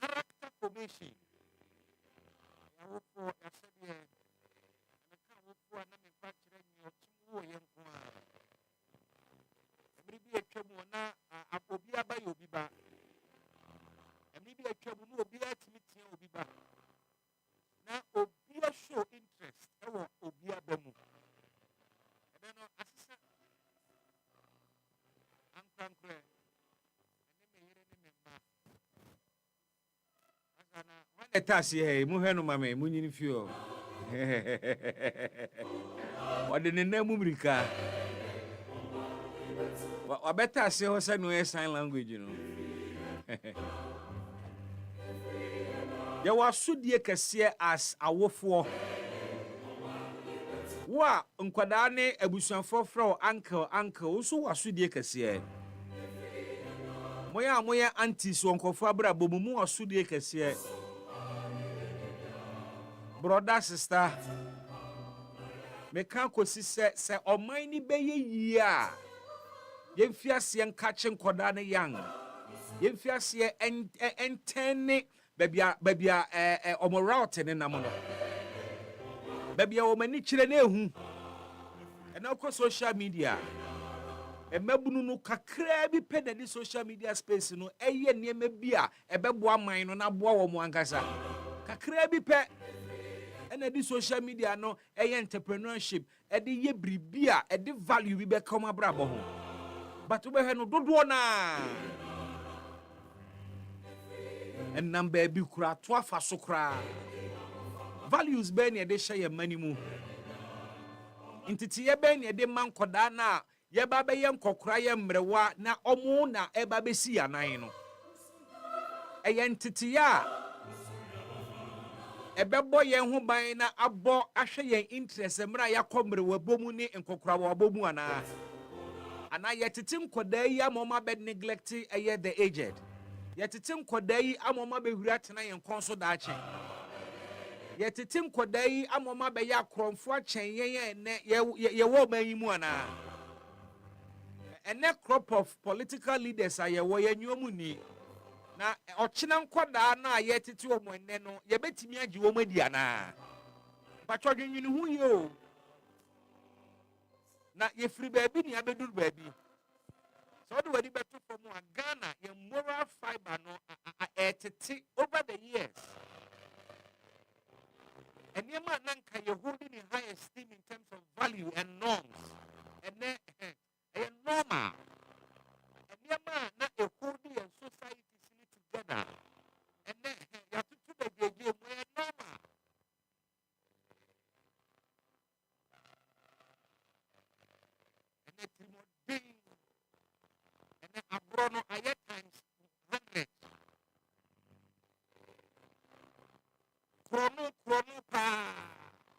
character formation. Now, Obia show interest. Obia Bemu. And then, assistant, Uncle, Etasi hey, muhenu mame, munyini fio. Wade nene mumrika. Wabeta se ho se no sign language you know. Ya wasudie kese as awofo. Wa nkwada ne abusuanfo fro uncle so wasudie kese. Moya aunties wonkofo abrabo mu wasudie kese. Brother sister me kan kosi se oman ni beye yie a yemfiase enkache nkoda ne yang yemfiase entene babia omo route ne nam no babia o mani kire na ehu na ko social media emabunu no kakra bi pe na social media space no eye niema bi a ebebo aman no na boa wo mo ankasa kakra bi pe ena di social media no entrepreneurship edi ye bribia edi value bi be come abrabo ho but we he no dodo na en number bi kura to afa so kura values be na ede share mani mu intiti ye be na ede man koda na ye ba be ye nkokora ye mrewa na omo na eba be si anan no entiti ya ebebo ye ho ban na abo ahwe ye interest mra yakomre wabomu ni nkokora wabomu ana yetete nkoda yi amoma be neglect eye the aged yetete nkoda yi amoma be hura tena ye nkonso daache yetete nkoda yi amoma be ya kromfo achen ye ne ye wo man yi mu ana ene crop of political leaders aye wo ye nyomu ni na ochina nkoda na yetete wo enne no ye betimi agi wo madi ana patwodwenwini hu yo na ye free baby ni abedur baby so the way better from Ghana your moral fiber no over the years and your man nanka you're holding in high esteem in terms of value and norms and then normal and your man not a holding and society together and then you have to do the game where normal and then and then abroad no at times krono pa.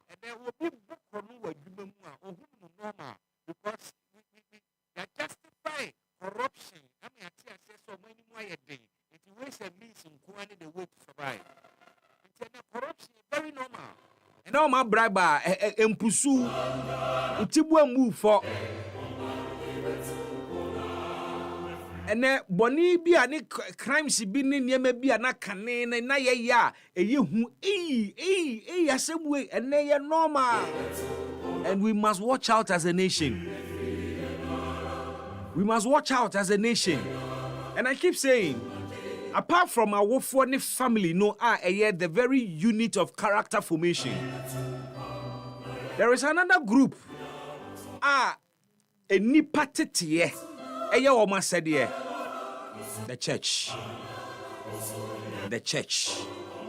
And there will be book krono wa dwuma mu a ohun normal because we are justifying corruption. I mean, I say so many more a day. It waste and means in quantity the way to survive. Corruption is very normal. And all my bribe empusu utibu move for and then boni bi ani crimes bi ni niema bi na kane na ye ya eye hu asem we and ye normal. And we must watch out as a nation. We must watch out as a nation. And I keep saying, apart from our funny family, the very unit of character formation, there is another group. A nipa tete oma said the church. The church.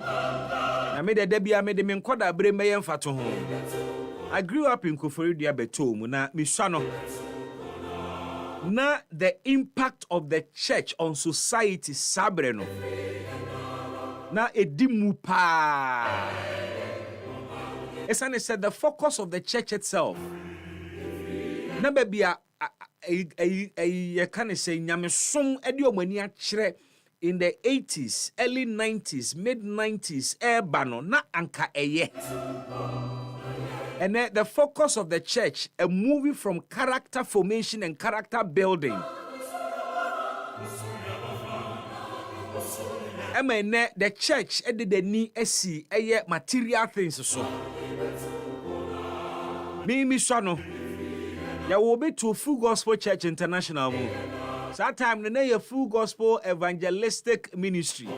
I made a debut. I made a men called a breme fato home. I grew up in Koforidia Betom, na misano. Na the impact of the church on society sabreno. Na edimu pa. Esane said the focus of the church itself. Na baby can say nyamesom edi omani akire in the 80s, early 90s, mid 90s, bano na anka eye. And then the focus of the church, a moving from character formation and character building. The church did the need see material things so. Me sono. There will be to Full Gospel Church International. That time the name Full Gospel Evangelistic Ministry.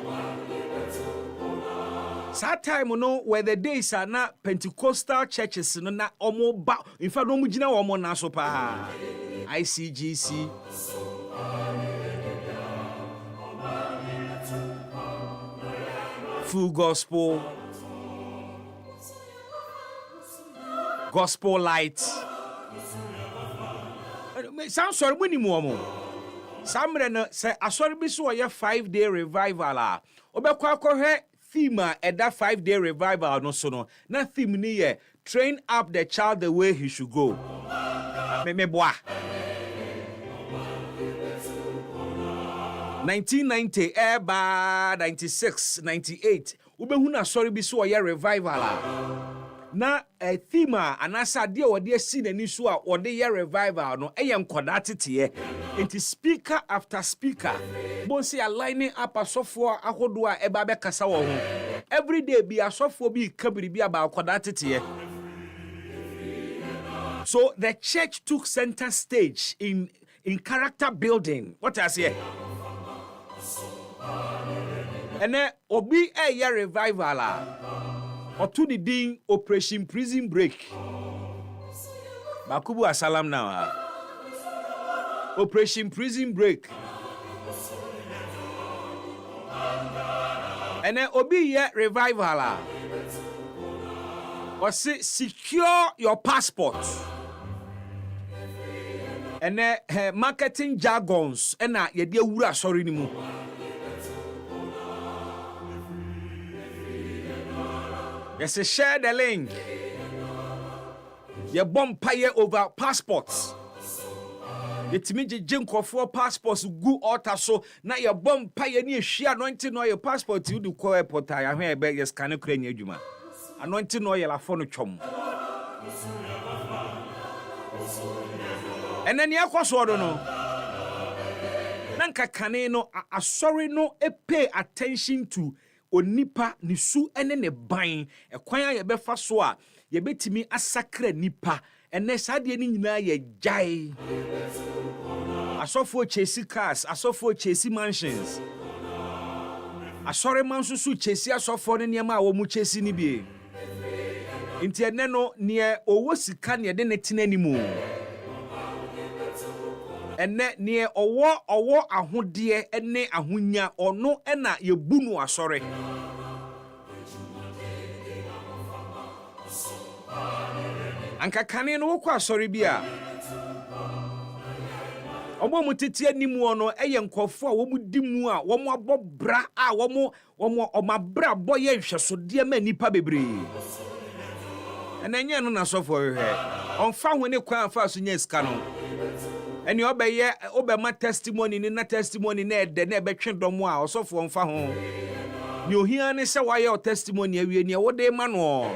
That time where the days are not Pentecostal churches na omo ba in fact no mugina omo na so pa ICGC Full Gospel Gospel Light sound sorry muni mo samre no say asori bi so ye 5-day revival a obekwa akọhwe theme at that 5-day revival no so no na theme ni ye train up the child the way he should go me boa 1990 eba 96 98 ubehu na sorry bi so ye revival na theme anasa de ode asi nani so a ode ye revival no eye nkoda tete enti speaker after speaker bonsi aligning up asofo ahodo a eba be kasa wo ho every day bi asofo bi kabiri bi aba nkoda tete. So the church took center stage in character building. What I say? And then obi ye revival or to the ding Operation Prison Break. Bakubu asalam now. Operation Prison Break. And then obi ye revival. Or say secure your passport. And then marketing jargons. And na ye dia wura sorry ni mu. Yes, share the link. Your bumpire over passports. It means you jink for passports go alter so now your bumpire near share anointing or your passport you do call airport. I hear beg your scanner crane you man. Anointing oil la phone chum. And then you cross order no. Nanka kaneno a sorry no pay attention to onipa ni su ene ne ban ekwan ye befa so a ye betimi asakra nipa ene sade ni nyina ye jai asofo chesi cars asofo chesi mansions asore manso su chesi asofo ne niam a wo mu chesi ni bie nti ene no ne owo sika ne de ne tenanimu ene ne owo ahode ene ahonya ono ena yebu no asore anka kane no kwa asore bia Omo mutete animu ono eye nkofo a wo mudi mu a wo mo abobra a wo omabra boye hwesode ma nipa bebre. Enanye no na sofo hwe. Onfa ho ne kwan afa so nya sika no. Eni obema testimony ni na testimony na ede na ebetwe dom a osofo onfa ho. Ni ohia ne se waye o testimony awie ni wo de ma no.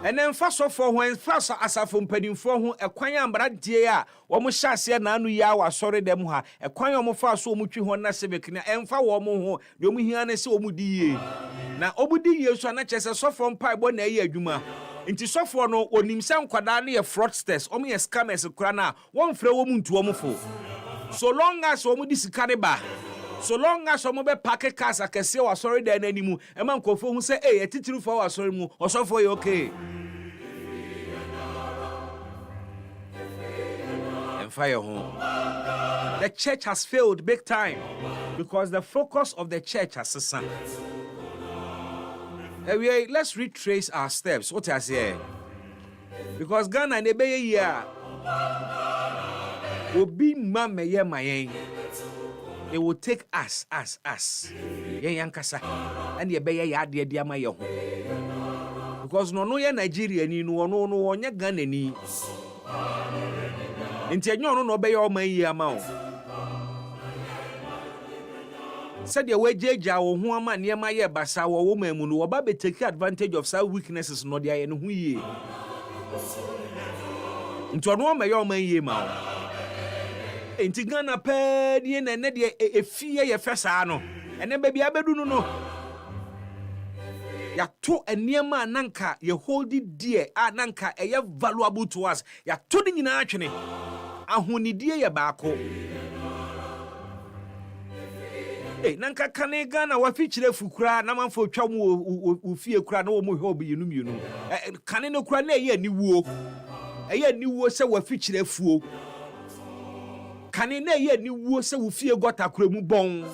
Enen fa sofo ho en fa asafo mpanimfo ho ekwan ambradie a wo mo hyase na anu ya wa sori dem ha ekwan wo mo fa so wo mo twi ho na civic na emfa wo mo ho de wo mo hia ne se wo mo di yie na obudi yie so na chese sofo mpa ebo na eyi adwuma nti sofo no onim se nkwada na ye fraudsters o mo ye scammers kura na wo mfre wo mu ntu wo mo fo so long as wo mo di sikare ba so long as wo mo be pack cars akese wa sori da na animu e man kofo hu se etitiru fo wa sori mu osofo ye okay. Fire home. The church has failed big time because the focus of the church has sunk. Let's retrace our steps. What I say? Because Ghana nebe year will be mama ye mayen. It will take us. Ye yankasa and ye be ya dia ma ye ho. Because no ye Nigeria ni no onye Ghana ni. Nti enyo no obeye o man yi ama o said ye wajeja wo ho ama ne ma ye basa wo mamu no oba be take advantage of some weaknesses no dia ye no hu yi nti ono o maye o man yi ma o nti Ghana pa die na de efie ye fesa no ene ba bia bedu no ya to eniema nanka ye hold it dear nanka eye valuable to us ya to ni nyina atwene ahonidie ye baako nanka kane Ghana wa fichire fukura na manfo twa mu ofie kura na wo mu hwe obiyinu mienu kane no kura na eye niwuo se wa fichire fuo kane na eye niwuo se wo fie gota kura mu bon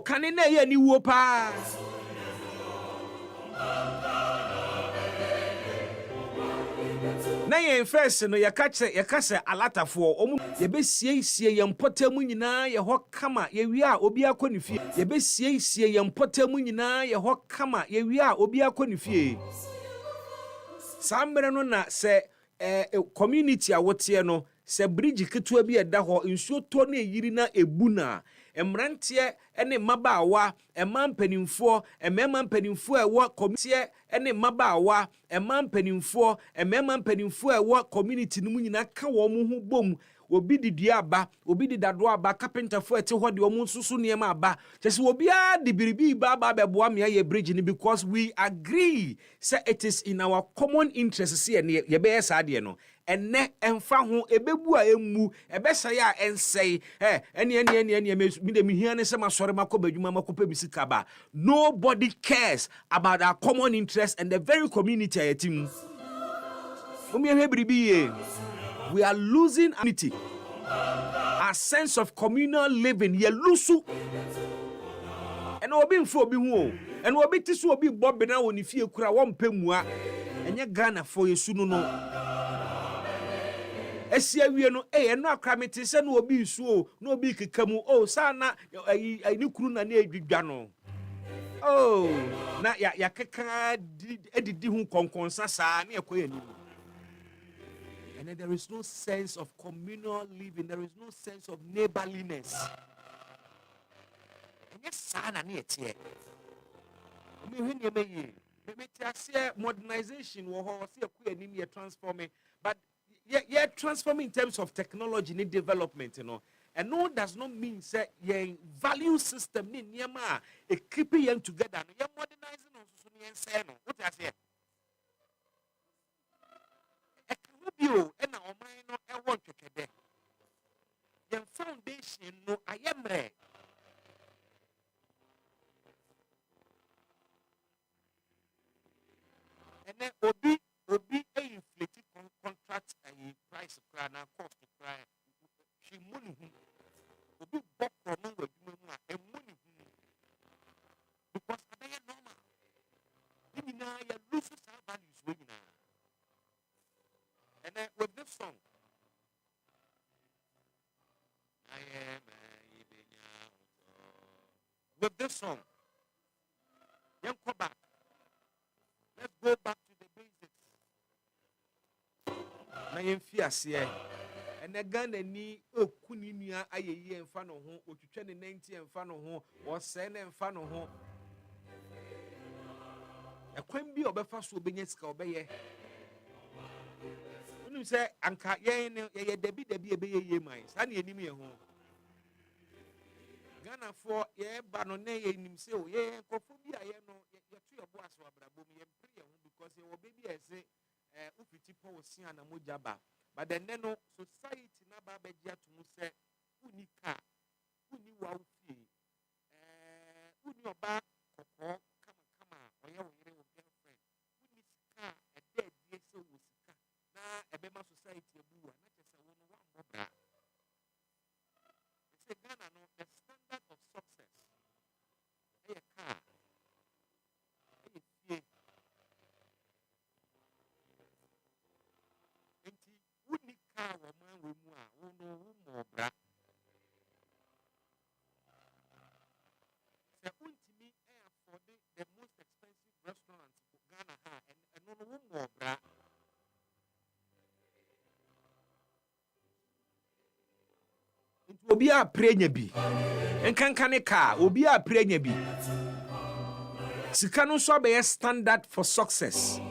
kane na eye niwuo pa na ye first no yakase alatafo omu ye besiesie ye mpotamu nyina ye ho kama ye wi a obi akoni fie ye besiesie ye mpotamu nyina ye ho kama ye wi a obi akoni fie sambre no na se community a wote no se bridge ketua bi eda ho nsuo to na yiri na ebuna emrantie ene mabaawa emampanimfo ememampanimfo ewo community ene mabaawa emampanimfo ememampanimfo ewo community no nyina ka wo mu hu bom obi didua aba obi didado aba carpenter fo ete ho de wo mu susu niema aba chese obi a de biribi ba beboa me ye bridge ni because we agree say it is in our common interest say ye be yes ade no enne emfa ho ebebu a emu ebesai a ensei ene me de mihia ne se masore makobadwuma makopa bisika ba nobody cares about our common interest and the very community ayetim we are losing unity, our sense of communal living ye lusu and obi mfo obi hu and obi tisu obi bob na woni fie kura wo mpemua enye Ghana for yesu no esia wie no eno akramete se no obi nsu o no obi kekamu sana ni kuru na na edwidwa no na ya keka edidi hu konkonsa sa na ekoye ni. And then there is no sense of communal living, there is no sense of neighborliness. And yes sana na etie me hwene me yi me tiase modernization wo ho se ekoye ni me transforming but yeah, transforming in terms of technology and development, and no does not mean say your value system ni niema keeping them together. You modernizing on so ni ense no. What I say? E kubio e na oman no e won twetwede. Your foundation no ayemre. And then obi inflated contract a price na cost cry she money obi bokro no wadwuma mu a money because abaya normal you na ya lose our values we na. And then with this song song. Then come back. Let's go back to the basics. Na yemfi ase ene Ghana ni okuni nua ayeye emfa no ho otwetwe ne 90 emfa no ho wose ne emfa no ho ekwan bi obefa so obenya sika obeye unu se anka ye dabi ebeye man sa na enim ye ho Ghana for ye ba no na ye nim se o ye nkofo bi aye no ye to ye bo aso abrabom ye mpre ye ho because ye obebi ese ufiti po osia na mojaba but then no society na ba begia to mu se unika uni wa ufie uni oba kokko kama oye wo yire wo girlfriend uni sika ede die se wo sika na ebema society ebu wa na chese wo no wa mbobra say Ghana no the standard of success eye car eye fie enti unika wo man we mu a wo no wo mbobra se untimi afford the most expensive restaurants in Ghana ha and no wo mbobra obi a prenya bi enkankane ka obi a prenya bi sika no so be standard for success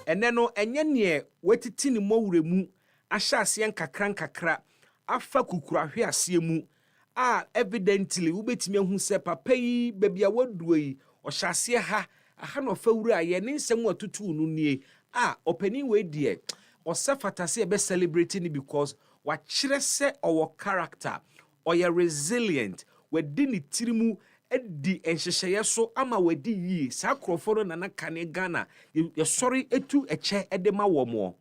ene no enye ne wetiti ne mowuremu ahya ase nkakra afa kukurahwe ase mu a evidently wobetimi ahu se papa yi babia waduo yi ohya ase ha aha no fa wura ye ne nsem watutu no nie a opani we die osefata se be celebrating because wachire se owo character oye resilient wadi ni tirimu edi enhyehyeye so ama wadi yi sa kroforo na kane Ghana ye sorry etu eche edema womo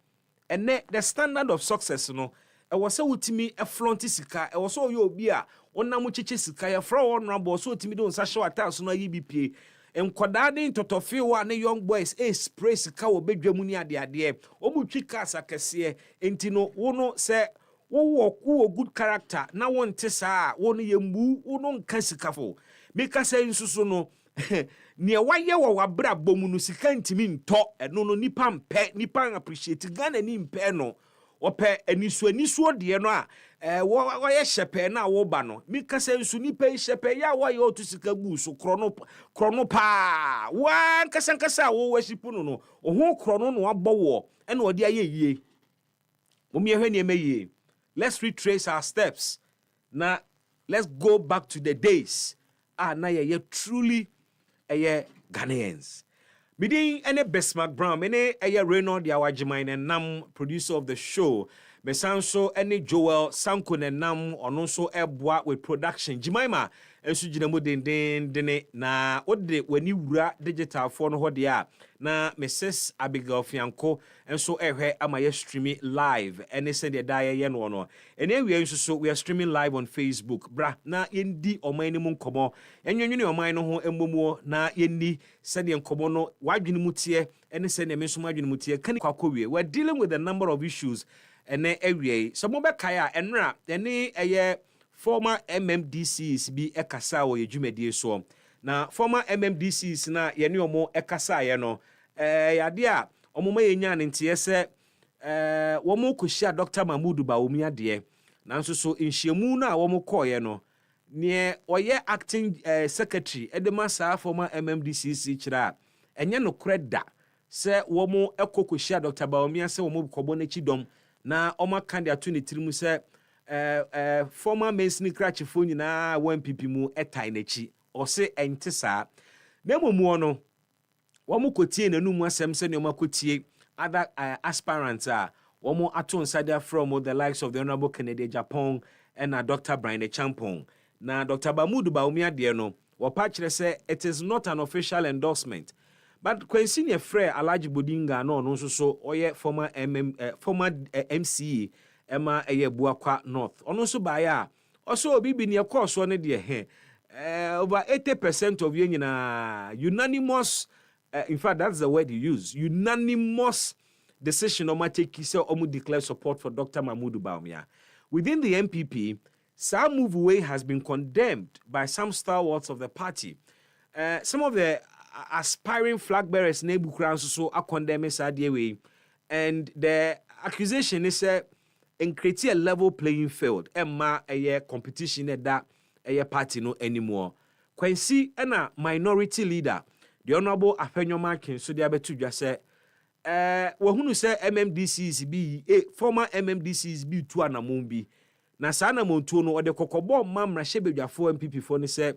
ene the standard of success no e wo se wutimi e flaunt sika e wo so oye obi a onam chiche sika ye fra honorable so wutimi de onsa show atas no yibipie enkoda de totofe wa ne young boys spray sika wo bedwamu ni ade omutwi kasa kese enti no wo no se wo good character na wonte saa wo no yembu wo no nka sikafo meka say nsusu no ne waye wo wabra bomu no sika ntimi nto eno no nipa mpe nipa appreciate Ghana ni mpe no ope anisu de no a wo ye hyepe na wo ba no meka say nsu nipa hyepe ya wo ye otu sika gu so krono pa wa nkasa wo worship no ho krono no abọ wo ena odi aye yie omiyehwe ne emeye. Let's retrace our steps. Now, let's go back to the days. Na ye truly Ghanaians. Bidin ene Bismark Brown, ene Reynolds Yawajimine and Nam, producer of the show. Mesanso ene Joel Sanko and Nam, ononso Ebwa with production. Jimaima, ensu jinamo dene na ode weni wura digital phone ho dia na Mrs. Abigail Fianco enso ehwe amaye streaming live ene send the die ye no no ene we enso so we are streaming live on Facebook bra na yendi oman ni mu nkomo enwenwene oman no ho emmomuo na yendi send the nkomo no wadwene mutie ene send the menso wadwene mutie kan kwakowie we are dealing with a number of issues ene ewie so mo be kai a enra ene eye former MMDCs bi ekasa wo yedwumadie so na former MMDCs na yene omo ekasa ye no yade a omo ma yenya ne ntie se wo mo kohyia Dr. Mahmoud Bawumia de nanso so nhyiamu na wo mo koye no ne oye acting secretary edema sa former MMDCs kira enye no kreda se wo mo ekokohyia Dr. Bawumia se wo mo kobo na chidom na omo kan de atu ne tirimu se former Mason Krachifo nyina 1PP mu etai nachi o se ente saa na momu no wo mo kotie nanum asem se ne mo kotie other aspirants wo mo aton sadia from the likes of the Honorable Kennedy Japan and Dr. Brian Champong na Dr. Mahmoud Bawumia de no wo pa kire se it is not an official endorsement but Quincy ne frɛ Alhaji Bodinga no nso so oye former MCE Emma Buakwa North. Ono so baya. Also bibi ni course one de over 80% of you unanimous in fact that's the word you use. Unanimous decision on take say omu declare support for Dr. Mahmoud Bawumia. Within the MPP, some move away has been condemned by some stalwarts of the party. Some of the aspiring flag bearers nebu kran so are condemning Sadiewe, and the accusation is in create a level playing field. Emma a competition that a party no anymore. Quincy and a minority leader, the Honorable Afenyo King, so they are betu just say wahunu say MMDCs be former MMDCs be to anamumbi. Na sana montuo no ode kokobo mamra hyebedwafo MPP fo ne se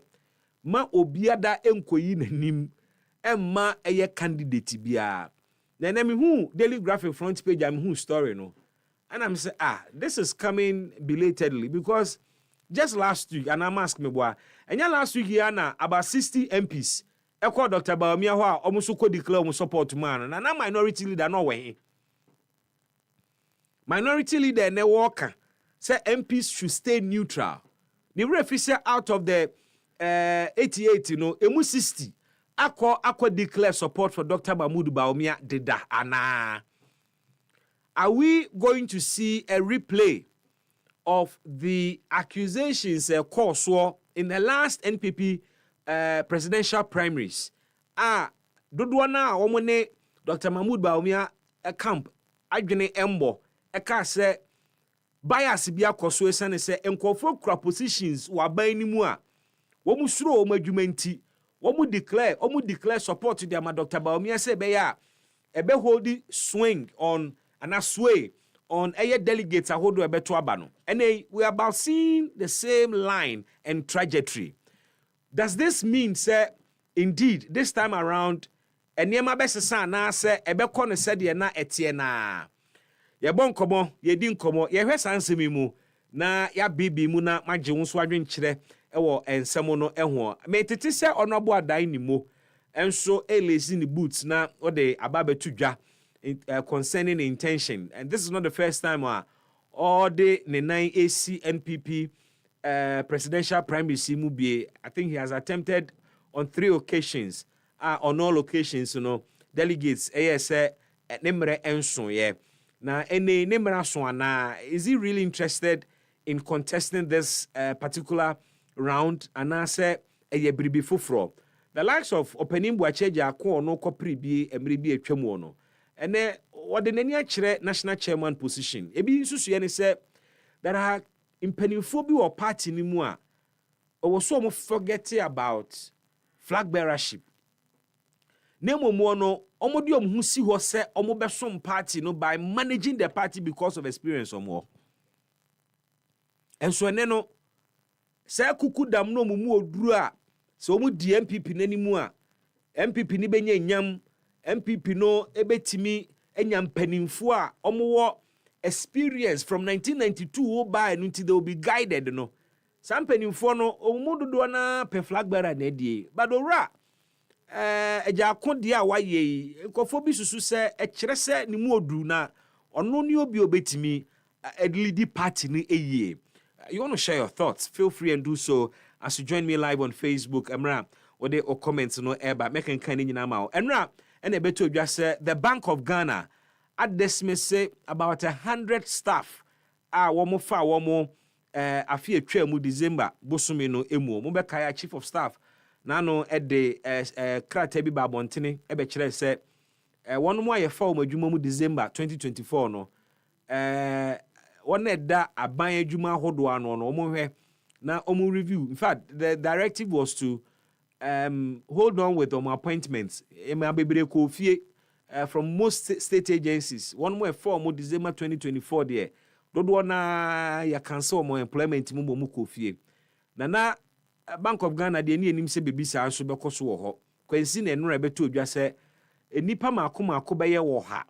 ma obiada enkoyi nanim emma eye candidate bia na na me hu daily graphic front page am hu story no and I'm say this is coming belatedly because just last week and I'm ask me boy enya last week here na about 60 MPs ekọ Dr. Bawumia ho a omuso ko declare omu support man na minority leader no we minority leader ne worker say MPs should stay neutral. The referee out of the 88, emu 60, akwa declare support for Dr. Mahmoud Bawumia dida ana. Are we going to see a replay of the accusations course in the last NPP presidential primaries? Dodwana omone Dr. Mahmoud Bawumia camp adwene embo eka se bias bia koso esane se enkofo kura positions wa ban ni mu a wo mu suro wo madwumanti wo mu declare support to the Dr. Bawumia se be ya ebe hold swing on and sway on aye delegates ahodo ebe to aba no and we are about seeing the same line and trajectory. Does this mean say indeed this time around enema besesa na se ebe ko ne se de na etie na ye bon komo ye di nkomo ye hwe sansemi mu na ya bibi mu na magye wo so adwenkyere ewo ensemo no eho me tete se onobo adan ni mo enso elezi ni boots na ode ababetu dwa concerning intention, and this is not the first time all the 9 AC NPP presidential primary simu be. I think he has attempted on 3 occasions on all occasions delegates nemre enso ye na ene nemra so na is he really interested in contesting this particular round and say eye bribi foforo the likes of opening buacheja akọ no kopri bi emre bi atwam no ene wode nani akire national chairman position ebi nsusu ye ne say there are impenifo bi or party ni mu a owo so mo forget about flag bearership nemomo no omodi omhu si ho se omobesom party no by managing the party because of experience omo enso ene no se kuku dam no mumu oduru a se omu di MPP nanimu a MPP ni benya nyam MPP no ebetimi enyam panimfo a omowo experience from 1992 by until they will be guided no some panimfo no omu dodo na pe flag bearer na die badora eja akodi a waye nkofo bi susu se ekire se ni mu odu na ono ni obi obetimi lead party ni eye. You want to share your thoughts, feel free and do so as you join me live on Facebook emra or the comments no eba make kan nyina ma emra and e beto dwa se the Bank of Ghana at dismiss about 100 staff womo fa womo afie twa mu December bosome no emu mo be kaya chief of staff na no de krata bi ba bontene e be kire se wono mo aye fa womo adwuma mu December 2024 no one da aban adwuma hodo ano no omo hwe na omo review. In fact, the directive was to hold on with appointments from most state agencies. One more form December 2024 there. Dodo na ya cancel mo employment mu mo kofie. Na Bank of Ghana de ni enim se bebisa so bekoso wo ho. Kwansi na enura beto odwa se enipa maako beye wo ha.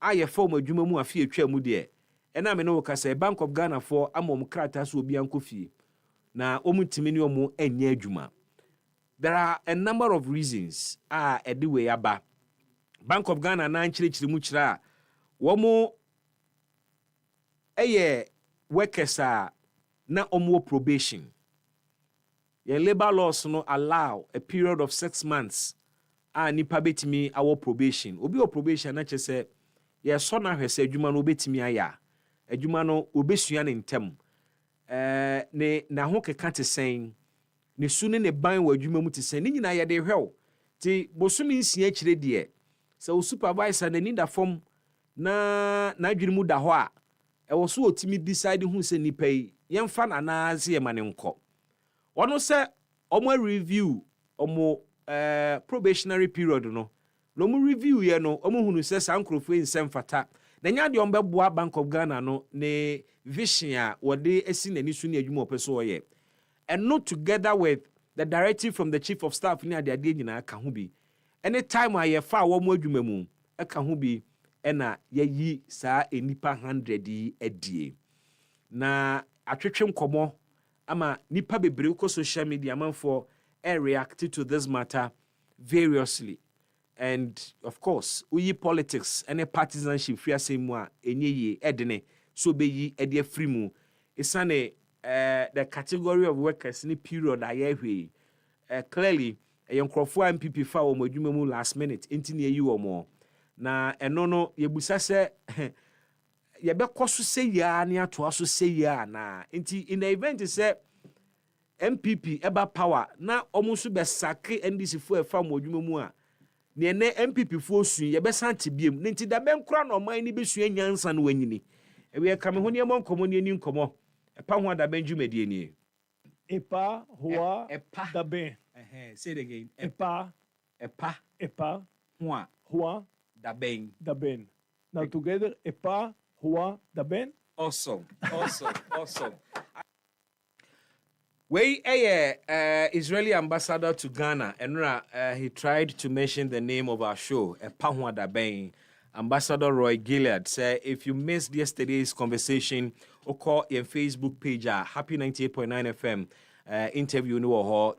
Aye form adwuma mu afie atwa mu de. Ena me no ka se Bank of Ghana for amom krata so obi ankofie. Na omutimi ni omo enye adwuma. There are a number of reasons ediwe aba. Bank of Ghana na nchirechiri mu kira womo workers na omo probation. Your labor laws no allow a period of 6 months nipa betimi awo probation. Obi o probation na chese ye so na hwese adwuma no betimi aya. Adwuma no obesua ne ntem. ne na ho keka te sɛn ne su ne ban wɔ adwuma mu te sɛn ne nyinaa yɛde hwɛw te bosome nsia kyerɛ deɛ sɛ wo supervisor n'ani da fam na n'adwene mu da hɔ a ɛwɔ so otimi decide hu sɛ nipa yi yɛmfa n'anaase yɛ ma ne nkɔ ɔno sɛ ɔmo review ɔmo probationary period no na ɔmo review yɛ no ɔmo hunu sɛ saa nkurɔfoɔ nsɛm fata na nya deɛ ɔmbɛboa Bank of Ghana no ne vision a wɔde asi n'ani so ne adwuma ɔpɛ so ɔyɛ ɛno together with the directive from the chief of staff ne adeade nyinaa ka ho bi anytime a yɛfa a wɔn adwuma mu ɛka ho bi ɛna yɛyi saa enipa 100 yi adie na atwetwe nkɔmɔ ama nipa bebree kɔ social media manfoɔ react to this matter variously and of course we politics and partisanship free asem mu a enye yi edene so be yi ede free mu isane the category of workers ni period ayehwe clearly yenkrofo MPP fa wo madwuma mu last minute enti na yi wo mo na eno no yebusa se yebekɔ so se ya ne ato so se ya na enti in the event say MPP eba power na omo so be sake NDC fo efa madwuma mu a ne ne MPP fo su yebesan te biem ne nti da ben kura no man ni besu anyansa no wanyini ewe ka me ho ne mo nkomo ne ani nkomo EpaHoaDaben dwumadi ni EpaHoaDaben say it again EpaHoaDaben now together EpaHoaDaben awesome we Israeli ambassador to Ghana and he tried to mention the name of our show EpaHoaDaben. Ambassador Roy Gilead said if you missed yesterday's conversation or call your Facebook page Happy 98.9 FM interview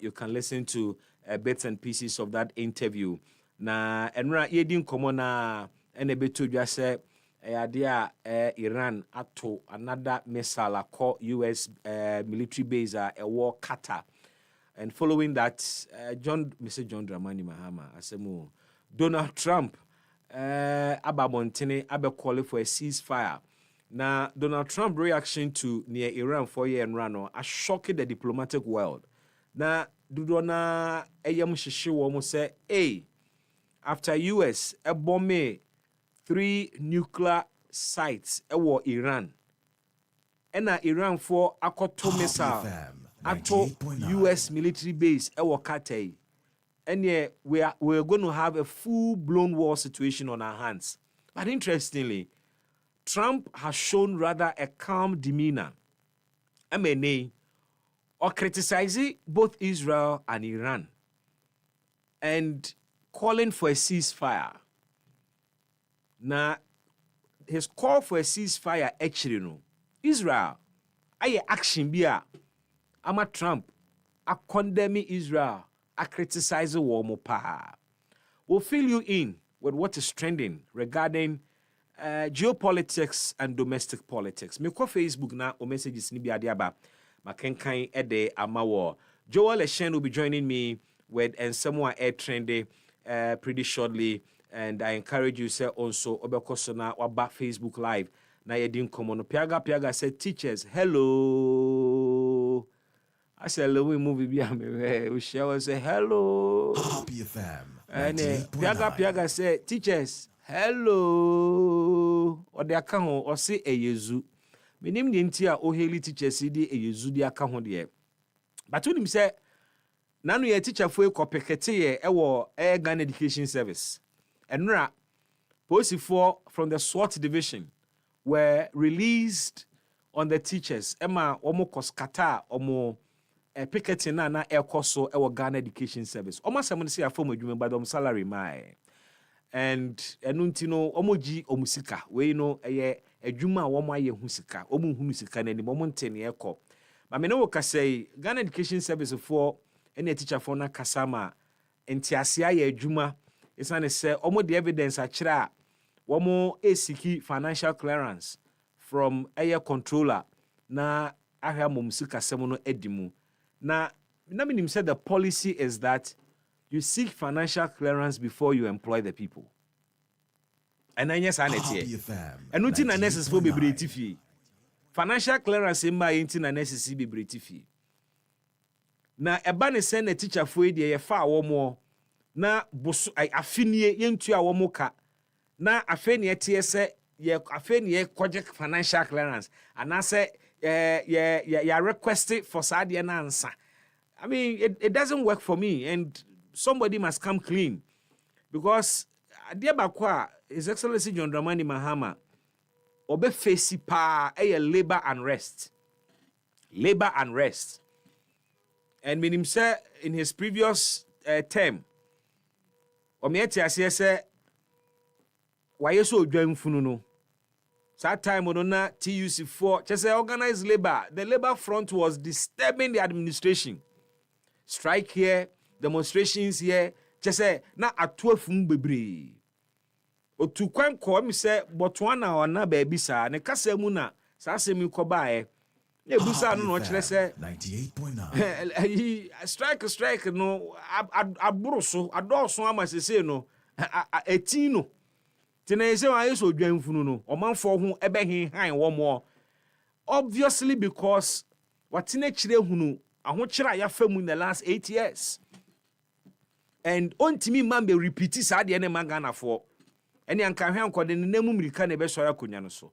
you can listen to bits and pieces of that interview na enra yedin komo na enebeto dwa say idea Iran ato another missile called US military base war Qatar and following that Mr. John Dramani Mahama asemu Donald Trump ababontene abe call for a ceasefire. Now Donald Trump reaction to near Iran 4 year and run a shocked the diplomatic world. Now Dudona eyam shishi womo say hey after US a bomb 3 nuclear sites war Iran. Ena Iran for akoto missile ato US military base war Qatar. And yeah, we're going to have a full-blown war situation on our hands. But interestingly, Trump has shown rather a calm demeanor. Or criticizing both Israel and Iran and calling for a ceasefire. Now, his call for a ceasefire actually no. Israel, aye action biya. Ama Trump, a condemn Israel. I criticize the war more pa. We'll fill you in with what is trending regarding geopolitics and domestic politics. Me ko Facebook na o messages ni bi adiaba. Makenkan ede amawo. Joel Eshen will be joining me with and someone air trendy pretty shortly. And I encourage you say also obekosona waba Facebook live. Na yedin komono. Piaga said teachers, hello. I said, "Let movie be we shall say hello." Happy FM. And Piaga said, "Teachers, hello." Or the account or say a yezu. Me name the entire oheli teachers see a yezu the account there. But when him say, "Nanu ye teacher for kopekete ye Ghana Education Service." And ra posi from the SWAT division were released on the teachers. Emma omo koskata omo picketing na ekoso ewo Ghana Education Service. Omo someone say afom adwuma but salary my. And enunti no omo gi omusika. We no eye adwuma omo aye hu sika. Omo hu sika na ni omo ntene ekọ. But me no wo ka say Ghana Education Service for any teacher for na kasama entiase aye adwuma. Isane say omo the evidence akira omo esiki financial clearance from aye controller na ahia momsika semo no edimu. Now, Naminim said the policy is that you seek financial clearance before you employ the people. And then yes, I net here. And nothing unnecessary for be financial clearance in my na necessary be bretifi. Na eba ne send a teacher for ye fa wo na boso afinie yentu a wo ka na afenie tie se ye afenie project financial clearance and I say ya request it for sadia na ansa. I mean it doesn't work for me and somebody must come clean because adia bakwa His Excellency John Dramani Mahama obe face pa labor unrest and meaning say in his previous term omieti ase say waye so odwan funu no that time on na TUC4 just say organized labor. The labor front was disturbing the administration. Strike here, demonstrations here, just say na atwafum bebre otu kwan ko mi say Botswana ona ba bi sa ne kasa mu na sa asemi ko baaye na ebusa no no kire say 98.9 strike no aburo adoso amasese no eti no tinese wa yeso dwanfunu no omanfo ho ebe han wo mo obviously because watine kire hunu aho kire ya famu in the last 8 years and ontimi man be repeat sa de ne mangana for ene anka hwe ankode ne namu mirika ne be sora konya no so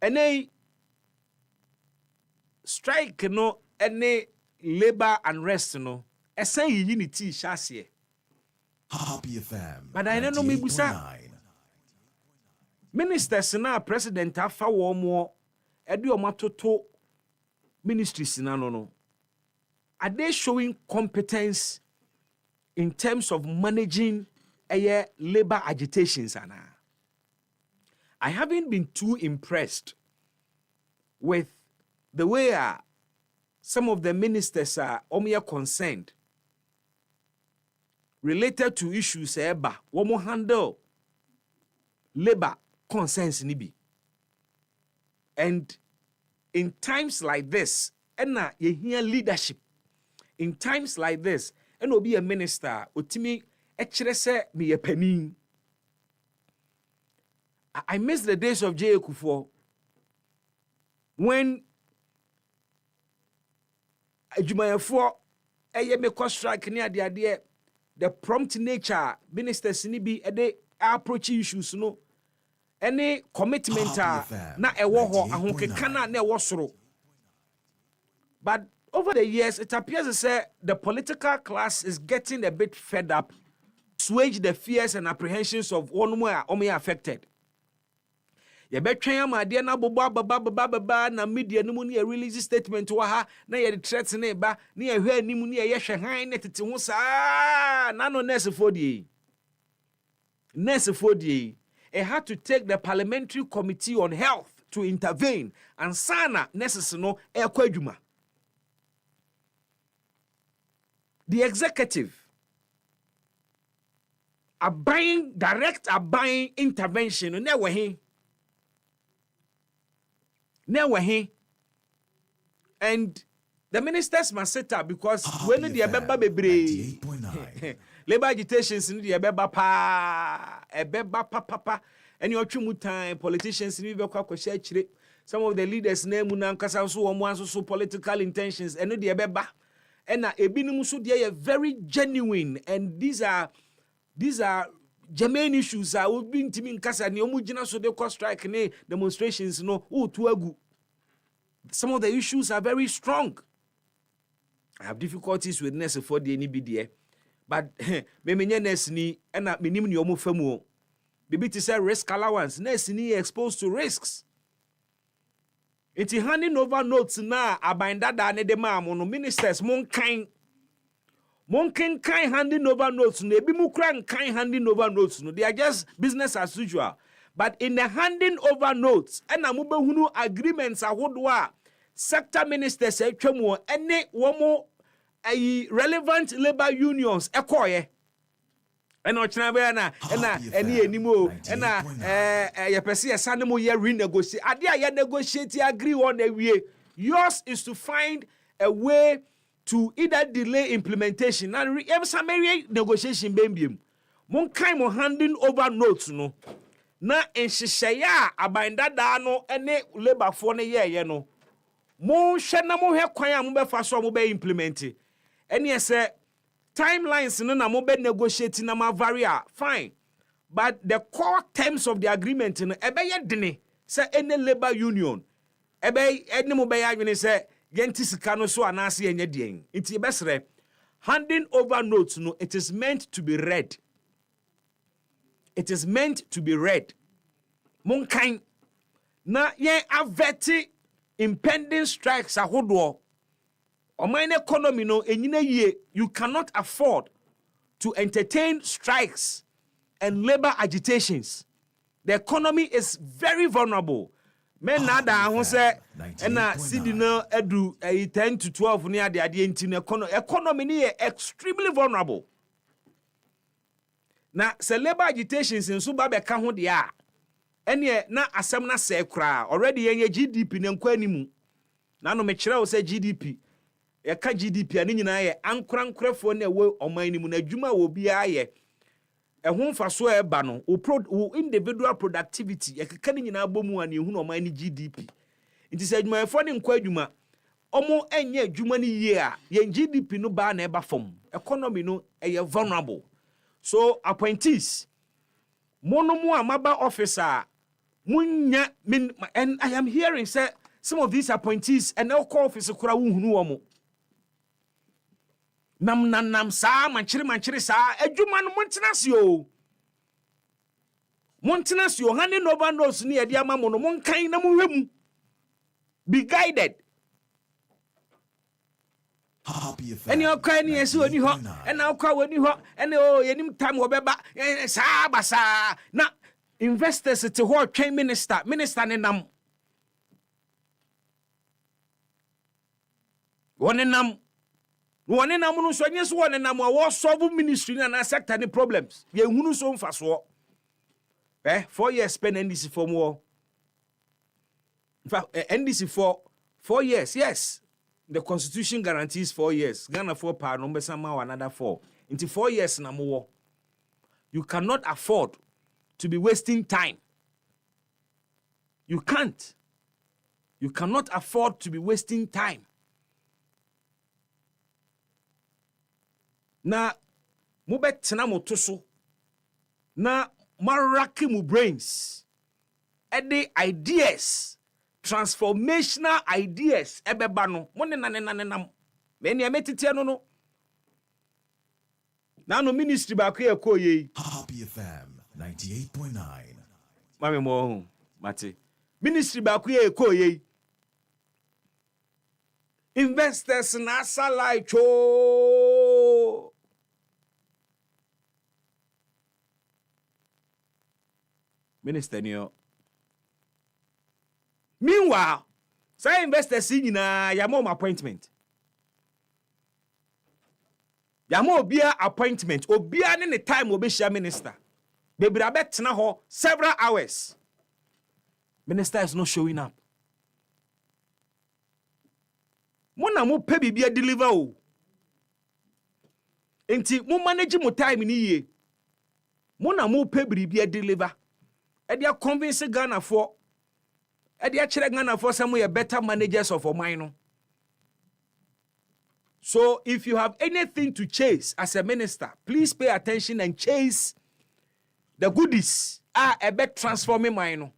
ene strike no ene labor unrest no esan yi unity hyase Happy FM. But I don't know me busa ministers na president afa wo mo edu omatoto ministries na no are they showing competence in terms of managing labor agitations ana? I haven't been too impressed with the way some of the ministers are concerned related to issues womo handle labor concerns nibi. And in times like this, ena ye hear leadership. In times like this, ena be a minister otimi ekire se me ye panin. I miss the days of J. Kufuor when adwumayefo eye me cost strike ni ade the prompt nature ministers ni bi ede approach issues no any commitment na ewo ho ahonkeka na ewo soro. But over the years it appears to say the political class is getting a bit fed up, assuage the fears and apprehensions of one more affected. Ye betwen amade na bobo na media no mu ne release statement wa ha na ye threat na ba na ye hwe animu na ye hwe han na tete ho saa na no nurse fodie it had to take the parliamentary committee on health to intervene and sana nurses no ekwadwuma. The executive direct intervention na we and the ministers must set up because when the ebeba bebre labor agitations in the ebeba pa and your time politicians ni be kwa kwhye chire some of the leaders name na nkasa so wo so political intentions and the ebeba and na ebinum so they very genuine and these are germane issues are we been timi nkasa ne omugina so de cost strike ne demonstrations no to agu. Some of the issues are very strong. I have difficulties with nurse for the NBD, but me menye nurse ni na menim ni omo famu bibi to say risk allowance nurse ni exposed to risks. It handing over notes na abinda da ne de ma mo no ministers mon kan handing over notes no ebi mu kran kan handing over notes no they are just business as usual. But in the handing over notes and mubehunu agreements ahodoa sector ministers etwamu ene womo relevant labor unions ekoye ena ochina be na ene enimo ena ye pese ye sanemo ye renegotiate ade a ye negotiate agree on a way. Yours is to find a way to either delay implementation and some negotiation bembiem mon kind mo handing over notes no na nhyehyɛeɛ a abandada no ne laborfoɔ no yɛɛyɛ no monhwɛ na mohwɛ kwan a mobɛfa so a mobɛ implement ɛneɛ sɛ timelines no na mobɛ negotiate na mavari a fine, but the core terms of the agreement no ɛbɛyɛ dene sɛ any labor union ɛne mobɛyɛ adwene sɛ yɛnti sika no so anaasɛ yɛnyɛ deɛn nti yɛbɛsrɛ handing over notes no, it is meant to be read. It is meant to be read. Monkan na yen aveti impending strikes ahodo. Oman economy no enyina ye, you cannot afford to entertain strikes and labor agitations. The economy is very vulnerable. Men nada ho se na sidi no edu 10 to 12 ni ade enti no economy ni extremely vulnerable. Na se labor agitations nso ba be ka ho de a ene na asem na se kra already yenye GDP ne nkwa animu na no me kire wo se GDP ye ka GDP ani nyina ye ankorankorafo na ewo oman animu na adwuma wo bia ye ehun faso e ba no wo individual productivity ye keka ni nyina bomu an ehun oman ni GDP nti se adwuma efo ne nkwa adwuma omo enye adwuma ni ye a ye GDP no ba na e ba fom economy no e vulnerable. So appointees monomu amaba officer munya and I am hearing say some of these appointees and now call officer kura wuhunu omo nam sa manchiri sa adwuma no montena sio handing over notes ni ade ama mo no monkan na mohwemu. Be guided. And your kind is when you hot, and now call when you hot, and oh, any time wobeba, sa. Now, investors to what train minister in them. One in them, so yes, one in them was solve ministry and accept any problems. Ye who so fast war. 4 years spend NDC for more. In fact, NDC for 4 years, yes. The constitution guarantees 4 years. Ghana 4 power number somehow another 4. Into 4 years na more. You cannot afford to be wasting time. You can't. You cannot afford to be wasting time. Na mubetena motoso. Na maraki mu brains. Ede ideas. Transformational ideas ebeba no mo ne nanenam me ne metete no na no ministry ba ko ye Happy FM 98.9 mame mo mate ministry ba ko ye investors na salai cho minister niyo. Meanwhile, say investors in yamo appointment. Yamo obia appointment. Obia ne time obi share minister. Baby abet na ho several hours. Minister is not showing up. Mona mo pay bibia deliver o. Enti mo manage mo time ni ye. Mona mo pay bibia deliver. E dia convince Ghana for for some way better managers of mine. So if you have anything to chase as a minister, please pay attention and chase the goodies. A better transforming mine.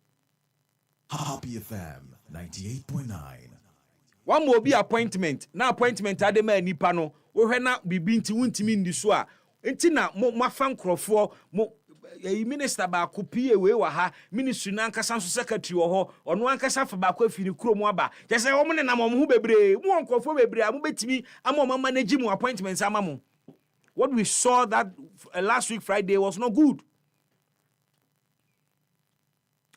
Happy FM 98.9 One more be appointment. Now appointment adema nipa no. We na bibi nti wuntimi ndi so a. Enti na mo mafan krofo mo minister ba ko pie we wa ha ministry na nkasa so secretary wo ho ono ankasa fa ba ko afiri krom aba je se wo ne na mo ho bebre mo onkofo bebre a mo betimi ama mo manage mo appointments ama mo. What we saw that last week Friday was not good.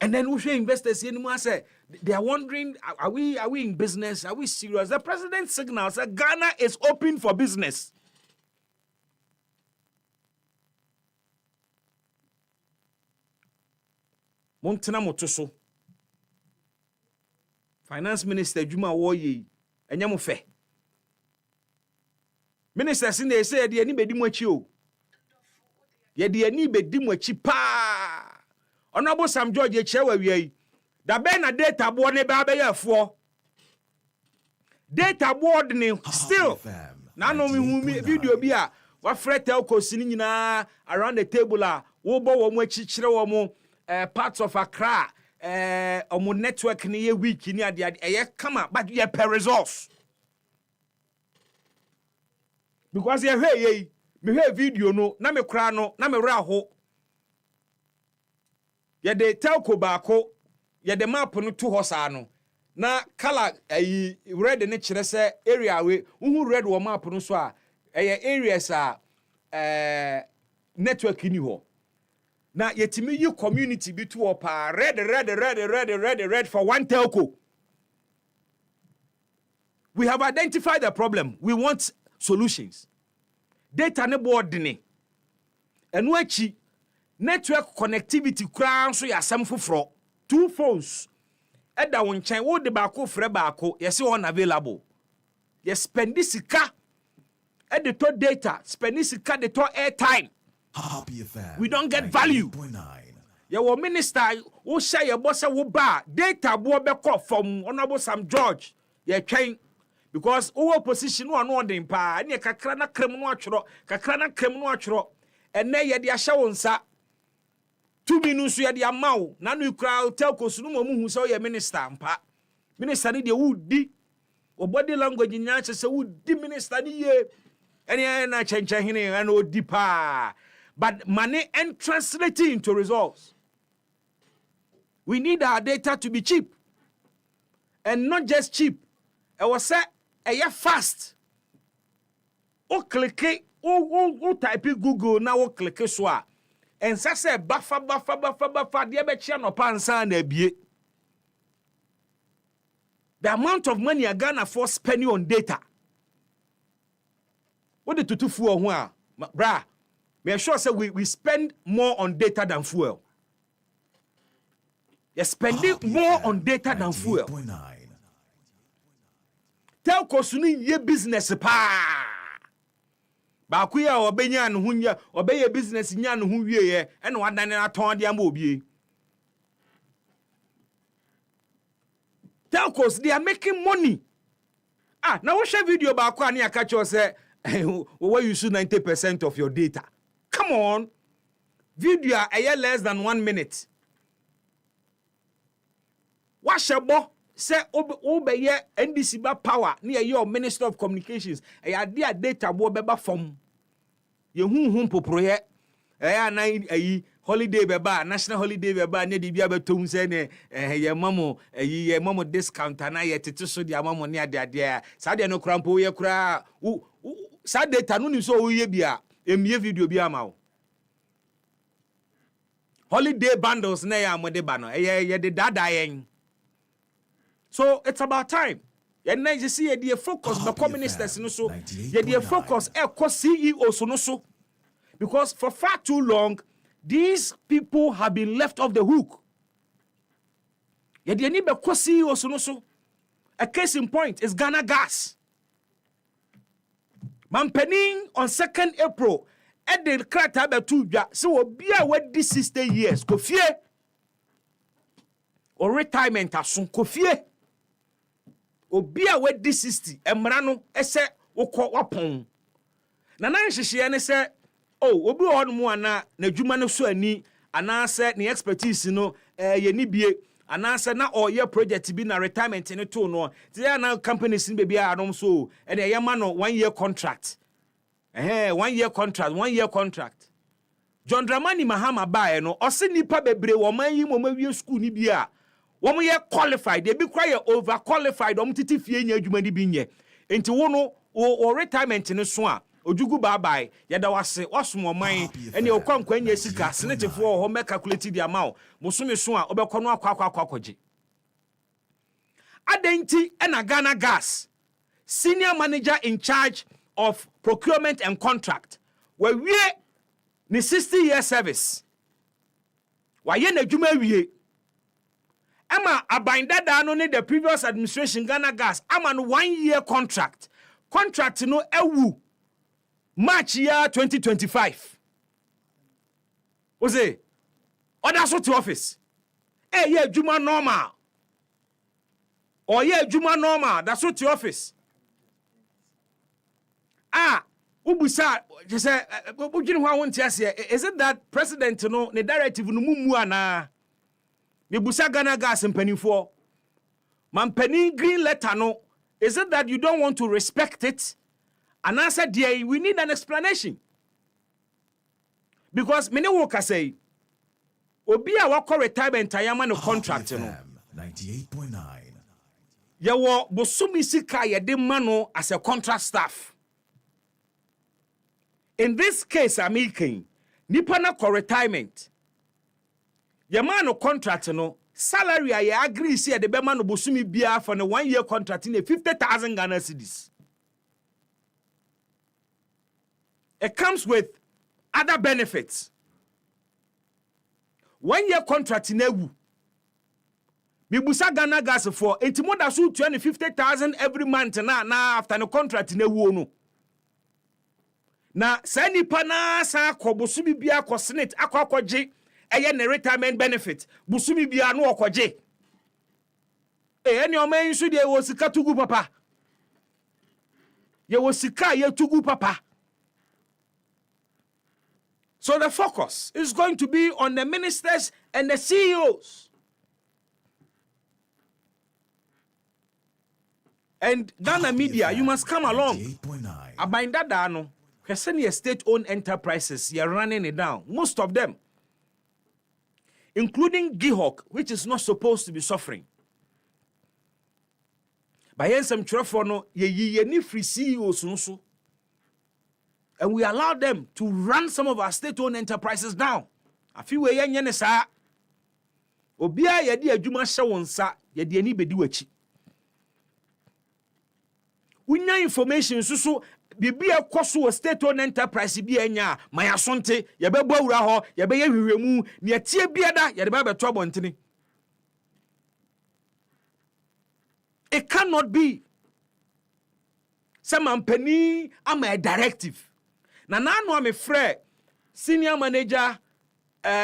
And then we show investors anymore say they are wondering, are we in business? Are we serious? The president signals that Ghana is open for business. Montana motoso. Finance Minister Juma Woye enyamo fe. Minister sin dey say dey ani bedi mo achi o. Ye dey ani bedi mo achi pa. Honorable Sam George Echewa wi daben na data board ne ba be yafo data board ne still na no me hu video bi a wa frete telcos ni nyina around the table a wo bo wo mo achichire wo mo parts of Accra omo network ni ye week ni ade eye kama but ye per resource because ye hwe me hwe video no na me kra no na me ra ho ye de telco baako ye de map no to hosa no na color red ne kire se area we uhu red wo map no so a areas a network ni ho na yetimi yi community bi to opa red for one telco. We have identified the problem. We want solutions. Data ne board ne enu achi network connectivity kran so yasam foforo 2 phones eda won chen wo de baako frɛ baako yesi on available yes spend sika e to data spend sika de to airtime. We don't get value. Your minister who share your boss wo ba data bo be call from Honorable Sam George ye twen because our position no no den pa ne kakra na krem no atworo ene ye de ahye wo nsa 2 minutes ye de amaw na no kura telco so no mu hu so ye minister mpa minister ne de wudi o body language nya se wudi minister ne ye ene na chenchen hene na odi pa. But money and translating into results. We need our data to be cheap. And not just cheap. I was say fast. O click it, o type it Google now o click it so. And say buffer the be chia no pansa na bie. The amount of money a Ghana for spending on data. What the tutu fu ho a bra. We sure say we spend more on data than fuel. You're spending more on data than fuel. Telco suni ye business pa. Ba ku ya obenya no hunya obeye business nya no hu wie ye e no wadan na ton de am obie. Telcos they are making money. Now we share video ba ku ani aka cho say where you use 90% of your data. Come on. Video a less than 1 minute. Washabo say obeye NDC ba power near your Minister of Communications. A dia data bo beba from ye hu poproye. Na holiday beba national holiday beba ne di bia betom say ne ye mamo discount na ye tete so dia mamo ne ade sa de no krampo ye kura sa data no ni so ye bia emie video bi ama wo holiday bundles na ya amode ba no ye de dada yen. So it's about time. And now you see the focus the communists no so the focus CEOs no so because for far too long these people have been left off the hook. The need be CEOs no so. A case in point is Ghana Gas. Mampening on 2nd April at the krata be tuja so obi a we 60 years ko fie or retirement asun ko fie obi a we 60 emra no ese wokọ wapon na nan hihye ne se obi ho no mu ana na dwuma no so ani ana se ne expertise no ye ni bie ana se na oye project bi na retirement ne to no ti ya na companies ni be anom so e dey ma no 1 year contract 1 year contract John Dramani Mahama bae no ose nipa bebre wo man yi mo mawie school ni bi a wo mo ye qualified e bi kwa ye over qualified o mtiti fie nya adwuma ni bi nye enti wo no o retirement ne so a ojugu bye ye da wase wasom man ene o kwankwa nya sika senetefo ho me calculate di amount musumi so a obekọ no akwaje adenti na Ghana Gas senior manager in charge of procurement and contract where we ni 60-year service wa ye na dwuma wie ama abindada no ne the previous administration Ghana Gas ama no 1 year contract no ewu March year 2025 oze Oda so to office. Yeah, juma normal. Or yeah, juma normal. That's what to office. Ubusa, just say, is it that president, the directive, no mumu na the busa Ghana gas and penny for? Man penny green letter, no. Is it that you don't want to respect it? And I said, yeah, we need an explanation. Because many workers say, Obi a wako retirement ayama no contract no. 98.9. Yawo bosumi sika yede mano as a contract staff. In this case, I'm making nipa na ko retirement. Yama no contract no salary a ye agree say de be man no bosumi bia for the 1 year contract in 50,000 Ghana cedis. It comes with other benefits. 1 year contract in ewu. Mibusa Ghana gas for 80 more than 250,000 every month na after the contract in ewu no. Na sa nipa na sa ko bosumi bia ko senate akwaje eye ne retirement benefit bosumi bia no okoje. Eni o man so de wo sika tugu papa. Ye wo sika ye tugu papa. So the focus is going to be on the ministers and the CEOs. And Ghana media, you must come along. 98.9. Abinda dano, kweseni state-owned enterprises, you're running it down. Most of them, including Gihawk, which is not supposed to be suffering. But yen some trefono, ye ni free CEOs nso. And we allow them to run some of our state-owned enterprises down. A few way yen sa. Obia yedi adwuma hye wonsa, yedi ani bedi wachi. Unya information susu bibia kwaso state-owned enterprise bi anya mayasonte yebebo awura ho yebeye hwehwemu ne atie biada yede ba beto abontene. It cannot be. Some company am a directive. Na no am a frɛ senior manager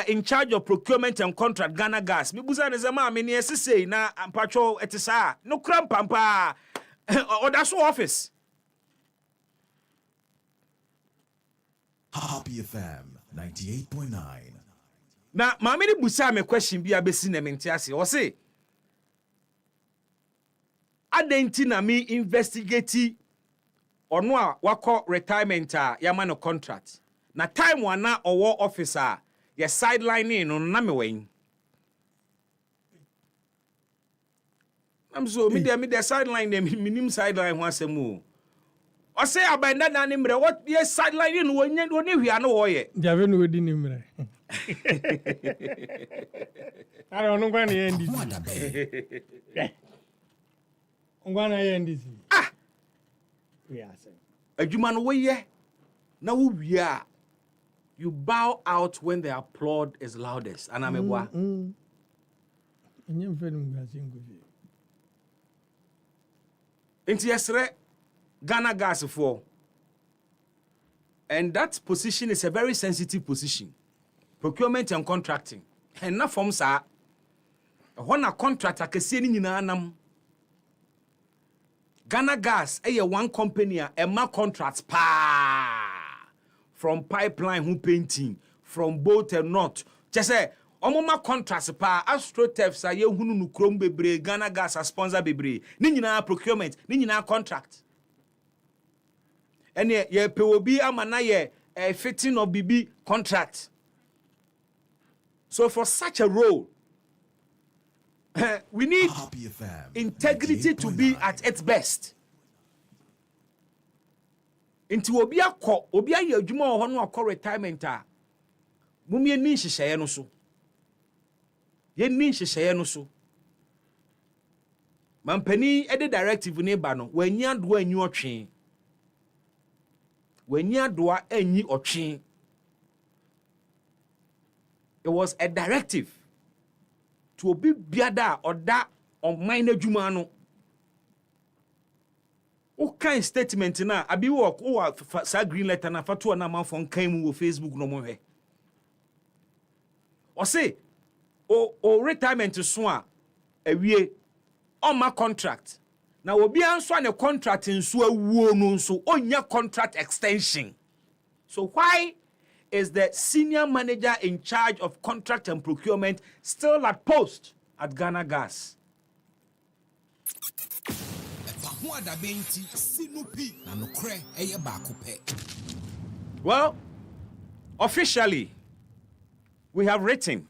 in charge of procurement and contract Ghana Gas. Me busa ne zama me ne sesei na ampatwo etisa no kram pampa or that's office. Happy FM 98.9. Na maame ni busa me question bi abesi na me ntiase. O say adenti na me investigate ono a wako retirement a yama no contract. Na time wana owo officer ye sideline no na me wen. I'm so me the sideline them minim sideline ho asem o. O say abanda na ne mre what ye sideline no wonya no ne hwia no wo ye. Jave no wedi ni mre. Ara onu kwa na ye ndisi. Ngwa na ye ndisi. Ah. We are saying. Adwuma no wo ye na wo hwia. You bow out when the applaud is loudest. Anamebwa. Enyem fe no ngasi ngofi. Inti yesre Ghana Gas for. And that position is a very sensitive position. Procurement and contracting. And not from sa. When a contractor kese ni nyina nam. Ghana Gas one company a ma contracts pa. From pipeline who painting, from boat and not. Just say omoma contracts pa AstroTurf sa ye hunu no krom bebre Ghana Gas a sponsor bebre ni nyina procurement ni nyina contract ene ye pe obi amana ye fitting of bibi contract. So for such a role we need Happy FM integrity to be 98.9. at its best. Inti obi aye adwuma ho no akọ retirement a mumye ni hyehyeye no so. Ye ni hyehyeye no so. Mampani ede directive ne ba no wanyi adoa anyi otwe. Wanyi adoa anyi otwe. It was a directive to obi biada oda on minor adwuma no. O kind statement na abi wo sa green letter na fatu na man fon kan mu wo Facebook no mo hwe. O say o retirement so a awie oma contract na obi anso na contract nso awuo no nso onya contract extension. So why is the senior manager in charge of contract and procurement still at post at Ghana Gas? Well, officially, we have written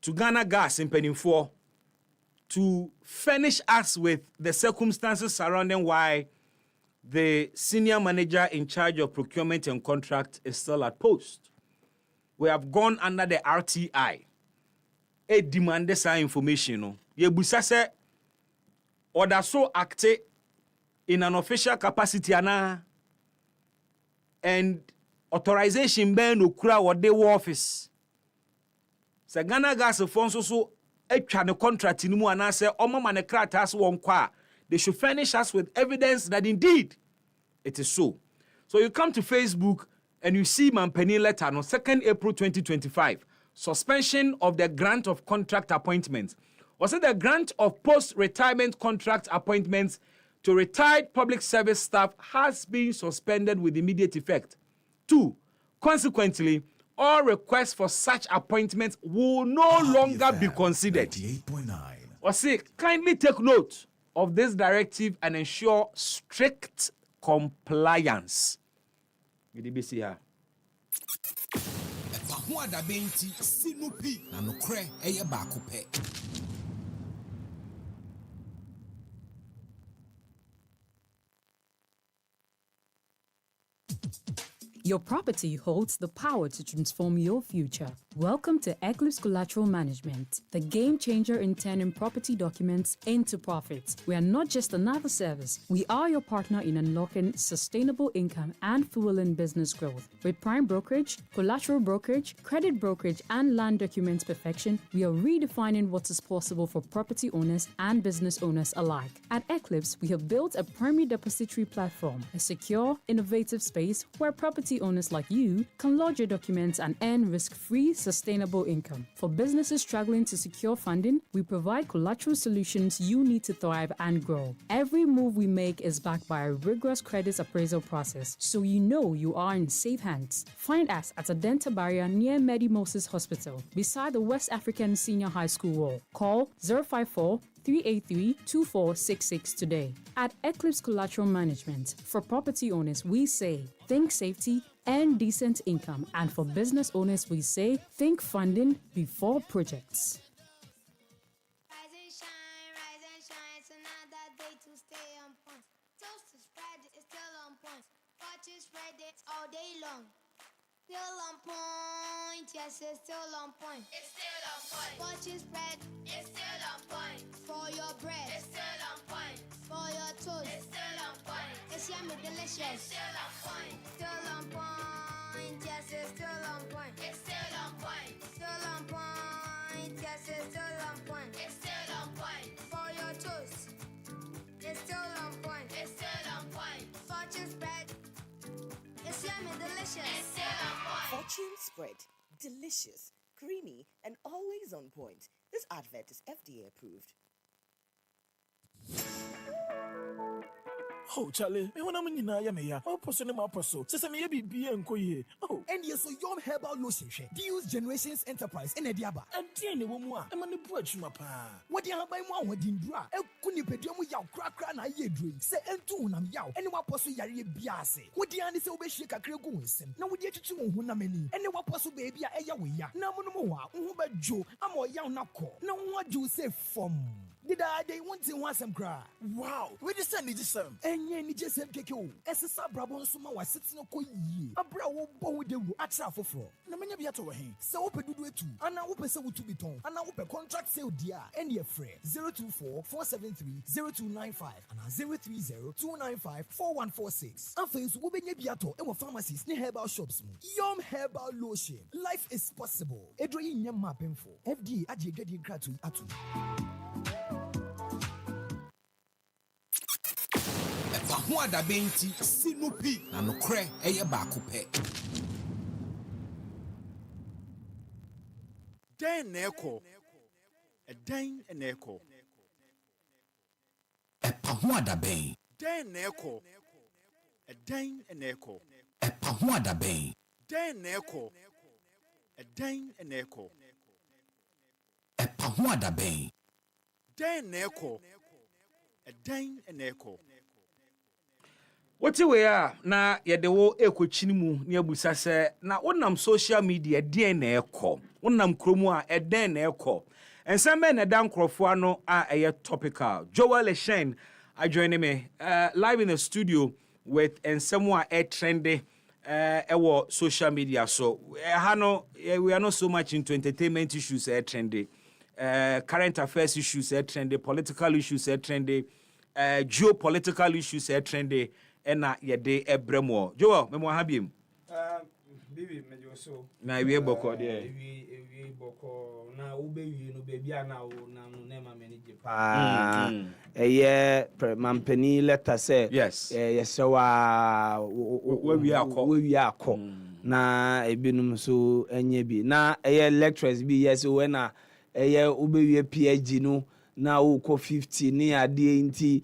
to Ghana Gas in Penny4 to furnish us with the circumstances surrounding why the senior manager in charge of procurement and contract is still at post. We have gone under the RTI. A demanded some information. Yebusa se order so acted in an official capacity and authorization ben okura what they office. Se Ghana Gas funds so etwa ne contract ni mu anase omama ne kratas won kwa. They should furnish us with evidence that indeed it is so. So you come to Facebook and you see Mampeni letter on 2nd April 2025, suspension of the grant of contract appointments. Was it the grant of post-retirement contract appointments to retired public service staff has been suspended with immediate effect. 2. Consequently, all requests for such appointments will no longer be considered. 98.9. Was it kindly take note of this directive and ensure strict compliance. BBC here. Your property holds the power to transform your future. Welcome to Eclipse Collateral Management, the game changer in turning property documents into profits. We are not just another service. We are your partner in unlocking sustainable income and fueling business growth. With prime brokerage, collateral brokerage, credit brokerage, and land documents perfection, we are redefining what is possible for property owners and business owners alike. At Eclipse, we have built a primary depository platform, a secure, innovative space where property owners like you can lodge your documents and earn risk-free, sustainable income. For businesses struggling to secure funding, we provide collateral solutions you need to thrive and grow. Every move we make is backed by a rigorous credit appraisal process, so you know you are in safe hands. Find us at Adenta Barrier near Medi Moses Hospital, beside the West African Senior High School wall. Call 054 383-2466 today. At Eclipse Collateral Management, for property owners, we say, think safety and decent income. And for business owners, we say, think funding before projects. Rise and shine, it's another day to stay on point. Toast is spread, it's still on point. Watch it spread it all day long. Still on point, yes, it's still on point. It's still on point. Watch it spread, it's still on point. For your bread, it's still on point. For your toast, it's still on point. It's yummy delicious, it's still on point. Still on point, yes, it's still on point. It's still on point. Still on point, yes, it's still on point. It's still on point. For your toast, it's still on point. It's still on point. Fortune spread, it's yummy delicious. It's still on point. Fortune spread, delicious, creamy, and always on point. This advert is FDA approved. Oh, Charlie, me wanna mean na ya me ya. Oh, person ma person. Say me be enko ye. Oh, And yes, so Yom Herbal Lotion. Deals Generations Enterprise in Ediaba. and tie ne wo mu a. E ma ne bu achuma pa. What you have by one with Dimbra? A Kunipedium yaw crack na ye drink. Say Entunam yaw. Anyone possible yari biase. What the answer will shake a crego wisdom. Now we get to Hunameni. Anyone possible baby a yawiya. Now Monomoa, Uba Joe, I'm all young nako. Now what do you say from? Did I they want to want some cry? Wow, we just send it some. And ye need just keko. As a sabrabon suma was sitting no ye. A brow bow de atra for. Na menya bia to we hen. So open do it too. And now open so to be ton. And now open contract sale dear. And your friend 024-473-0295 and 030-295-4146. And face will be biato and pharmacies near herbal shops. Yom Herbal Lotion. Life is possible. Edro in your mapping for FD Ajigadi Gratu Atu. EpaHoaDaben sinupi na nokre eye baako pɛ. Den na ɛkɔ ɛdan na ɛkɔ EpaHoaDaben. dan na ɛkɔ ɛdan na ɛkɔ EpaHoaDaben. dan na ɛkɔ ɛdan na ɛkɔ EpaHoaDaben. dan na ɛkɔ ɛdan na ɛkɔ What we are na yede wo ekochini mu ne abusa se na wonam social media den na ekọ wonam kromu a eden na ekọ ensame na dan krofo ano a eye topical Joel Eshen I join me live in the studio with ensemo a trendy ewo social media so we are not so much into entertainment issues trendy current affairs issues trendy political issues trendy geopolitical issues trendy ena yede ebremo Joel memo habiem bibi mejo so na we boko de we boko na ubewi no baby na wo na no na ma manage pa eye mampani letter say yes yesewa we akọ na ebinum so enye bi na eye lecturers bi yes we na eye ubewi PhD no na wo ko 50 ni ade nti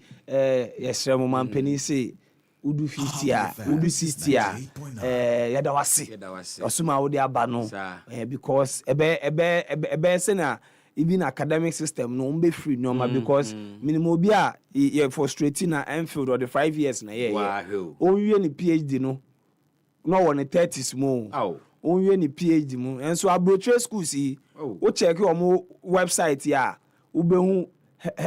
yesremo mampani say udu 50 a udu 60 a yada wase osuma wo de aba no because ebe say na even academic system no mbe free no because minimum bi a you frustrating na Enfield or the 5 years na onwie ni PhD no won the 30s mo onwie ni PhD mo enso abroad schools yi wo check your website ya ubehu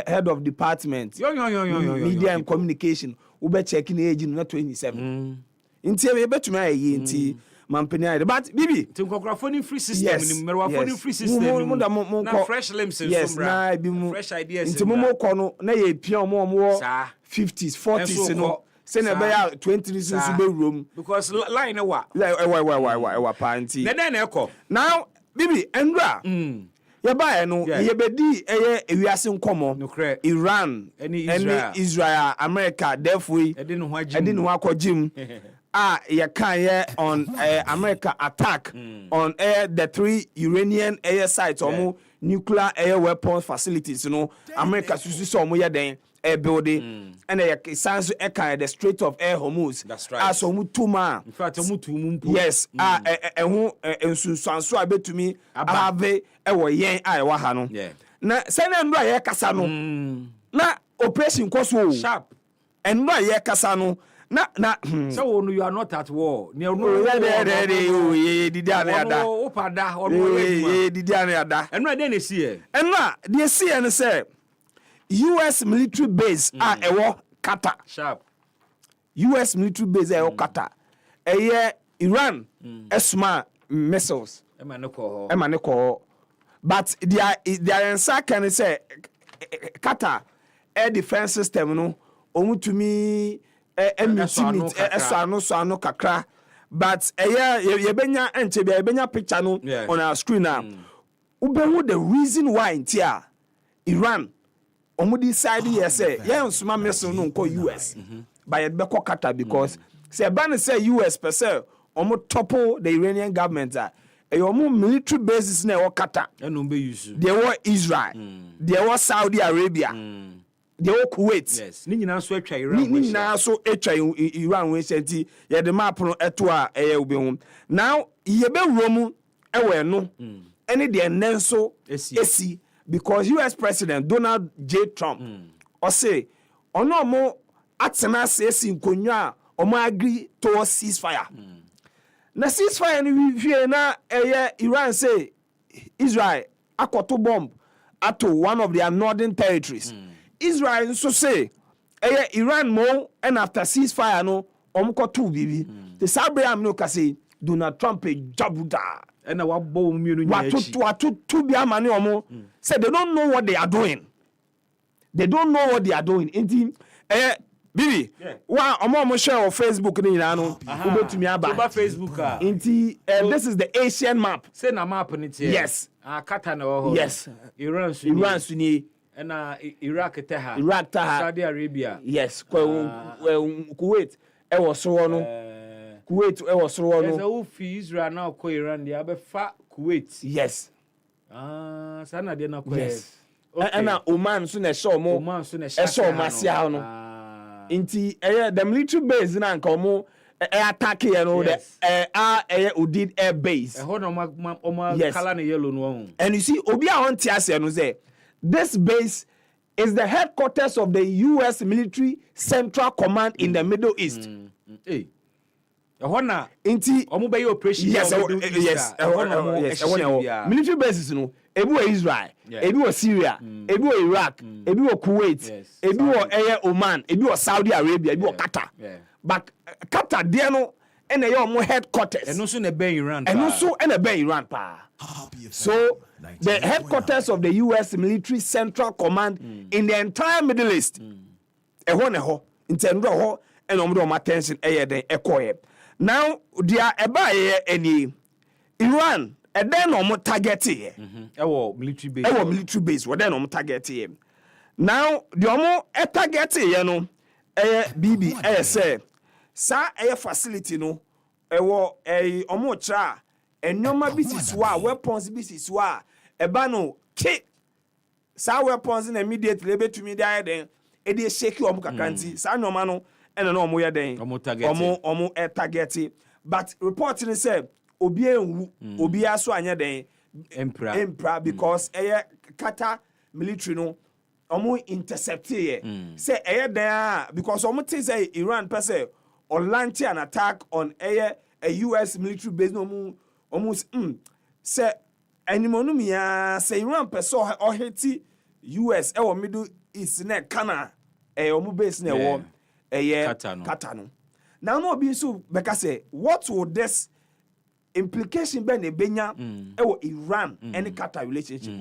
head of department media and communication ube check in age na 27 nti e betuma ayi nti mampani but bibi tinkokrafo ni free system ni merwafo ni free system na fresh limbs yes na bi mu fresh ideas nti mo ko no na ye pia omo 50s 40s no say na be ya 20s so be room because line wa pa nti na ekọ now bibi endra yeba no yebedi eye ewiase nkomo Iran any Israel America therefore edi no akogim ye kan ye on America attack on the 3 Iranian air sites omo nuclear air weapons facilities no America susu so omo ye den building and a sans eka the Strait of Hormuz that's right as omu tuma in fact omu tumum yes ehun ensunsanso abetumi abave ewo yen wa ha no na se na ndo aye kasa no na operation koso sharp endo aye kasa no na so you are not at war ne no didi ada opada didi ada eno ade na sie eno de sie ne say US military base ewo Qatar sharp US military base ewo Qatar Iran esma missiles emane ko but their answer can say Qatar air defense system no omutumi esano kakra but yebenya enche yebenya picture no on our screen now ubehu the reason why intia Iran omu decide yes say nsuma missile no nko US but ye be ko Qatar because say ban say US per se omu topple the Iranian government omu military bases na e Qatar eno be use they were Israel they were Saudi Arabia they were Kuwait yes ni nyina so atwa Iran ni nyina so atwa Iran we senti ye the map no eto a obi hu now ye be wromu ewe no any the nenso esi because US President Donald J. Trump or say ono mo atena esi nkonwa omo agree towards ceasefire na ceasefire ni wie na Iran say Israel akoto bomb ato one of their northern territories Israel so say Iran mo and after ceasefire no omkoto bibi the Abraham no ka say Donald Trump jabuda and our bomb to be a money omo say they don't know what they are doing. They don't know what they are doing. Inti Bibi wa omo share on Facebook ni na no ubetumi aba Facebook inti this is the Asian map. Say na map ni tie. Yes. Qatar na ho. Yes. Iran suni and Iraq taha. Saudi Arabia. Yes. Kuwait e was so no. Kuwait e was so no. There's a fi Israel now ko Iran dia be fa Kuwait. Yes. Sana dia na ko. Yes. ɛna Oman so na ɛhyɛ ɔmo no nti the military base na nka ɔmo attack here no the Udid air base color na yellow no. And you see obi a on tiase no say this base is the headquarters of the US military central command in the Middle East. Na inti omo be operation yes military bases no ebi wɔ Israel, ebi wɔ Syria, ebi wɔ Iraq, ebi wɔ Kuwait, ebi wɔ Oman, ebi wɔ Saudi Arabia, ebi wɔ Qatar. But Qatar there no and they are more headquarters. And also na be Iran. And also na be Iran pa. So the headquarters of the US military central command in the entire Middle East. Ho intendo ho and omo attention den ekoye. Now there eba any Iran and then omo target here. Military base. Military base. What then omo target here. Now the omo target here no BB say sa facility no omo tra enyoma bisis wa weapons bisis wa eba no ke sa weapons na immediately betumi dey den e dey shake omo kakanti sa nyoma no ena na omo ye den omo target but report ni say obi enwu obi aso anya den empra because Qatar military no omo intercept here say den because omo think say Iran per se or launch an attack on a US military base no almost say animonum ya say Iran per so or Haiti US or Middle East na kana omo base na wo Katano. Now no be so because say what would this implication be na benya Iran and Qatar relationship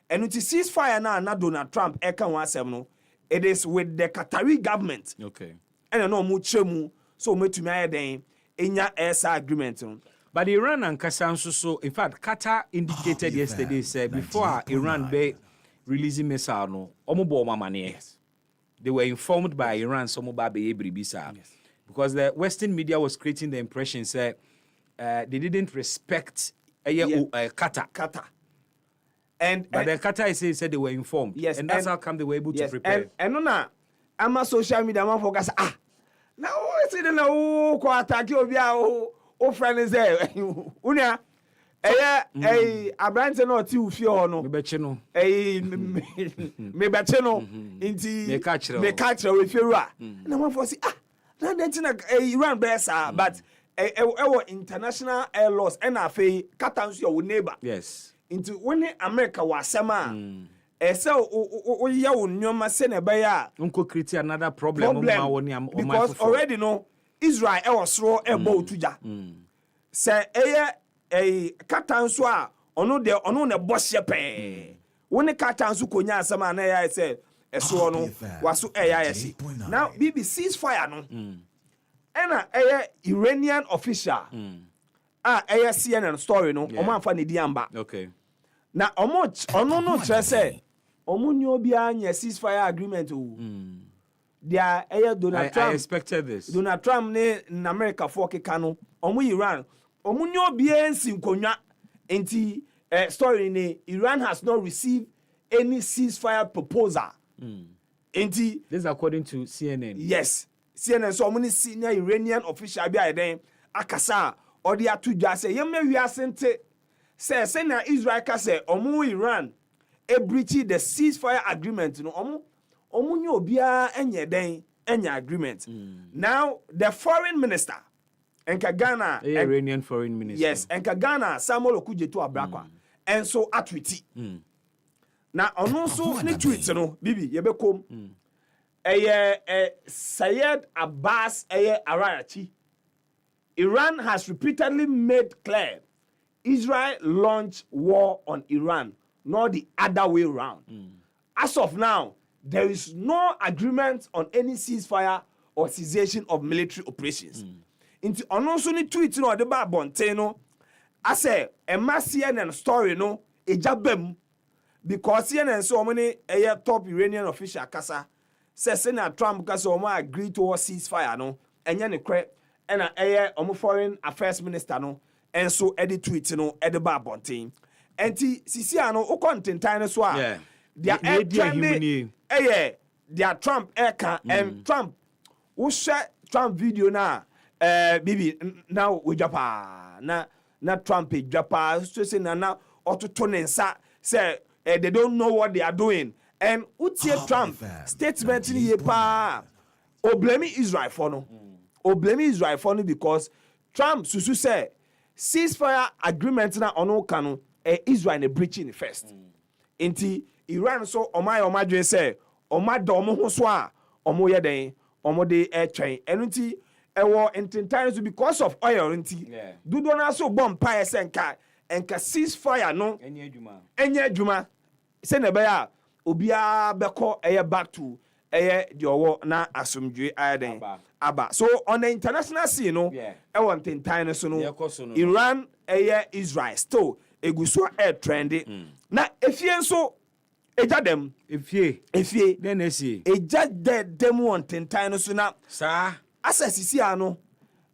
and with the ceasefire na Donald Trump e kan wasem no it is with the Qatari government. Okay. And no mu chemu so metumi ayeden enya esa agreement. But Iran and Kasansu, so in fact Qatar indicated yesterday said before Iran be releasing missile no omo money. Yes. They were informed by Iran some ba be ebribisa. Yes. Because the Western media was creating the impression say they didn't respect Qatar. But the Qatar said they were informed. Yes. And that's how come they were able to prepare. And no na ama social media man focus now we see the no ko attack obi o friend is there unia abrante no ti ufie ho no me beche no inti me catch we feru na man for see na den na Iran be sa but international air laws and afei Qatar your neighbor. Yes. Into when America was sema ese o ya wonyoma se na be ya unko create another problem because already no Israel e was ro e bo tuja se Qatar nso a ono na bohye pe woni Qatar nso konya asema na ya se eso no waso ya yesi now BBC ceasefire no ena Iranian official CNN story no omo afa ne diamba. Okay. Na ono no try say omo nyo bia anya ceasefire agreement o. Dia Donald Trump. I expected this. Donald Trump ne in America for keka no omo Iran omo nyo bia nsi nkonwa enti story ne Iran has not received any ceasefire proposal. Enti this is according to CNN. Yes. CNN so omo ni senior Iranian official bia den akasa or the atuja say yemme wi asente say na Israel ka say omo Iran e breach the ceasefire agreement no omo nyo bia enye den enya agreement. Now the foreign minister enka Ghana Iranian foreign minister. Yes, enka Ghana Samuel Okudzeto Abrakwa and so atwiti. Na ono so ne tweet no bibi ye bekom Sayed Abbas Arachi. Iran has repeatedly made clear Israel launched war on Iran, not the other way around. As of now, there is no agreement on any ceasefire or cessation of military operations. Into also ni tweet no de ba bonte no I say a CNN story no ejabem because CNN so many top Iranian official kasa says Senator Trump kasa omo agree to ceasefire no enye ne kre and omo foreign affairs minister no and so edit tweet no edit ba bonten enti sisi ano o content no so they are trending they are Trump aircan and Trump who share Trump video now bibi now we japa na Trump japa so say na ototonensa say they don't know what they are doing and utie Trump statement ni pa o blame Israel for no o blame Israel for no because Trump susu say ceasefire agreement na ono kanu Israel na breaching first enti Iran so oma dwen say oma da omo ho so a omo ye den omo de twen enu nti ewo intentan so because of oil nti dudo na so bomb pa say enka ceasefire no enye adwuma say na be ya obia beko back to de owo na asomdwe aden aba so on the international scene no ewo intentan so no Iran Israel still eguso trending na efie nso eja dem efie then esi eja dem on tentan no so na sa access si ano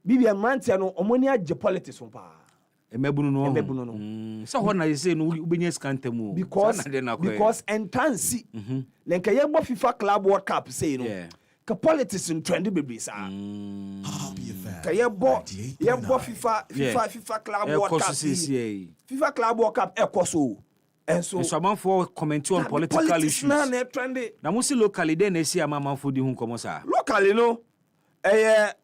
bibia mantia no omoni age politics on pa emebunu no so what na you say no ubenya scantamu because entansi lenka ye bo FIFA Club World Cup say no ka politics in trend bebre sa ka ye bo FIFA Club World Cup FIFA Club World Cup ekoso and so man for comment on political issues na mo si locally dey na si amama for di hun komo sa locally no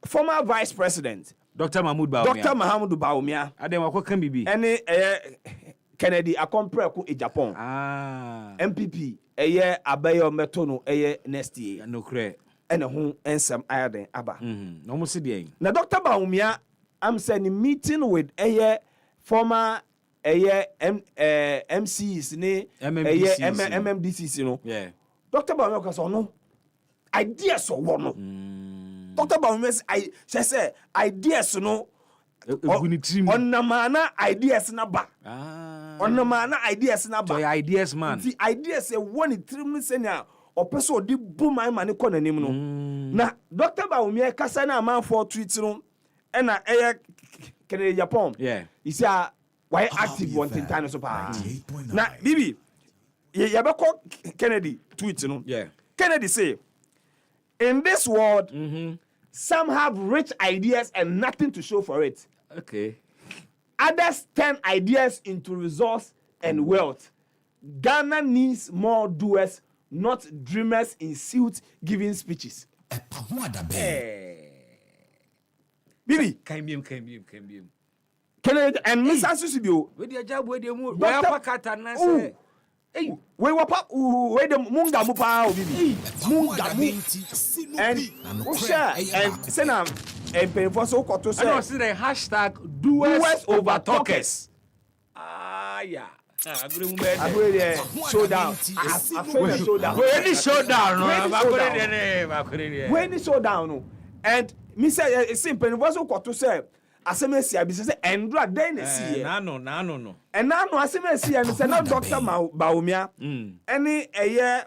former vice president Dr. Mahmoud Bawumia adem akoka bibi ene Kennedy Akompreku e Japan MPP abayo meto no next year no kre ene ho ensem ayaden aba no mo si dey na Dr. Bawumia am saying meeting with former MCs ne MMDCs you know Dr. Bawumia ka so no ideas so no Dr. Bawumia say ideas no onamana ideas na ba onamana ideas na ba ideas man the ideas e woni trim se na opeso di bu man mane ko nanim no na Dr. Bawumia kasa na man for tweet no e na Kennedy Japan you see why active one thing time so pa na bibi ya be ko Kennedy tweet no Kennedy say in this world some have rich ideas and nothing to show for it. Okay. Others turn ideas into resource and wealth. Ghana needs more doers, not dreamers in suits giving speeches. Bibi. Kambiem. Kennedy and Mr. Susibio. We dey job we dey mu. Why pakata na say. Hey, we wapa we the munga mu pa bibi. Munga mu. And share and say na and pay for so koto say. I know see the hashtag doers over talkers. Yeah. Agree there. Showdown. Showdown. We showdown no. We need showdown no. And me say simple for so koto say. Asemesi abi say endra den na see na no and now asemesi and say na Dr. Bawumia any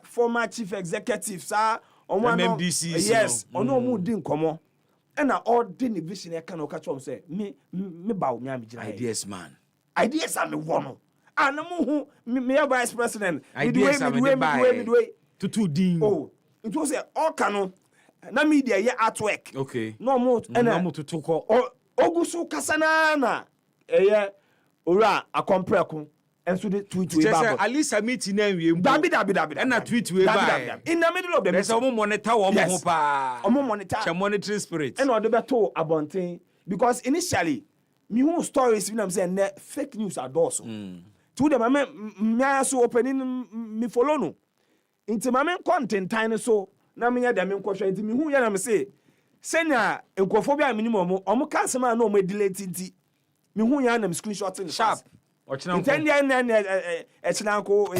former chief executive sir MMDC yes ono mu di nkomo and na all the vision e kan o ka chom say me Bawumia me gina ideas man ideas am wono and mo hu me vice president ideas am midway to din oh it was all kanu na media ye artwork okay no mo and no mo to ko Ogusu kasana na ora akompreku enso de tweet we baba Alisa meeting na wie dabi and na tweet we ba in the middle of the there's omo monitor omo ho pa omo monitor che monitoring spirit and odo beto abonten because initially me who stories we am say fake news are those to the me so opening me follow no into my content tiny so na me dem nkwohwe into me who ya na me say senya enkofobia minimum omo kansema na omo delete nti me hu ya na screenshot sharp ochina nko intend echina nko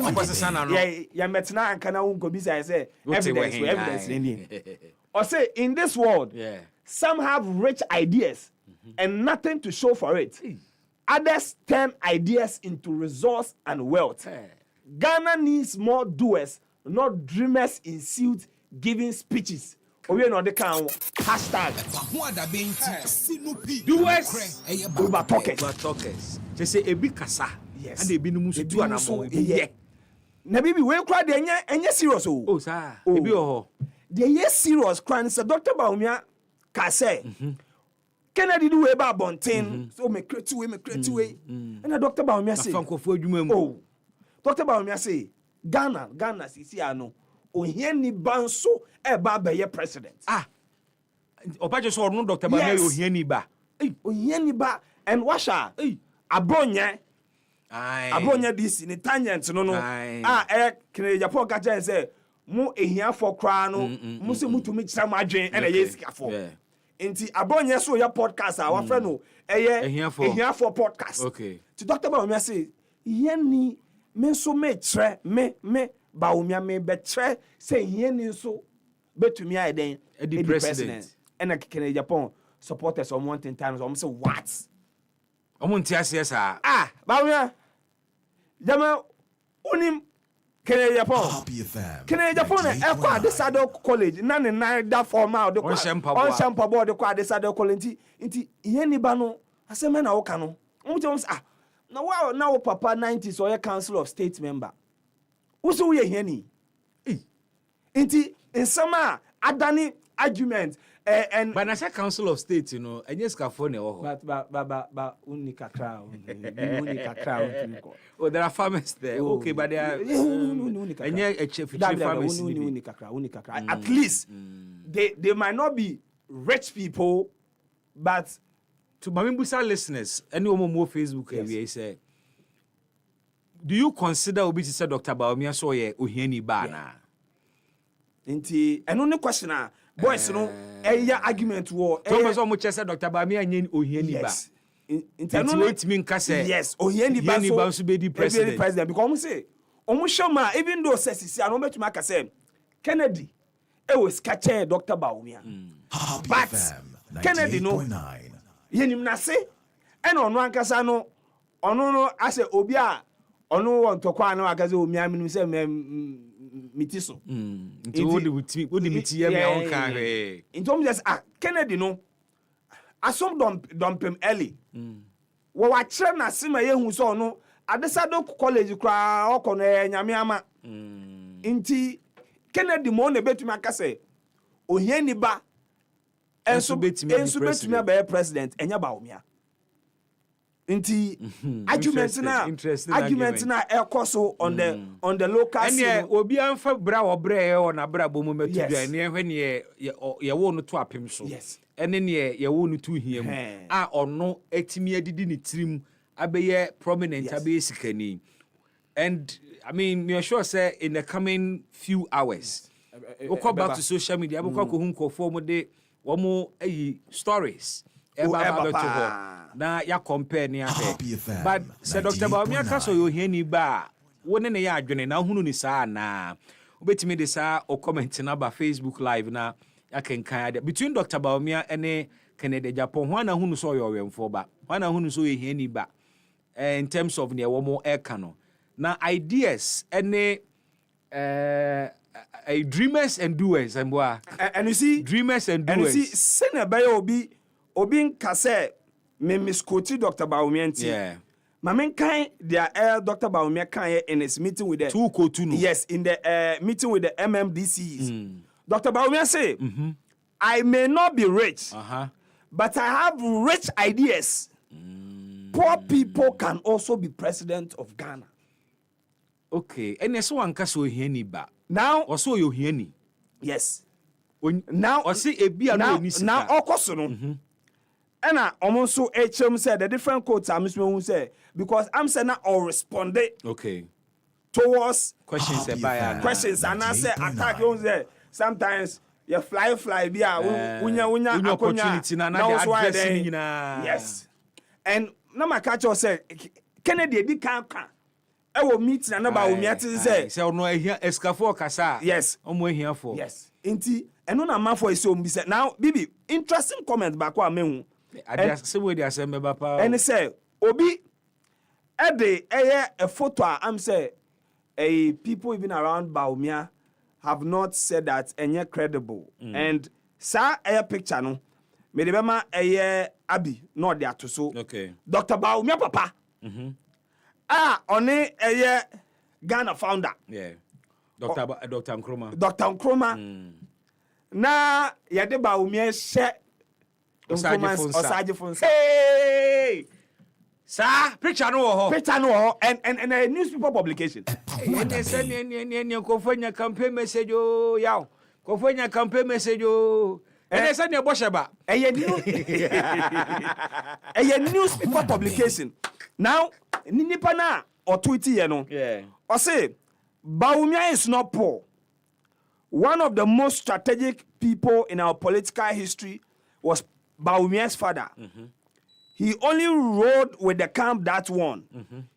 opposite na no ya metna anka na unko bi say evidence ni or say in this world some have rich ideas and nothing to show for it others turn ideas into resource and wealth Ghana needs more doers not dreamers in suits giving speeches. We no the can hashtag doers over talkers. Just say ebi kasa and ebi no musu do anamo ebi na bibi we kra de enye serious o. Oh sir. Ebi ho. The ye serious crime say Dr. Baumia ka say. Kennedy do we ba bonten so me create way. And Dr. Baumia say. Fankofo adwuma mu. Oh. Dr. Baumia say Ghana sisi ano. Ohia ni banso e ba be ye president. Opa just no Dr. Baumia ohia ni ba. Ohia ni ba and washa. Abonye. Abonye this ni tangent no. Kene Japan ka say mu ehia for kra no mu se mutumi kira mu adwen na ye sika for. Nti abonye so ya podcast a wa friend no ehia for podcast. Okay. To Dr. Baumia say yeni me so me tre me Baumia me be tre say yeni so betumi ai den the president. And Kene Japan supporters on one times say what? Omonti ase sa. Baumia Jama unim Kene Japan. Kene Japan e kwa Desado College na ne nan da formal de kwa. On champa board de kwa Desado College nti yeni ba no asema na wo ka no. Mo na wo papa 90s or council of state member. Wo so ye yeni. Nti nsema adani argument and but na say council of state enye skafo na wo ho. But unika crowd. Oh, there are farmers there. Okay, but they are enye farmers unika crowd. At least they might not be rich people, but to Mamimbusa listeners, any more Facebook area say, do you consider Obi to say Dr. Baumia so ye ohiani bana? Inti only question boys no argument war Thomas omo say Dr. Baumia nyen ohiani ba. Inti wait mean ka say yes ohiani ba so be the president because say omo shoma even though say sisi ano betuma ka say Kennedy e was catch Dr. Baumia. But Kennedy no yenim na se e no ankasa no no ase obi a ono won tokwa na akaze omia minu se mitiso nti wodi miti ye me on kan he ntom just Kennedy no asom dompem early wo wa kire na se ma yehu so no Adesado college kra okono nyame ama nti Kennedy mo na betumi akase ohiani ba enso betumi ba president enya ba omia nti argument na ekoso on the local scene and obi anfa bra wo bra e o na bra bomu metudwa ne ehwe ne ye wo no to apem so ene ne ye wo no to hia mu ono etimi adidi ne tirim abeye prominent abeye sikani. And I mean me sure say in the coming few hours we'll come back to social media we'll ko hu ko mo de wo mo ayi stories na ya compare ni ahe but say Dr. Baumia ka so yo hiani ba woni ne ya adwene na hunu ni saa na obetimi de saa o comment na ba Facebook live na ya kenkan between Dr. Baumia and Kennedy Japan ho na hunu so yo wemfo ba ho na hunu so yo hiani ba in terms of ne wo mo eka no na ideas and dreamers and doers and you see dreamers and doers and you see sene ba obi nkase me misquote Dr. Baumia nti mamen kan their Dr. Baumia kan in his meeting with the yes in the meeting with the MMDCs Dr. Baumia say I may not be rich but I have rich ideas. Poor people can also be president of Ghana. Okay, and so one kaso hiani ba. Now also yo hiani. Yes. Now or see ebia no ni sika. Now okoso no. And I almost so said the different quotes I'm who say because I'm saying now or respond towards questions questions and I say attack you say sometimes you fly be unya opportunity na addressing yes. And na my catch say Kennedy di kan e wo meeting na ba wo miate say ono ehia escafo kasa yes omo ehia for yes enti eno na man for so be say now bibi interesting comment back wa mehu say we dey asem ba pa and say obi e dey a photo am say people even around Baumia have not said that any credible and sa picture no me de bema Abi no dey ato so okay Dr. Baumia papa oni Ghana founder. Yeah. Dr. Nkrumah. Dr. Nkrumah. Na yɛde Bawumia hyɛ Osagyefo nsa. Hey! Sir, picture no wɔ hɔ. And a newspaper publication. Kofonya campaign message o yaw. Kofonya campaign message o. And send your bosheba. A newspaper publication. Now, nipa na or tweety Yeah. Or say Bawumia is not poor. One of the most strategic people in our political history was Bawumia's father. He only rode with the camp that won.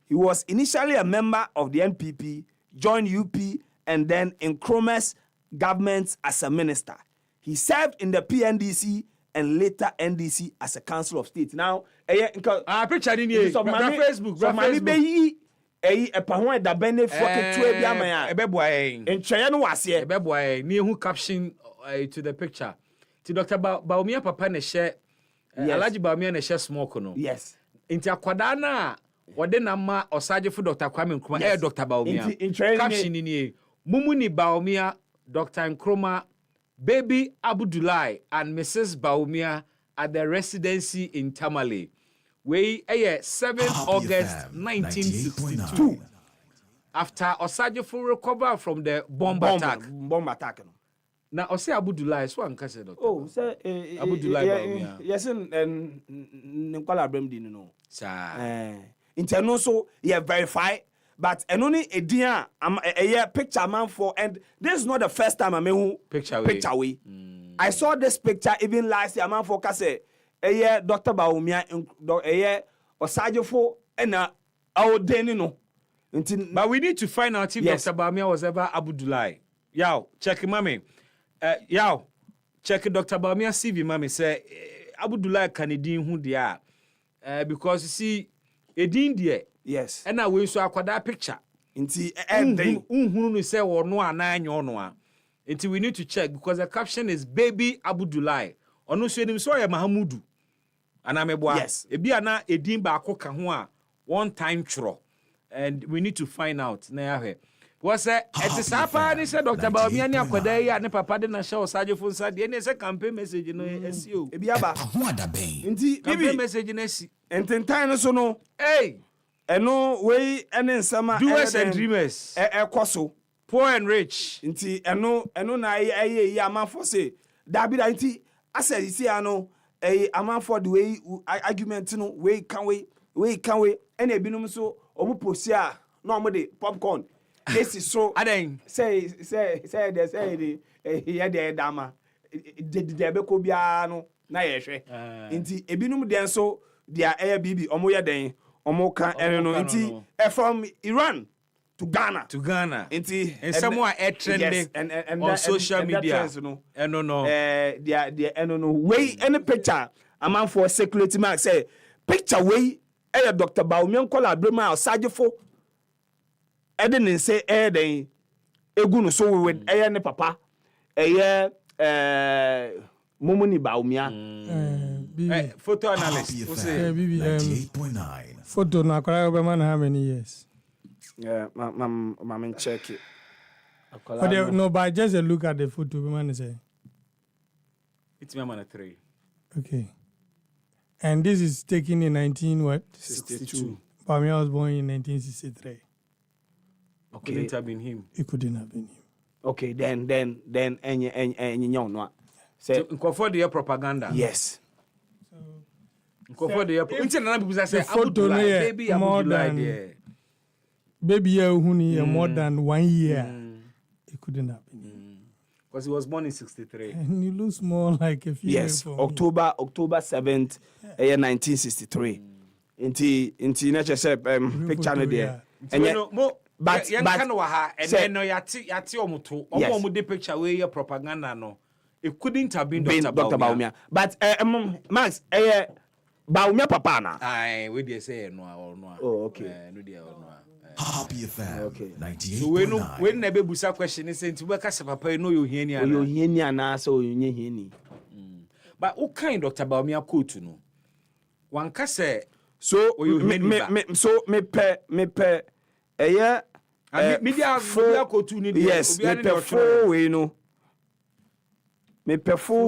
He was initially a member of the NPP, joined UP, and then in Nkrumah's government as a minister. He served in the PNDC and later NDC as a council of state. Now, picture in here. Facebook. EpaHoaDaben near caption to the picture. To Dr. Bawumia papa ne share Alhaji Bawumia ne share smoke no. Yes. Inti akwada na wode na ma Osagyefo Dr. Kwame Nkrumah Dr. Bawumia. Caption ni Mumuni Bawumia, Dr. Nkrumah, baby Abdullahi and Mrs. Bawumia at the residency in Tamale. We 7th August 1962. After Osagyefo recovered from the bomb attack. Now, Ose Abdullahi, so I'm saying, Doctor. Oh, sir, Abdullahi. Yes, and Nicola Bremdi, no. Sir. Internal, so you verify, but and only a dear, a picture man for, and this is not the first time I mean picture way. I saw this picture even last year, man for Kase, a year, Dr. Bawumia, a year, Osagyefo, and our Denino. But we need to find out if Dr. Bawumia was ever Abdullahi. Yow, check him, mommy. Check Dr. Bawumia CV, mommy. Say Abdullahi Canadian who they are. Because you see, Edin there. Yes. And now we saw that picture. Inti say or no nine or no. Until we need to check because the caption is baby Abdullahi. Or no him so Mahamudu. And I'm a boy. Yes. Ebiana Edin ba koka ho one time chro. And we need to find out. Na here. Was it Sapa and said Dr. Bawumia ni akwada ya ne papa de na show Osagyefo nsa de na say campaign message no SEO. Ebiaba. EpaHoaDaben. Inti campaign message na si. Ententan so no. Hey. Eno we ene nsama doers and dreamers. Ekoso. Poor and rich. Inti eno na aye amanfo say dabi da inti asa isi ano amanfo the way argument no we can we ene ebinum so obu posia no mo de popcorn. This is so Aden say the here the dama de be ko bia no na ye hwe inti ebinum den so dia bibi omo ye den omo kan no inti from Iran to Ghana inti and someone trending on social media no dia no way any picture amount for security mark say picture way Dr. Bawumia kola Brema Osagyefo Eden say den egu no so we ne papa Mumuni Bawumia photo analyst BB 98.9 photo na kwara Obama how many years? Yeah, mama check it. But no, but just a look at the photo, man say. It's my man 3. Okay. And this is taken in 62. Bawumia was born in 1963. Okay. Couldn't have been him. It couldn't have been him. Okay, then any no. Say for the propaganda. Yes. For the people say photo baby more than baby more than 1 year. It couldn't have been him. Because he was born in 63. And he looks more like a few years. October 7th, 1963. Inti nature say picture no there. But and no yati omuto omo de picture we your propaganda no. It couldn't have been Dr. Bawumia. But Max Bawumia papa na. Aye, we dey say no. Oh, okay. No dey no. Happy FM. Okay. 98.9. So when na be busa question is say we ka say papa no you hiani ana. You hiani ana so you nye hiani. But who kind Dr. Bawumia quote no? One ka say so me pe media ko tu ni yes me perfo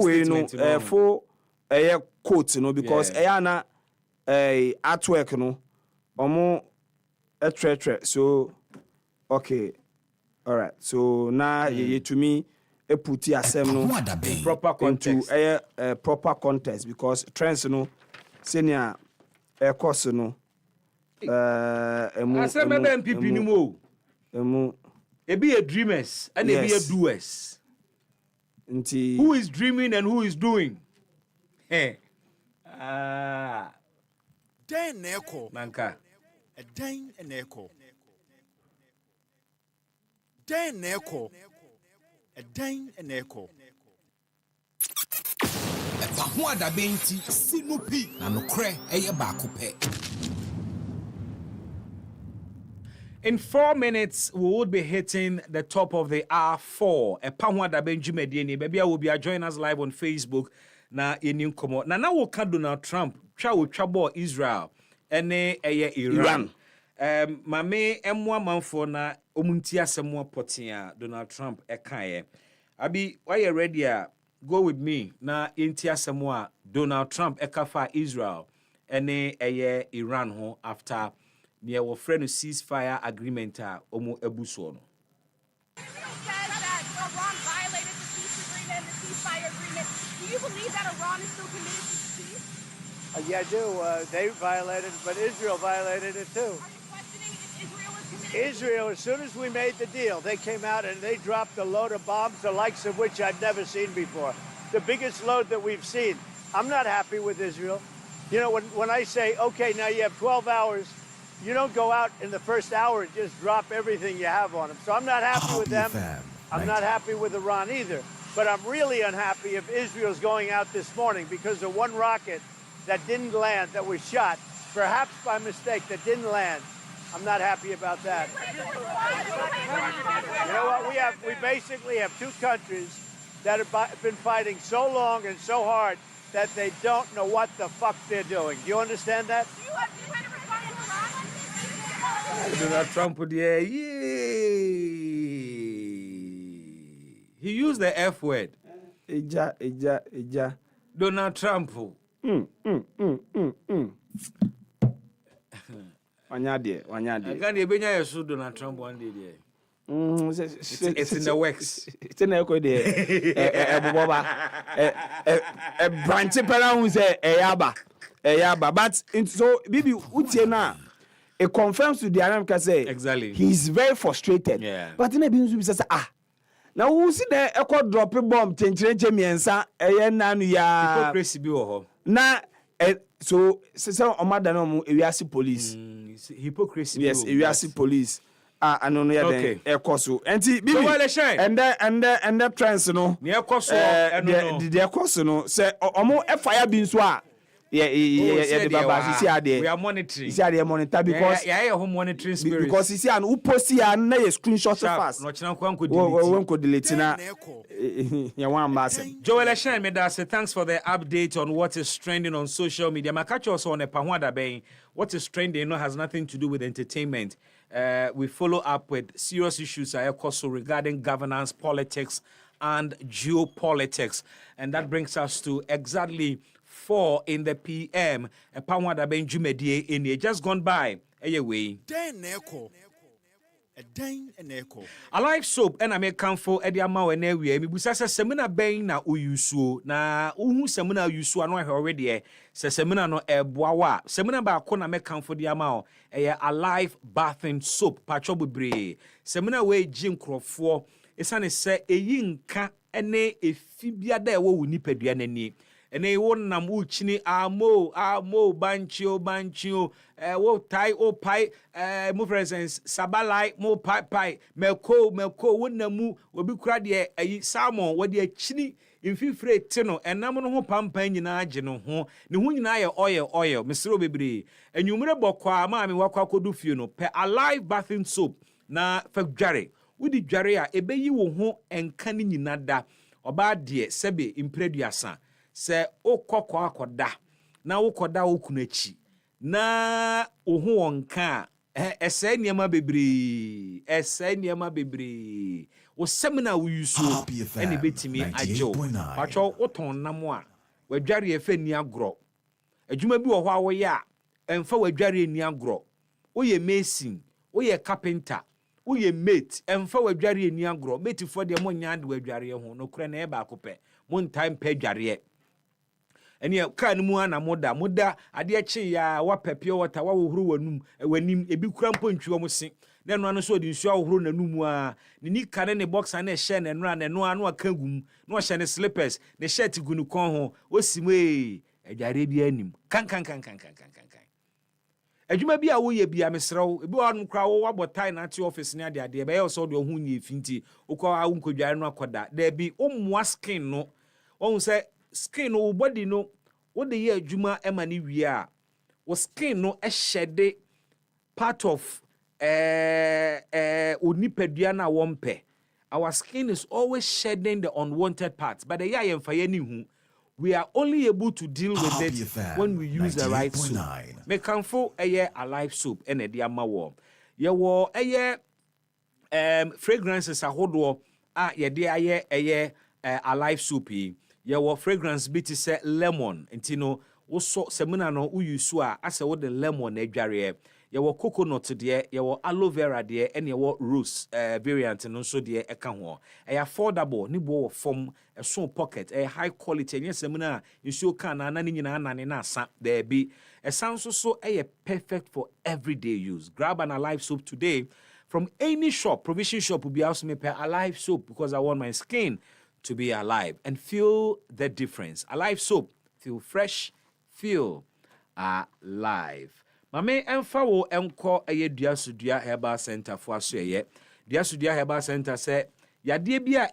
we no fo coat no because na artwork no omo tre so okay all right so now you to me put asem no in proper context into proper context because trends no senior course no asem be MPP ni mo e be a dreamers and e be a doers who is dreaming and who is doing den na eko manka den na eko den na eko den na eko EpaHoaDaben ti sinupi na nokre eye baako pe. In 4 minutes, we would be hitting the top of the hour 4. EpaHoaDaben Jumedieni. Baby, I will be joining us live on Facebook. Na yenim komo. Na wo ka Donald Trump. Twa Israel. Ene Iran. Mame emwa manfo na omunti asemwa potia Donald Trump ekaye. Abi, why you ready? Go with me. Na inti asemwa Donald Trump ekafa Israel. Ene Iran ho after near our friend ceasefire agreement omo ebuso no. Israel says that Iran violated the peace agreement, the ceasefire agreement. Do you believe that Iran is still committed to peace? Yeah, I do. They violated it, but Israel violated it too. Are you questioning if Israel is committed? Israel, as soon as we made the deal, they came out and they dropped a load of bombs, the likes of which I've never seen before. The biggest load that we've seen. I'm not happy with Israel. You know, when I say, okay, now you have 12 hours, you don't go out in the first hour and just drop everything you have on them. So I'm not happy with them. I'm not happy with Iran either. But I'm really unhappy if Israel's going out this morning because of one rocket that didn't land, that was shot, perhaps by mistake, that didn't land. I'm not happy about that. You know what? We basically have two countries that have been fighting so long and so hard that they don't know what the fuck they're doing. Do you understand that? Donald Trump would he used the F word. Eja. Donald Trump. Wanyade. Again, you been here so Donald Trump one day there. It's in the works. It's in the works there. A branch who say Eyaba. But so Bibi Utiena. It confirms to the American say exactly he's very frustrated. Yeah. But maybe he says now who see the echo drop a bomb chenche miensa nanu ya hypocrisy bi wo ho. Na so omada no mu ewiase police. Hypocrisy. Yes, ewiase police. Ano no ya den ekoso. Enti bibi and the trends no. Ne ekoso eno no. The ekoso no say omo fire bi nso a we are monitoring. Monitor because home monitoring spirit. Because you see an uposi na ye screenshot fast. No china ko delete na. Ya wan mass. Joel Eshan me da say thanks for the update on what is trending on social media. My catch also on EpaHoaDaben. What is trending has nothing to do with entertainment. We follow up with serious issues also regarding governance, politics, and geopolitics. And that brings us to exactly 4 in the PM. EpaHoaDaben Jumedie in here just gone by. Anyway. A live soap and I make for Eddie Amau and Ewe. Mibusa semina bain na uyusu na semina yusu ano already. Semina no boawa. Semina ba kona make for the Amau. A live bathing soap. Pachobubre. Semina way Jim Crawford. Esane se yinka ene efibia da wo nipedua nani. Ene won nam uchini amo banchio wo tai o pai mo presence sabalai mo pai meko wonamu obi kura de ayi salmon wo de achini infifre tino enam no ho pampan nyina age no ho ne ho nyina ye oil mesro bebre enwumre bokwa ma me wakwa kodu fie no pe alive bathing soap na fadware wodi dware a ebeyi wo ho enka ni nyina da oba de sebe impreduasa se okokọ akoda na wokoda okunachi na ohu wonka ese niema bebre esa niema bebre wo semina wo yusu ene betimi ajo pacho woton namo a wadware efa ni agro adwuma bi wo ho a wo ya emfa wadware ni agro wo ye mason wo ye carpenter wo ye mate emfa wadware ni agro mate fo de mo nya de wadware ho no kure na e ba akopɛ mon time pa dware eni ka no mu ana moda ade kye ya wa pepie water wa wohuru wanum wanim ebi kura mpontwi mo se na no ano so de nsu ahohoro nanum a ne ni kane ne boxer na ehye na no ano ano aka gum na o hye ne slippers ne shirt gunu kon ho osimwe adware bi anim kan adwuma bi a wo ye bia mesrew ebi wa no kra wo wabotai na ate office ne ade be ye so de ho nya finti ukwa a unkodware no akoda da bi omwa skin no won say skin no body no wo de ye adwuma ema ne wie a wo skin no ehye part of onipadua na wompe. Our skin is always shedding the unwanted parts, but the we are only able to deal with it when we use the right soap. Me kanfo alive soap ene de amawo. Ye wo fragrances ahodo a ye de alive soap yi. Ye wo fragrance bi te se lemon. Ntino wo so semina no uyusu a ase wo de lemon adware. Ye wo coconut de, ye wo aloe vera de, and ye wo rose variant no so de eka ho. Affordable ni bo form a so pocket, a high quality, and yes semina nsuo kan na ni nyina na ne na asa there be. A sound so perfect for everyday use. Grab an alive soap today from any shop. Provision shop will be also me per alive soap because I want my skin to be alive and feel the difference. Alive soap, feel fresh, feel alive. Mame emfa wo enko Duasudua Herbal Center for aso Duasudua Herbal Center say yade bia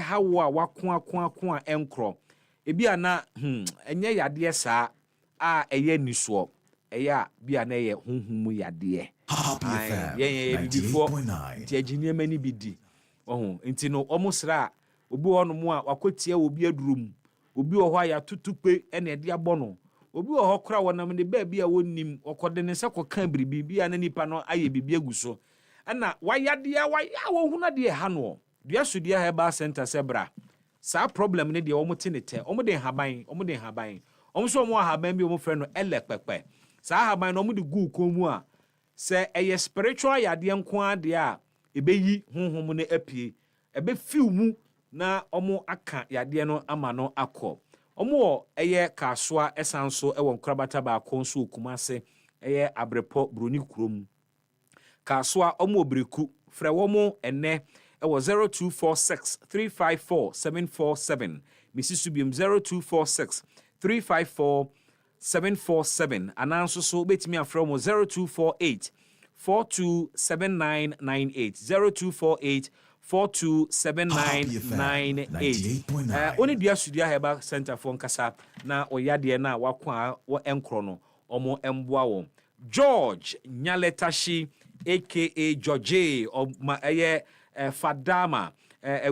hawo a wako enkro ebia na enye yade saa a niso a bia na ye honhum yade ye bifo ti aginie mani bidi nti no omosra obi wono mu a wakotie obi adurum obi wo ho ya tutupe ene de abono obi wo hokora wonam ne ba bia wonnim okode ne se koka biribi bia na nipa no aye bibia guso ana wayade waya wo huna de ha no Duasudua Herbal Center sebra sa problem ne de wo mote ne te omo de haban omo so omo haban bi omo frɛ no elekpepe sa haban no omo de gu komu a se eye spiritual yade nko ade a ebeyi honhom ne apie ebe fiw mu na omo aka yade no ama no akọ omo eye kasoa esanso ewo nkrabata ba konso kumase eye abrepo broni kurom kasoa omo obreku frɛ wo mo ene ewo 0246 354 747 misisubium 0246 354 747 ananso so betimi afrɛ mo 0248 427998 0248 427998 oni Duasudua Herbal Center for nkasa na oyade na wakwa wo enkro no omo emboa wo George Nyaletashi aka George ma Fadama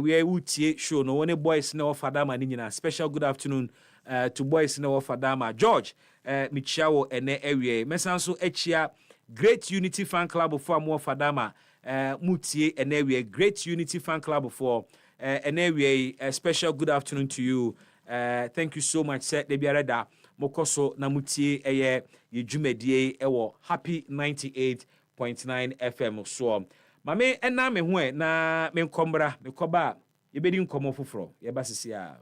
we utie show no one boys na Fadama ni nyina special good afternoon to boys na Fadama George michiawo ene ewie mesanso echia Great Unity Fan Club for more Fadama mutie enewe Great Unity Fan Club for enewe a special good afternoon to you. Thank you so much sir debiareda mokoso na mutie eye yedwumadie ewo Happy 98.9 FM so mame ena me ho na me nkombra me koba yebedi nkomo foforo yeba sisia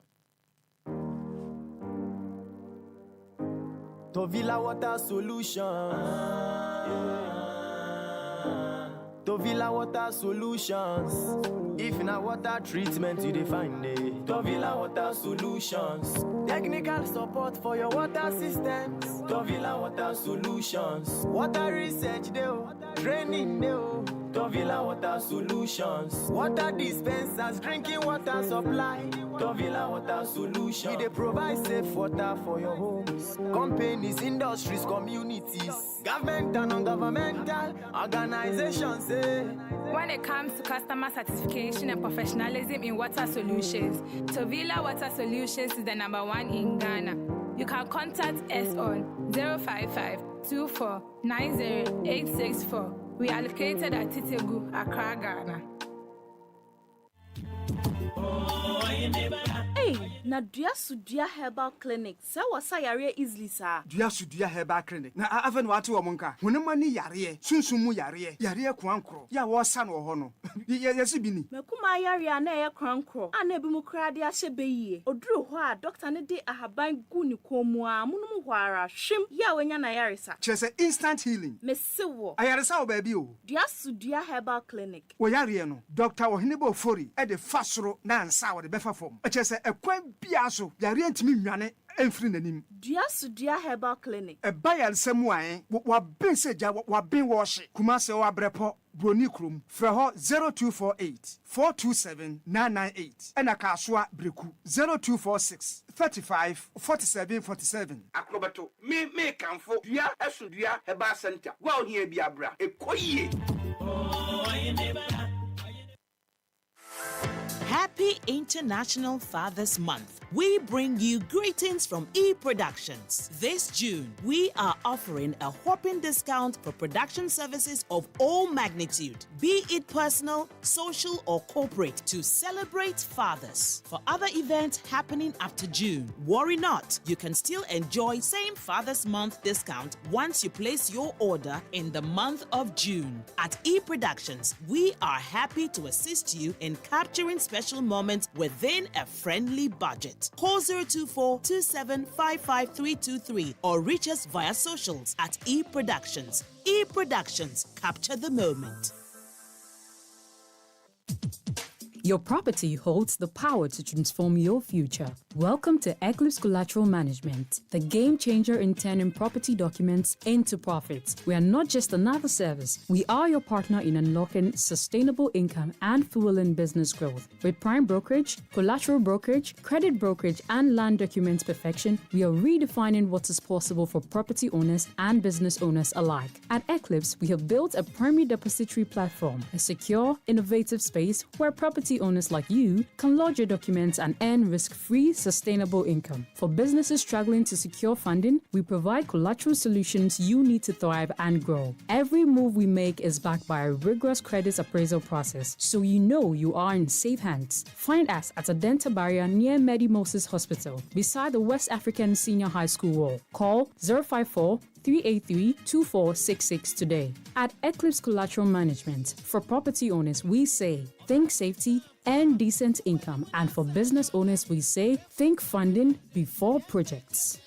Tovila Water Solutions. Tovila Water Solutions. If na water treatment you define it. Tovila Water Solutions. Technical support for your water systems. Tovila Water Solutions. Water research deo, training deo. Tovila Water Solutions. Water dispensers, drinking water supply. Tovila Water Solutions. They provide safe water for your homes, companies, industries, communities, government and non-governmental organizations. When it comes to customer satisfaction and professionalism in water solutions, Tovila Water Solutions is the #1 in Ghana. You can contact us on 055 24 90 864 We are located at Titegu, Accra, Ghana. Hey, na Dua Sudia Herbal Clinic. Sa wasa yare easily sa. Dua Sudia Herbal Clinic. Na aven watu wa monka. Hunema ni yare, sunsumu yare. Yare kwankro. Ya wasa no hono. Yesi bini. Mekuma yare na ye kwankro. Ana bi mu kra de ahye beyi. Oduru ho a doctor ne de ahaban gu ni komu a munum hwara hwim ya wenya na yare sa. Chese instant healing. Mesewo. Ayare sa wo baby o. Dua Sudia Herbal Clinic. Wo yare no. Doctor Ohinebo Fori e de fasoro na ansa wo de befa fom. Chese ekwan bia so yare ntimi nwane emfiri nanim. Dua Sudia Herbal Clinic. E bayal semu an wa ben seja wa ben wo hye. Kuma se wa brepo Broni Krum, Freho 0248 427 998. And Akaswa Breku 0246 35 47 47. Akrobato, me kamfo, Dua Esudia Heba Center. Well, here be abra, a koye. Happy International Fathers Month. We bring you greetings from E Productions. This June, we are offering a whopping discount for production services of all magnitude, be it personal, social, or corporate, to celebrate fathers. For other events happening up to June, worry not. You can still enjoy same Fathers Month discount once you place your order in the month of June. At E Productions, we are happy to assist you in capturing special moments within a friendly budget. Call 024-2755-323 or reach us via socials at E Productions. E Productions, capture the moment. Your property holds the power to transform your future. Welcome to Eclipse Collateral Management, the game changer in turning property documents into profits. We are not just another service. We are your partner in unlocking sustainable income and fueling business growth. With prime brokerage, collateral brokerage, credit brokerage, and land documents perfection, we are redefining what is possible for property owners and business owners alike. At Eclipse, we have built a primary depository platform, a secure, innovative space where property owners like you can lodge your documents and earn risk-free, sustainable income. For businesses struggling to secure funding, we provide collateral solutions you need to thrive and grow. Every move we make is backed by a rigorous credit appraisal process, so you know you are in safe hands. Find us at Adenta Barrier near Medi Moses Hospital, beside the West African Senior High School wall. Call 054-383-2466 today. At Eclipse Collateral Management, for property owners, we say, think safety and decent income. And for business owners, we say, think funding before projects.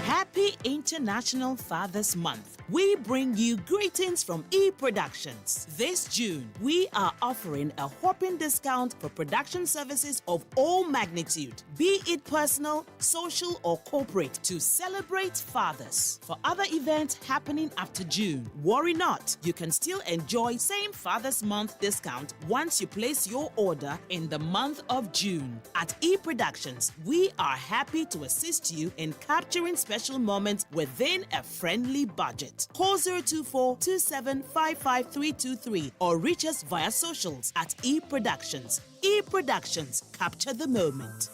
Happy International Fathers Month. We bring you greetings from E Productions. This June, we are offering a whopping discount for production services of all magnitude, be it personal, social, or corporate, to celebrate fathers. For other events happening up to June, worry not. You can still enjoy same Fathers Month discount once you place your order in the month of June. At E Productions, we are happy to assist you in capturing special moments within a friendly budget. Call 024-2755-323 or reach us via socials at E Productions. E Productions, capture the moment.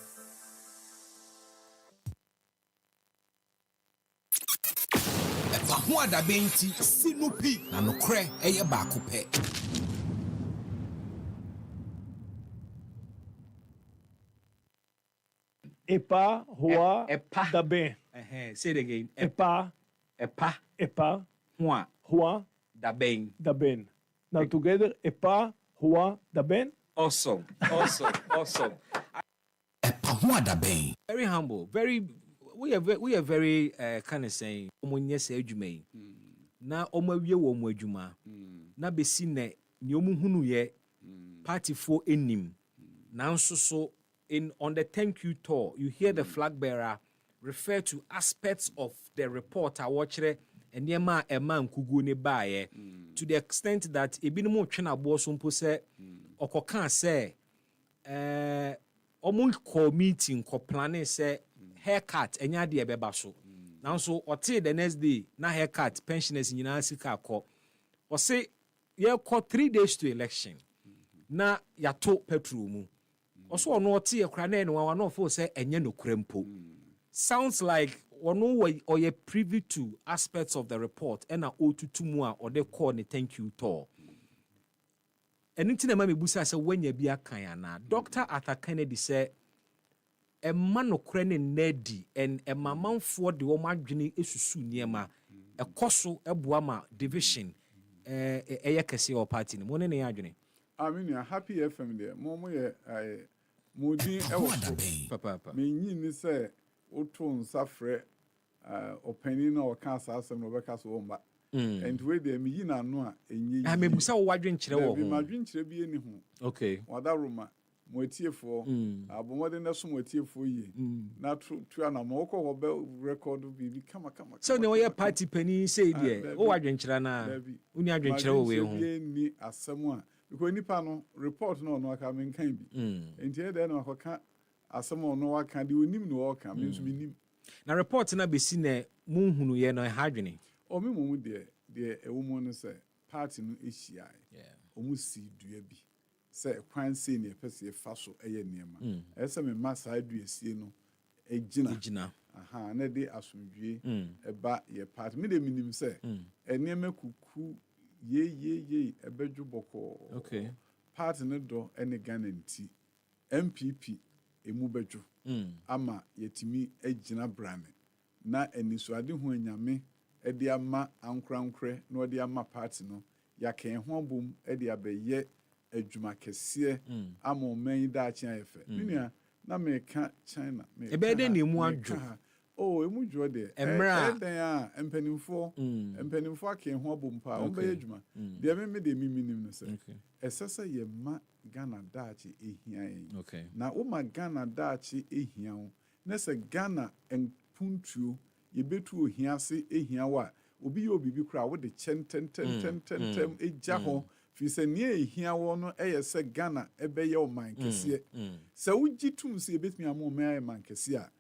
EpaHoaDaben ti sinupi na nokre eye baako pe. EpaHoaDaben. Say it again. EpaHoaDaben. Now together, EpaHoaDaben. Awesome. EpaHoaDaben. Very humble. We are very kind of saying, omonye se adwuma na omawie wo mo adwuma na besi ne nyomu hunu ye party for enim na nso so on the thank you tour you hear the flag bearer refer to aspects of the report awochere enema ema nkugu ne baaye to the extent that ebinum twena bo so mpo se okoka se omo meeting ko plan se haircut enya de ebeba so now so ote the next day na haircut pensioners nyina sika akọ o say you call 3 days to election. Na ya to petrol mu. Also ono ɔte ekra na no wa no fo say enye no krempo. Sounds like ono or ye privy to aspects of the report and otutu mu a ode call ne thank you to. Anything na me busa say when ye bia kan ana. Dr. Arthur Kennedy say e ma no kre ne nedi and e mamanfo de wo madwene esusu niema e koso e boa ma division ye kese o party no mo ne adwene. I mean, you're happy FM there. Momo ye Modi papa. Me ni say oton safre opinion or cancer asem no beka so omba. And we there me yi na no a enyi. Ah me busa wo wadwen kire wo ho. Me madwen kire bi eni ho. Okay. Wada roma mo etiefo abomode na so mo etiefo yi. Na tu na mo ko ho be record bi kama. So ne wo ye party pani say there. Wo wadwen kire na. Uni adwen kire wo we ho. Ni asem a because nipa no report no aka men kan bi enti dey no akaka asemo no aka de onim no aka me nso minim na report na besi na munhunu ye no hadwene o me mo de ewo mo no say party no ehia o mu si dua bi say kwan sei ne pese fa so eye niema ese me ma sa dua sie no egina aha na de asomdwe eba ye party me de minim say eniema kuku ye ebeju boko okay party ne do ene Ghana nti MPP emu beju ama yetimi agina brane na enisuade ho anyame ede ama ankrankre na ode ama party no yaken ho bom ede abeye adwuma kese ama oman da achi ayefe minia na meka China me ebede ne mu adwo oh emu dwo de eden a empanimfo aken ho bompa o be adwuma de me de minim no se esese ye ma Ghana dachi ehia okay na o ma Ghana dachi ehia o na se Ghana enpuntuo ye betu ohia se ehia wa obi ye obibi kura wo de chentem eja ho fi se ne ehia wo no eye se Ghana ebe ye o man kese se ugitum se betumi am o man kese a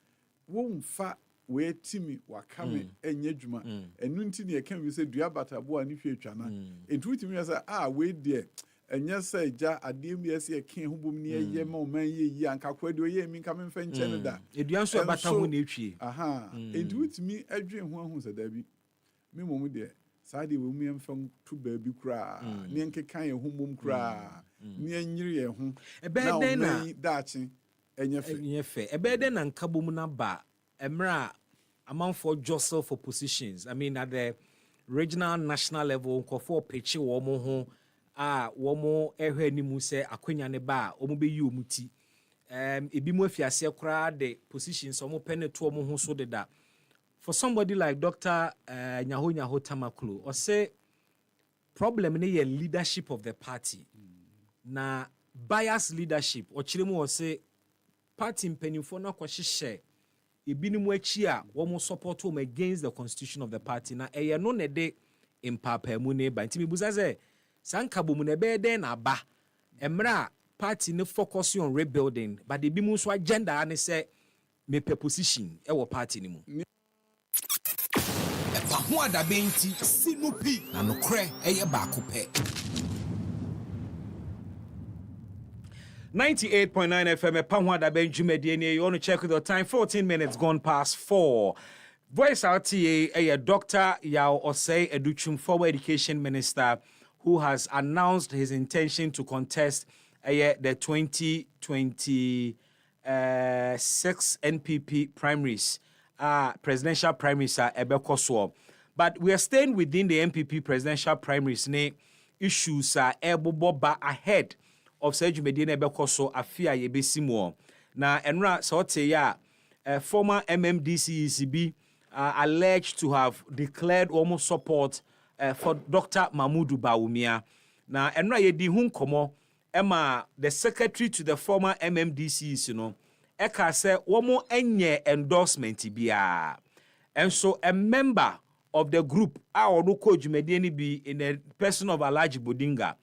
wo mfa we timi wakame enye dwuma enu nti ne yeka wi se dua batabo ani hwetwa na entu timi ya se we de enye se ja adem ye se ken ho bom ne ye ma o man ye yi anka kwado ye mi nka memfa nche ne da edua nso bata ho na etwie entu timi adwen ho ahu se da bi me momu de saade we mu yemfa tu ba bi kura ne nkekan ye ho bom kura ne anyiri ye ho ebeden na daachi enye fe ebeden na nka bom na ba emra amount for jostle for positions. I mean, at the regional, national level, for pitch womo ho womo ni mu se akwenya ne ba omo be yi omuti ebi mu afiase kra the positions omo pene to omo ho so deda. For somebody like Dr. Nyaho Tamaklo, or say problem ne ye leadership of the party. Na bias leadership or chiremu or say party mpenifo na kwahihye ebinimu achi a wo support them against the constitution of the party na eye no ne de impapa mu ne ba ntimi buza ze sanka bomu ne be den na ba emra party ne focus on rebuilding but the bimu so agenda ne say me position e wo party ni mu EpaHoaDaben ti sinupi na no kre eye ba ko pe 98.9 FM EpaHoaDaben jumedie you want to check with your time 14 minutes gone past 4 Voice RTA a Dr. Yao Osei Educhum former education minister who has announced his intention to contest the 2026 NPP primaries presidential primaries ebekoswo but we are staying within the NPP presidential primaries ne issues eboboba ahead of Serge Medina Bekoso afia yebesimo. Na enra sote ya former MMDC ECB alleged to have declared almost support for Dr. Mahmudu Bawumia. Na enra yedi hun komo ema the secretary to the former MMDC eka se womo enye endorsement bia. And so a member of the group onu coach Medina be in the person of Alhaji Bodinga.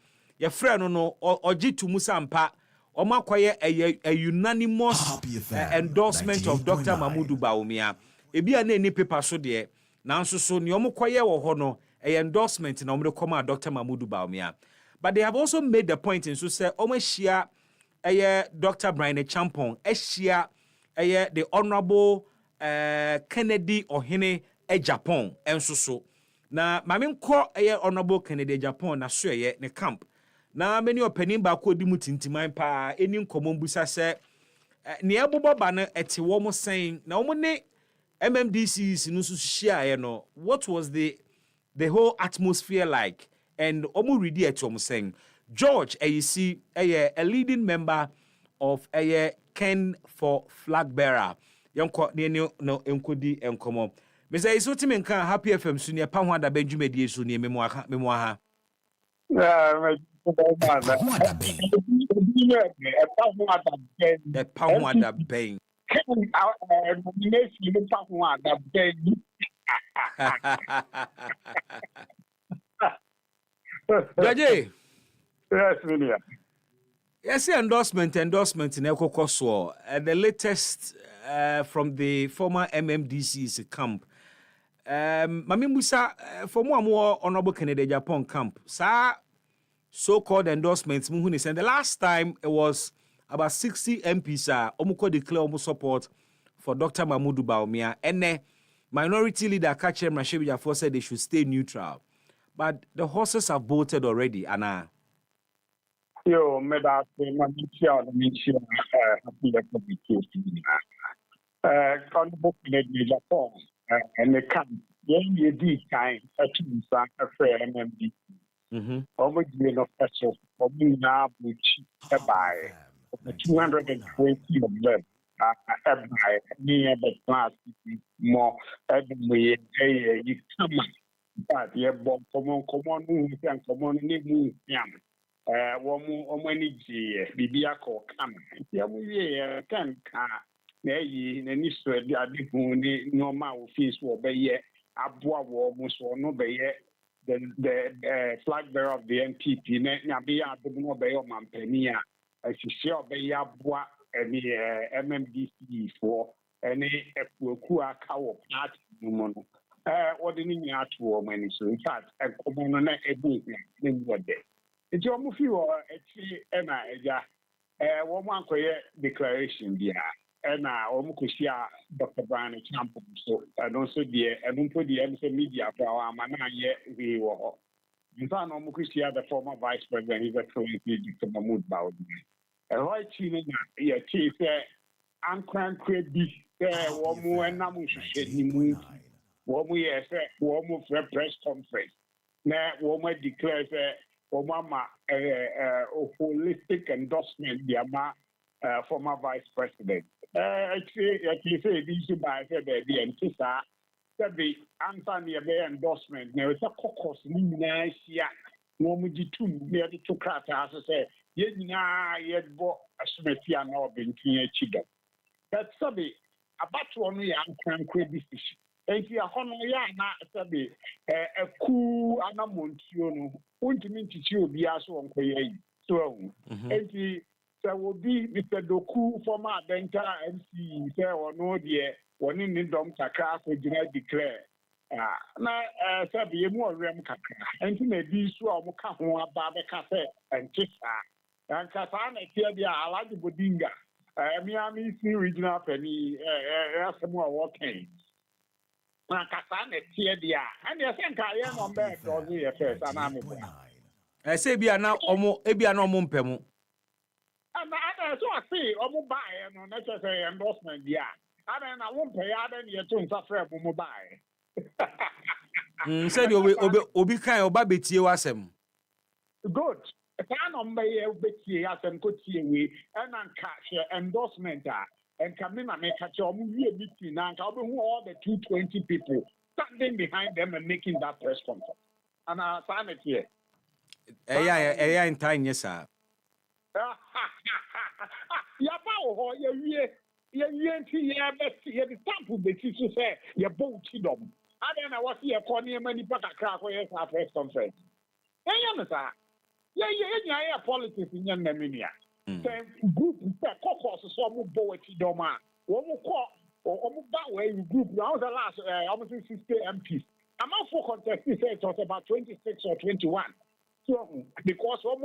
Your friend no ojitu musampa omakwaye a unanimous endorsement of Dr. Mahmudu Bawumia. Ebi a na ni paper so de nanso so ne omukwaye wo ho no a endorsement in Omro Koma Dr. Mahmoud Baumia. But they have also made the point in so say Omeshia Dr. Brian Champon, Eshia the Honorable Kennedy Ohene Japan and so. Na mamin ko Honorable Kennedy Japan na so ne camp. Na many opening ba ko di mutintiman pa eni nkomon busa se ne abobo ba na ete wo mo saying na wo ne MMDCs no so share no what was the whole atmosphere like and omo ready at wo saying George you see a leading member of Ken for Flag Bearer yonko ne no enkodi enkomo me say iso timen kan Happy FM so ne EpaHoaDaben dwumadi so ne memo ha EpaHoaDaben. Jaje. Yes, Minia. Yes, endorsement in Ekokoswo. The latest from the former MMDC's camp. Mami Musa, for more Honorable Kennedy Japan camp, so-called endorsements, and the last time it was about 60 MPs, Omuko declare almost support for Dr. Mahmoud Baumia, and the minority leader, Kachem Rashebi Jafo, said they should stay neutral. But the horses have bolted already, Anna. Yo, Meda, Honorable Kennedy Japan, and the camp, you did time, a MMD. Over the officials, for me now, which by 220 of them by near the class more way you come. But you bomb come on, and come on, new young. One more money, Bibiako come. Yeah, can nay, in any sort, I did normal fees will be yet. Abua almost or no be yet. The flag bearer of the NPP, Nabia, the Mobile Mampania, as you shall be Abua, any MMDC for any Kua cow part, Mono. Ordinary art woman, so in fact, a common a book in what day. It's almost few or Emma, one declaration, dear. And Omukushia, Dr. Brian Champon, so and also the and put the MC media for our man yet we were. In fact, Omukushia, the former vice president, is a truly Dr. Mahmoud Baumia. And right, yeah, chief, I'm crying crazy. One more and I'm one more press conference. Now, one declares Obama a holistic endorsement, the former vice president. Actually, say this by the Antissa, that the Anthony Bay endorsement. There is a caucus, nice, yeah, no, we two near the two crackers, as I say, yet bought a Smithia now being chicken. That's Sabi, about one year and create this issue. And if you are on Sabi, a cool anamontiono, won't mean to you be as one so, and there will be Mr. Doku, former banker, MC, say, or no, dear, one in the dom Kaka, which I declare. Now, Sabi, more rem Kaka, and to maybe so Mukawa, Baba Cafe, and Chisa, and Katana, here they are, I like the Bodinga, Miami, regional penny, some more walking. Now, Katana, here they are, and I think I am on bed, or the first, and I'm I say, be now, Ebia no Mumpemo. And so I see, I'm buy and necessary endorsement, yeah. And I won't pay other than your tune suffer from buy. Said you will be kind of baby wasem. Good. A kind of may be as and could see we and catch endorsement and come in and make a job meeting and I'll be all the 220 people standing behind them and making that press conference. And I sign it here. Yeah, in time, yes, sir. Yabao, ye the sample the teacher say, you both to them. I don't know what here for near many back a crack where you have press conference. Hey, Yamasa, yeah, politics in your Naminia. Group, caucus, some poetry doma, one more call, or that way group, now the last almost 60 MPs. I'm out for contest. He said it was about 26 or 21. So, because some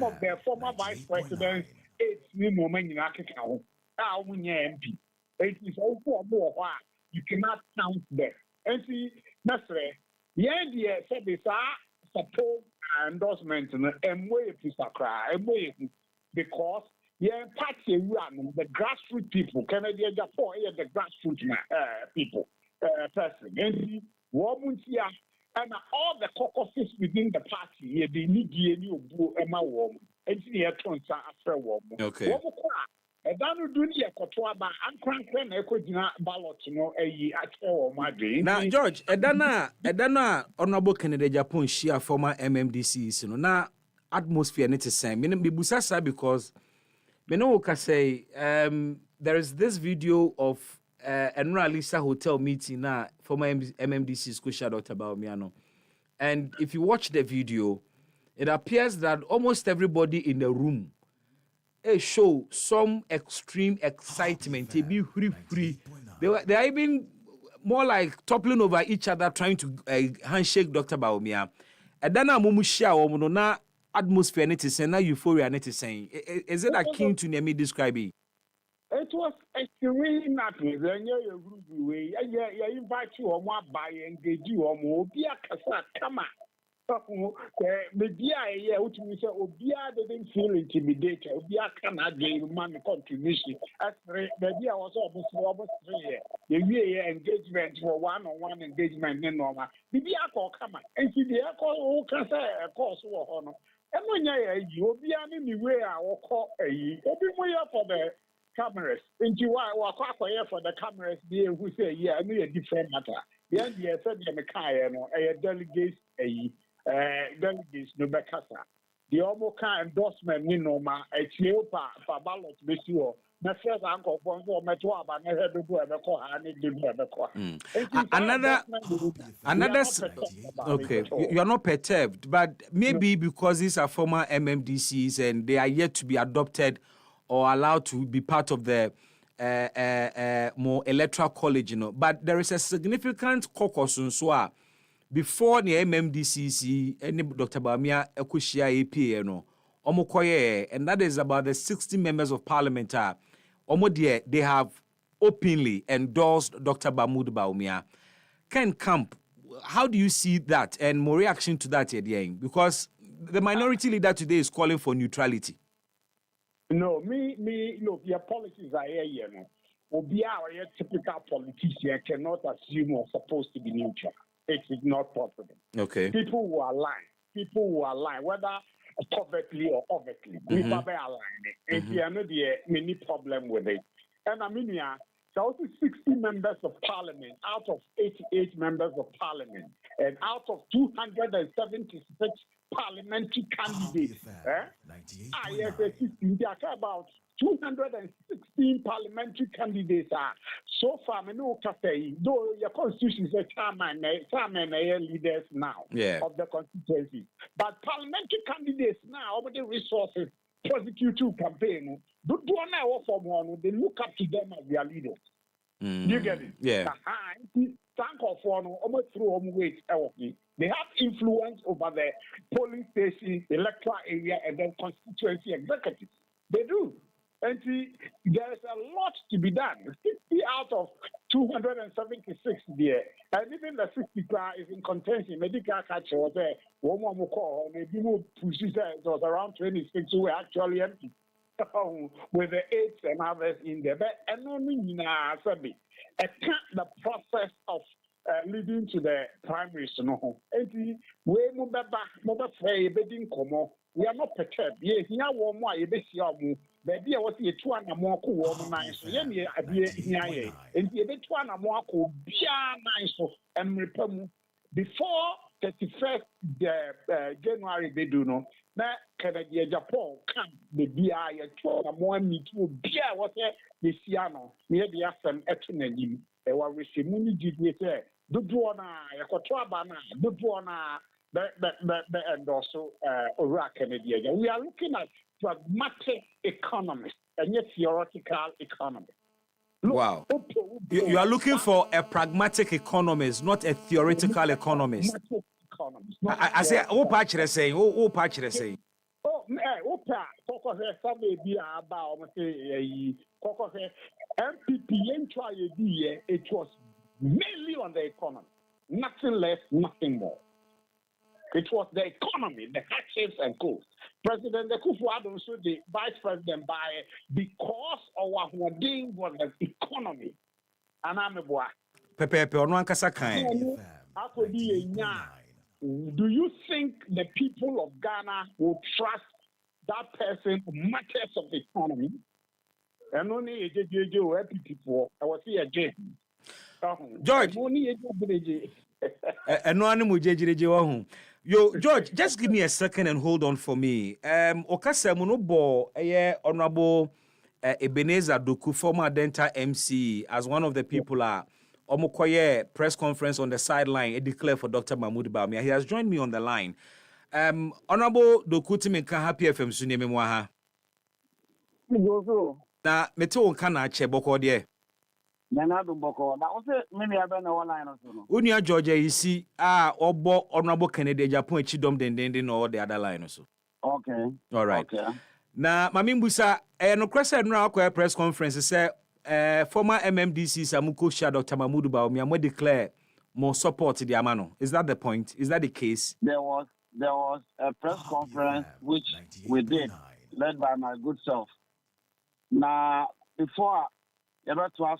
of their former vice presidents, it's new moment in Africa. MP. It is also more. You cannot count them. And see, that's right. Yeah, said this support endorsement and way because party run the grassroots people, Canadian Japan, the grassroots people, person. And see, and all the caucuses within the party, they need the new Emma Warm, and see, after warm. Okay. And then do the Kotoaba and Crank Equidina ballot, a year at all, my dream. Now, George, Edana, Honorable Canada Japan, share former MMDCs, now atmosphere need to say. Meaning, Bibusasa because Menoka say, there is this video of Enra Lisa Hotel meeting now, former MMDCs, Kusha Dr. Baumiano. And if you watch the video, it appears that almost everybody in the room show some extreme excitement. They be free. They are even more like toppling over each other, trying to handshake Dr. Baumia. And then I'm na atmosphere need to say, na euphoria need to say. Is it akin to me describe it? It was really not with you way. I invite you on my buy engage you on more. Be a casa, come on. Media, Obia didn't feel intimidated. Obia cannot gain money contribution. As media was almost 3 years. The year engagement for one-on-one engagement in normal. Media call come and see the call can say a course war honor. And when you be anywhere, I will call everywhere for the cameras. And you are for the cameras there who say, yeah, I need a different matter. The end, yes, a delegate, delegates no bekasa the almost kind endorsement ni no ma etiopa for ballot be sure na first uncle bonzo meto aba na head do e be ko ha ni de do e be ko another okay, you are not perturbed, but maybe because these are former MMDCs and they are yet to be adopted or allowed to be part of the more electoral college, but there is a significant caucus so before the MMDCC, any Dr. Bamia Ekushia APA, Omokoye, and that is about the 60 members of parliament. They have openly endorsed Dr. Bamud Baumia. Ken Camp, how do you see that and more reaction to that, Edieng? Because the minority leader today is calling for neutrality. No, look, your policies are here, Obia, a typical politician cannot assume or supposed to be neutral. It is not possible. Okay. People who are lying, whether covertly or overtly, we probably are lying. And there are no many problem with it. And I mean, there are also 60 members of parliament out of 88 members of parliament, and out of 276 parliamentary candidates. Yes, about 216 parliamentary candidates are so far. I know though your constitution is a chairman leaders now of the constituency, but parliamentary candidates now over the resources prosecutor campaign. They look up to them as their leaders. You get it? Yeah. They have influence over the polling station, electoral area, and then constituency executives. They do. And see, there's a lot to be done. 60 out of 276 there. And even the 60 is in contention. Medical catcher was there. One more call. Maybe more pushes it was around 26 who were actually empty. With the 8 and others in there. But and only the process of leading to the primaries. We are not perturbed. Yes, you know one more. You be see baby, I was here 2 and more cool nice. So yeah, and you be 2 and more cool. Be nice and repel before 31st January. They do know. Na Canada Japan come the BI 2 and more meet to be what the Siano near the Assam Etunanim. They were receiving did with there. The Buona, Yakotuabana, the Buona, and also Canada. We are looking at pragmatic economists and yet theoretical economists. Wow. You are looking for a pragmatic economist, not a theoretical economist. I say, oh, patch saying, oh, patch saying. Oh, Opa, Coco has some idea about Coco MPP it was mainly on the economy. Nothing less, nothing more. It was the economy, the hardships and costs. President Kufuor also the vice president by because of what we're doing was the economy. And I'm a boy. Pepe, ono ankasa kan. Do you think the people of Ghana will trust that person on matters of the economy? And only a people. I was here, George. Yo, George, just give me a second and hold on for me. Okasa Munobo, Honorable Ebenezer Doku, former Dental MC, as one of the people Omokoye press conference on the sideline, it declared for Dr. Mahmoud Bawumia. He has joined me on the line. Honorable Doku Timinka Happy FM Suneme Mwaha. Na mete wonka na ache boko de. Nana do boko. Na ose mimi abe na line no. Unia Georgia isi obo Honorable Kennedy Japan Chidom dendende no the other line so. Okay. All right. Okay. Na mami mbusa no kwese no akwa press conference say former MMDC Samuko Shah Dr. Mahmoud Bawumia mo declare more support the amano. Is that the point? Is that the case? There was a press conference which we did, led by my good self. Now, before ever to us,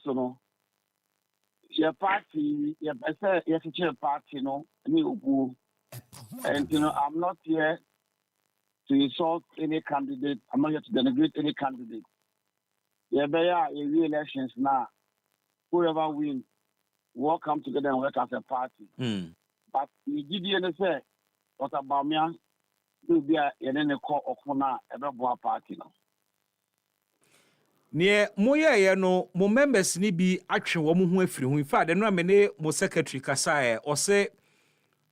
your party, your party, and I'm not here to insult any candidate. I'm not here to denigrate any candidate. Yeah, but in re-elections now, whoever wins will come together and work as a party. But we did say, what about me? Will be a call of Hona, ever party now. Near Moya, no, mo members ni be action woman who free. In fact, the no many mo secretary Kasai or say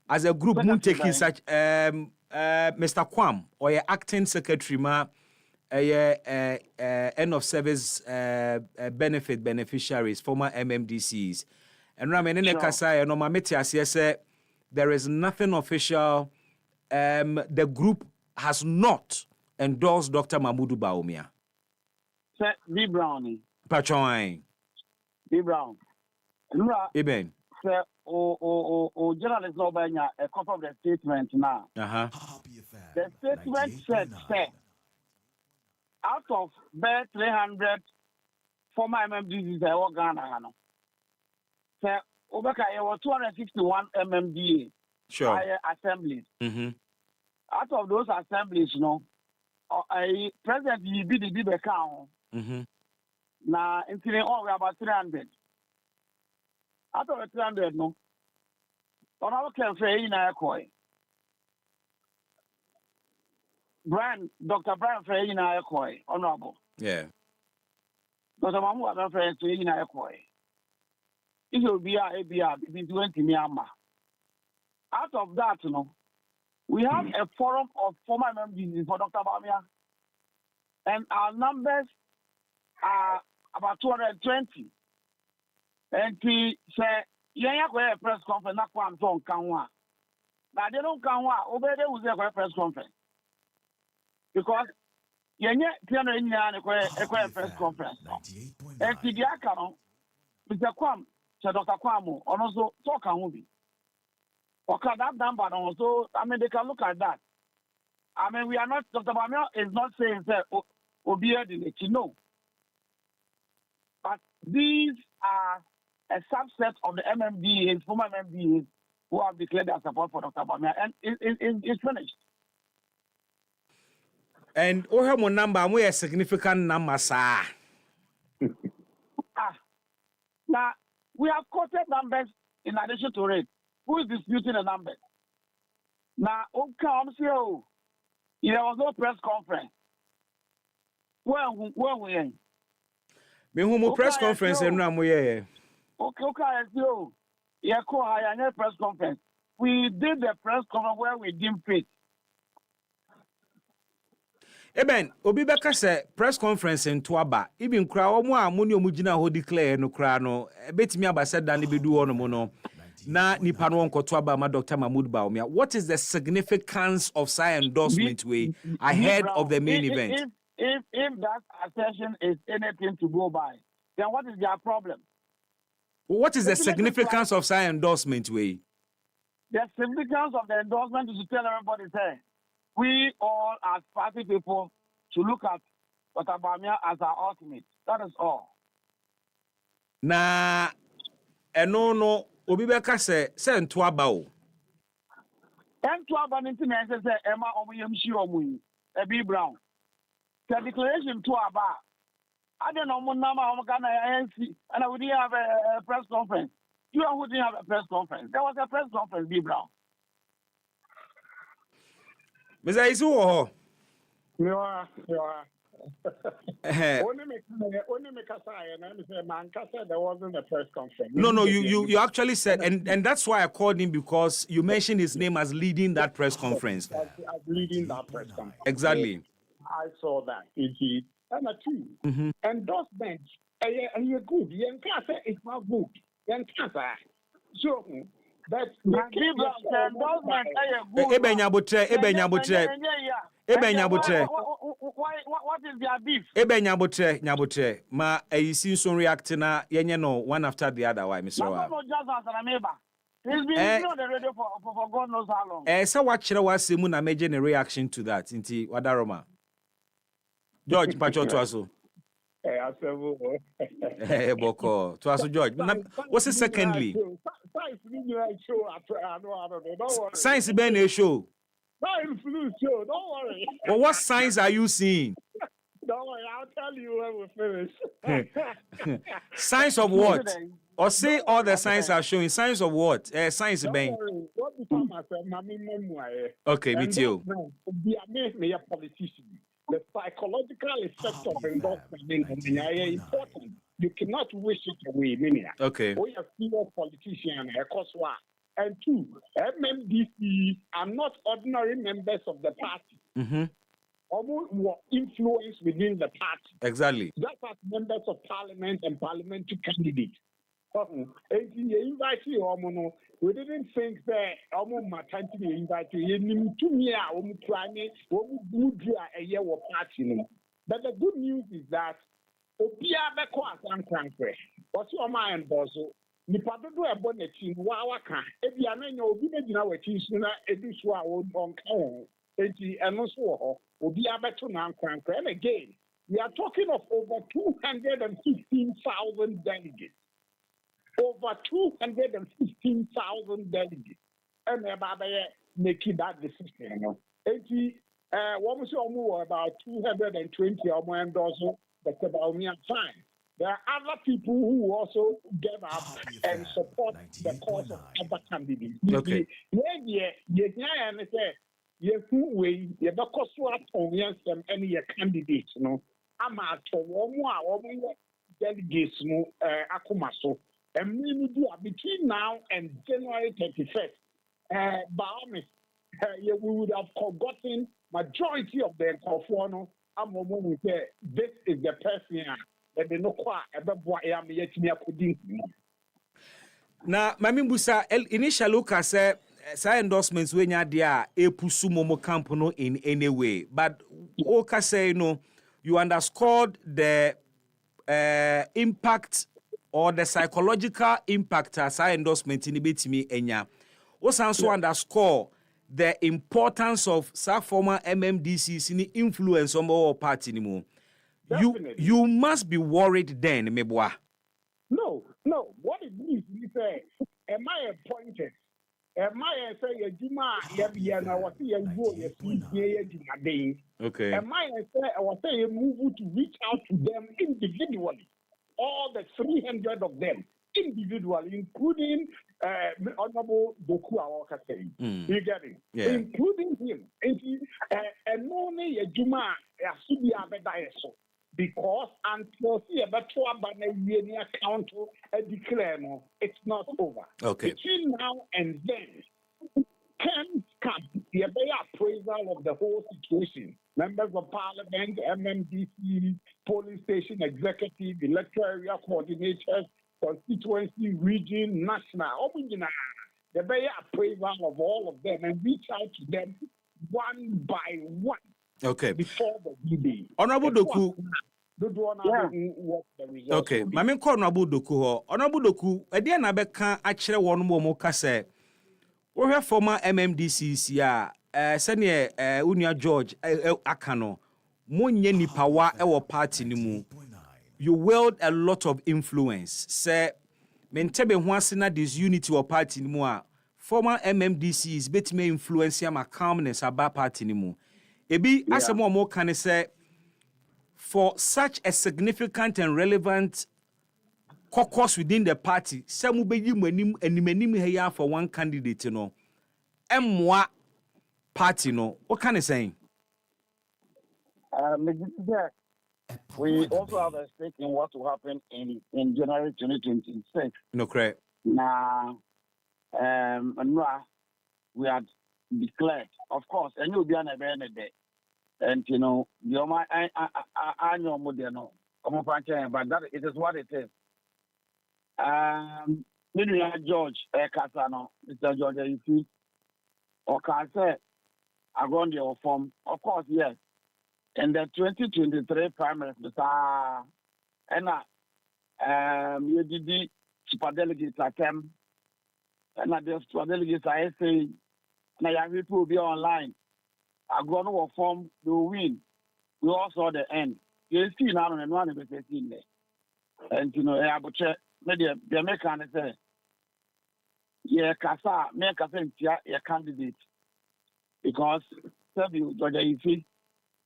as a group moon taking such Mr. Kwam or your acting secretary ma end of service benefit beneficiaries, former MMDCs. And Ramene Kasai no mameti say there is nothing official. The group has not endorsed Dr. Mahmoud Bawumia. B. Brownie. Pachoin. B. Brown. Eben. Sir, journalist no banya a copy of the statement now. The statement said, out of 300 former MMDs that were Ghana, sir, Obeka, there were 261 MMDA assemblies. Out of those assemblies, President Yibi the Bibeka. Now, in all, we have about 300. Out of the 300, no. On our cafe in Ayakoi. Dr. Brian Frey in Ayakoi, honorable. Yeah. Dr. Mahmoud Frey in Ayakoi. It will be a between 20 Myanmar. Out of that, we have a forum of former members for Dr. Bawumia. And our numbers are about 220. And he said, "Yeah, a press conference. Not one don't come one. Now they don't come one. Over there was a press conference because yeah, a press conference. And the Akano, Mr. Kwam, Sir Dr. Kwamo, also talk on movie. Okay, that number also. I mean, they can look at that. I mean, we are not. Dr. Bawumia is not saying that Obia didn't know. But these are a subset of the MMDAs, former MMDAs, who have declared their support for Dr. Bawumia, and it's finished. And Ohamo number, we a significant number, sir. Now, we have quoted numbers in addition to it. Who is disputing the numbers? Now, there was no press conference. Where we in? Me who press conference and now we Okay, yeah, press conference. We did the press conference where we didn't fit. Eben, obi beka say press conference in Tuaba. Even kra omo a mo ne omo gina ho declare no kra no. Betimi abasa dan bedu ono mo no. Na nipa no onko Tuaba ma Dr. Mahmoud Baumia. What is the significance of science endorsement way ahead of the main event? If that assertion is anything to go by, then what is their problem? What is the significance of science endorsement way? The significance of the endorsement is to tell everybody, say, we all as party people should look at Otabamia as our ultimate. That is all. Na no obi beka say Ntuaba o. Ntuaba ninti na say Emma omuyemshi omuyi Ebi Brown. The declaration Ntuaba. I don't know Munama Omagana ANC and we didn't have a press conference. You and who didn't have a press conference. There was a press conference, B Brown. Mr. Isu You are. Only make a sign and say Mankasa there wasn't a press conference. No, you actually said, and that's why I called him, because you mentioned his name as leading that press conference. As leading that press conference. Exactly. I saw that indeed. And a two endorsement. You're good. You can't say it's not good. You can't say. So that's endorsement. What is their beef? Nyabotre. Ma ayisi so react na yenye no one after the other. Why, Mr. Wa? He's been on the radio for God knows how long. So what chira wa semu na meje ne reaction to that? Inti wadaroma. George Pacho Twaso. Boko Twaso George. What's it secondly? Science Ben a show. Science flu show. Don't worry. Well, what signs are you seeing? Don't worry, I'll tell you when we finish. Signs of what? Or say all the signs are showing. Signs of what? Signs Ben. Okay, me too. Be a politician. The psychological effect of endorsement is important. You cannot wish it away. Okay. We are female politicians, and two, MMDC are not ordinary members of the party. Almost influence within the party. Exactly. Just as members of parliament and parliamentary candidates. We didn't think that invite you. But the good news is that what's your mind, Bozo? Nipa do a bonnet in Wawaka. If you are not obi na wati suna eduswa on kan. Enti eno so will be able to nan kran. And again, we are talking of over 215,000 delegates. Over 215,000 delegates. And they're making that decision. What was about 220 or more endorsements, but about me time. There are other people who also get up and support the cause of other candidates. Okay. Any candidates, no. I'm at one delegates, no, Akumaso. And we do between now and January 31st. We would have forgotten majority of the Kofono. I'm going to say this is the person that they know quite about what I am yet to be. Now, Mamimbusa, initial look at say endorsements when you're there, a pusu momo campono in any way. But Oka say no, you underscored the impact or the psychological impact as I endorsement in the me enya. Also underscore the importance of some former MMDC's in influence on our party anymore. You must be worried then, Meboa. No. What it means is am I appointed? Am I say Juma Yabiana was here go okay. Am I say move to reach out to them individually? All the 300 of them individually, including Honorable Boku Awakase. You get it? Yeah. Including him. And only a Juma Yasubi Abedaeso. Because until see a better account a declare no, it's not over. Okay. Between now and then, come, the appraisal of the whole situation. Members of Parliament, MMDC, police station executive, electoral area coordinators, constituency, region, national. The appraisal of all of them and reach out to them one by one. Okay. Before the D-Day. Honorable Doku. Okay, Mame ko Honorable Doku ho. Honorable Doku, ede na beka akire won mo ka se. Wo hwe former MMDCs ya sene Unia George aka no. Mo nye nipa wa e wo party ni mu. You wield a lot of influence. Say mentebe ho ase na disunity wo party ni mu a former MMDCs betime influence ya ma calmness about party ni mu. Ebi asemo mo kan say for such a significant and relevant caucus within the party, some be you enim here for one candidate, you know. Emwa party, no. What can I say? We also have a stake in what will happen in January 2026. No, correct. Now, we had declared, of course, and you'll be on a day. And the annual model, but that it is what it is. George Casano, Mr. George, you see, or can say, I run your form. Of course, yes. In the 2023 primaries, you did the super delegates attempt, and the super delegates I say, now you will be online. I go to form, you win. We all saw the end. You see now and one of the team there. And I would check, maybe the American say, yeah, Kasa, make a candidate. Because, tell you, you see,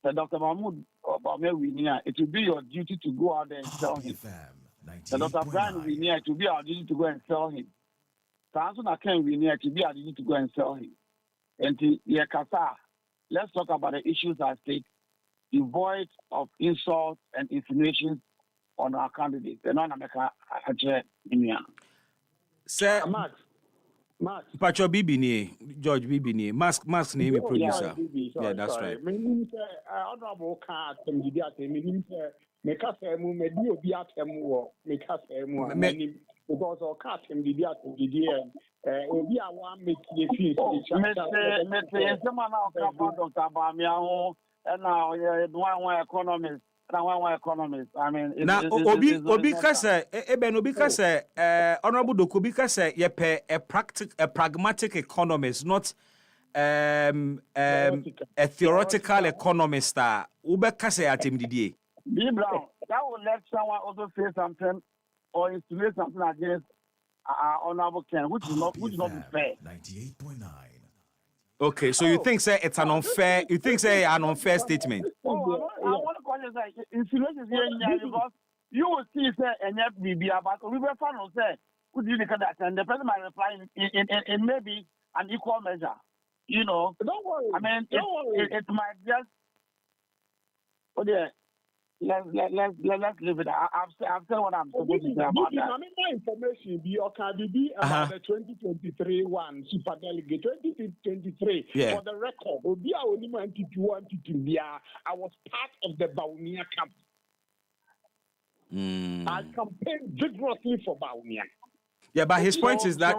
Dr. Mahmoud, it will be your duty to go out there and sell him. Dr. Brian Winia, it will be our duty to go and sell him. Samson Aken Winia, it will be our duty to go and sell him. And yeah, Kasa. Let's talk about the issues at stake, devoid of insults and insinuations on our candidates. And on America, Sir, Max. Pacho Bibini, George Bibini, Mask name producer. Yeah, that's right. Honorable card from the because our cat can be there to the end. We are one make the fees. And now, one economist. I mean, now Obi Kase, Obi Kase, Honorable Doku Obi Kase, a pragmatic economist, not a theoretical economist. Ube Kase at MDDA. B. Brown, that will let someone also say something or insinuate something against Honorable Ken, which is not fair. 98.9. Okay, so you think say it's an unfair? You think say an unfair statement? I want to call it like insinuation here because you will see say and yet we be about we were fun on say could you look at that and the person might reply in maybe an equal measure. Don't worry. I mean, it might just. Oh yeah. Let's leave it. I've said what I'm supposed to say about that. My information be about the 2023 one super delegate 2023 for the record. I was part of the Baunia camp. I campaigned vigorously for Baunia. Yeah, but his point is that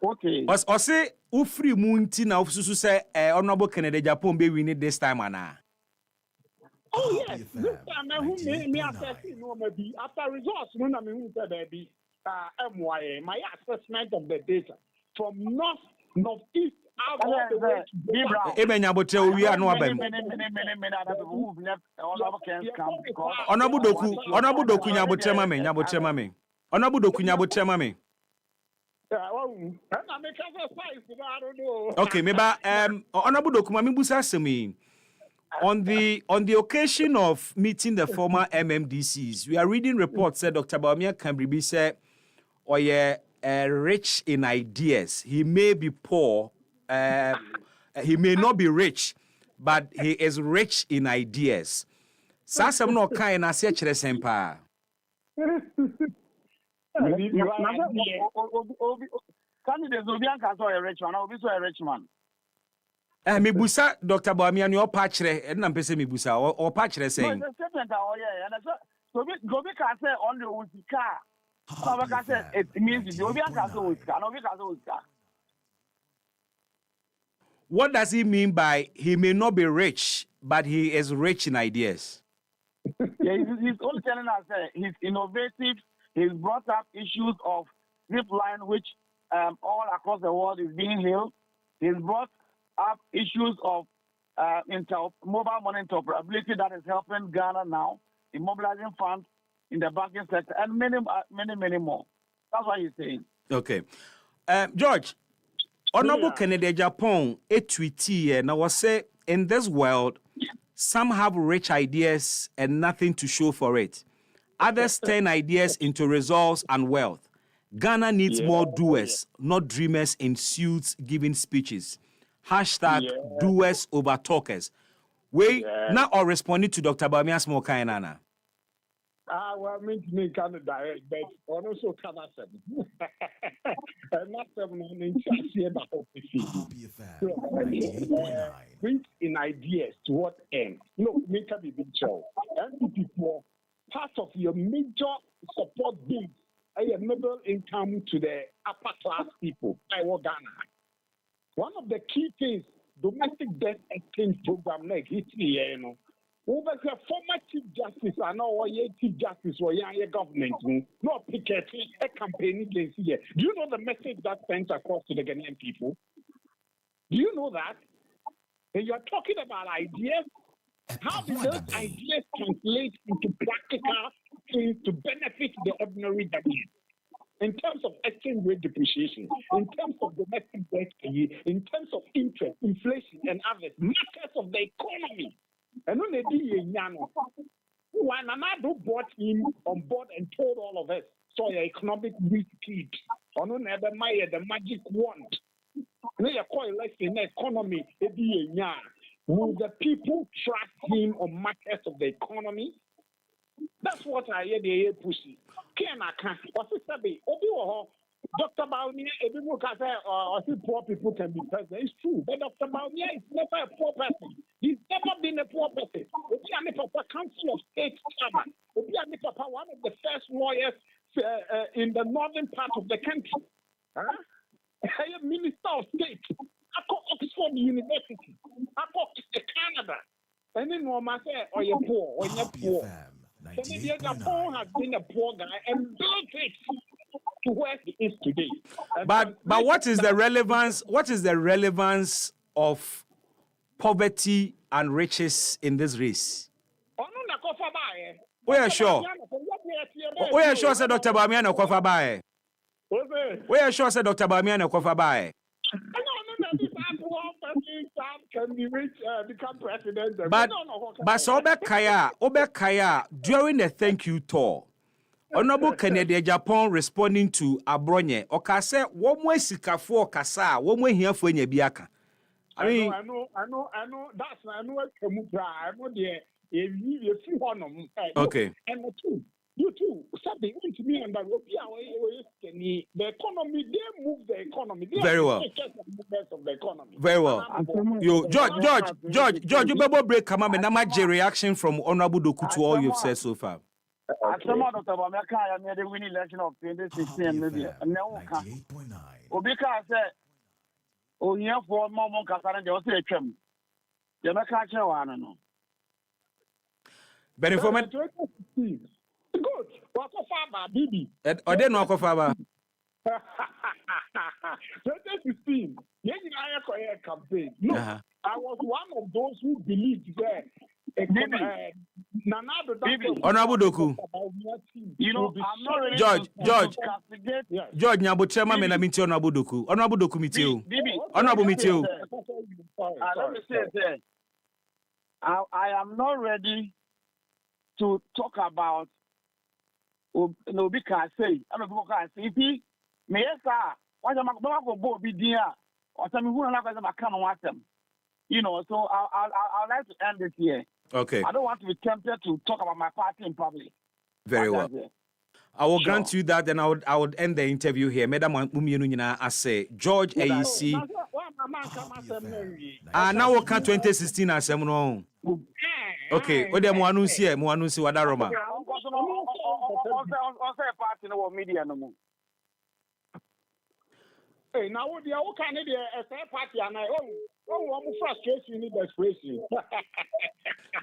okay. Or say ufri munti na ufusu say Honorable Kennedy Japan be winning this time ana. Oh yes, this time me after results when I mean baby MYA my assessment of the data from northeast out all the way to we are no abem. Honorable Doku nyabotre mame. Honorable Doku nyabotre mame. Okay, maybe Honorable Doku mame busa semi. On the occasion of meeting the former MMDCs, we are reading reports that Dr. Bawumia Kambribi said, "Oh yeah, rich in ideas. He may be poor. He may not be rich. but he is rich in ideas. Sasem no kind na se chere sempa. Candidates will be a rich man. I'll be so a rich man. Me busa Dr. Bawumia ni opa chere na mpese me busa opa chere saying. No, statement and so go be can say on the with car. So we can say it means you be can say with car. No be can say with car. What does he mean by he may not be rich, but he is rich in ideas? Yeah, he's only telling us that he's innovative. He's brought up issues of zip line, which all across the world is being healed. He's brought up issues of mobile money interoperability that is helping Ghana now in mobilizing funds in the banking sector and many more. That's what he's saying. Okay. George, Honorable Kennedy Japan, a tweetie, now was say in this world, some have rich ideas and nothing to show for it. Others turn ideas into results and wealth. Ghana needs more doers, not dreamers in suits giving speeches. Hashtag doers over talkers. We now are responding to Dr. Bawumia's more kind Nana. Well, I mean, to me, kind of direct, but also kind of seven. Not seven, I mean, about brings in ideas to what end? No, make a big show. And people, part of your major support base, a middle income to the upper class people. Ghana. One of the key things, domestic debt exchange program, like history, you know. Over the former Chief Justice, I know what Chief Justice or your government, no picket, a campaign against here. Do you know the message that sends across to the Ghanaian people? Do you know that? And you're talking about ideas. How do those ideas translate into practical things to benefit the ordinary Ghanaian? In terms of exchange rate depreciation, in terms of domestic debt, in terms of interest, inflation, and others, matters of the economy. And when they did when Anado brought him on board and told all of us, so your economic weak kid, or no never Maya, the magic wand. No, you call election economy, will the people trust him on matters of the economy? That's what I hear the pussy. Can I can't? What's it say? Dr. Bawumia, everyone can say, poor people can be president. It's true. But Dr. Bawumia is never a poor person. He's never been a poor person. Obiani Papa, Council of State chairman. Obiani Papa, one of the first lawyers in the northern part of the country. Minister of State. I call Oxford University. I call Canada. And then no matter, or you're poor, or you're poor. Kennedy Japan has been a poor guy and built it to where he is today. But what is the relevance? What is the relevance of poverty and riches in this race? We are sure. We are sure, Sir Dr. Bawumia no kofa bae. We are sure, Sir Dr. Bawumia no kofa bae. Can be rich, become president. But so Obekaya during the thank you tour. Honorable Kennedy Japan responding to Abronye. Okase, womwe sikafo kasa, womwe hiafo nya biaka. I know. That's I know Kemupra. I know the okay. And you too. Something to me and the economy. They move the economy. Very well. Of the economy. Very well. You George, you better break come up and now J reaction from Honorable Doku to all you've said so far. Dr. Bawumia, I made the winning election of 2016 maybe. Obika said, "Oh, yeah, for more Kasana, they also a trim. You're not catching one, no." But informant. Good. Wako Faba, Bibi. Or then Wako Faba. 2016, campaign. No, I was one of those who believed that Honorable Doku. You know, I'm not ready George Nyabu Chairman and Amiti Honorable Doku. Honorable Doku Mitio. Honorable Mitio. Let me say that I am not ready to talk about Obi can say, I don't know can say, if he may, sir, why am I going to go be dear or tell me who I'm not going to come and watch them? So I'd like to end this here. Okay. I don't want to be tempted to talk about my party in public. Very well. I will grant you that, and I would end the interview here. Madam Mumienu I say George AEC. Now we can 2016 as no. Okay, what them Moanunsi Wadaroma. Hey, now what can it be a third party and I frustration in desperation.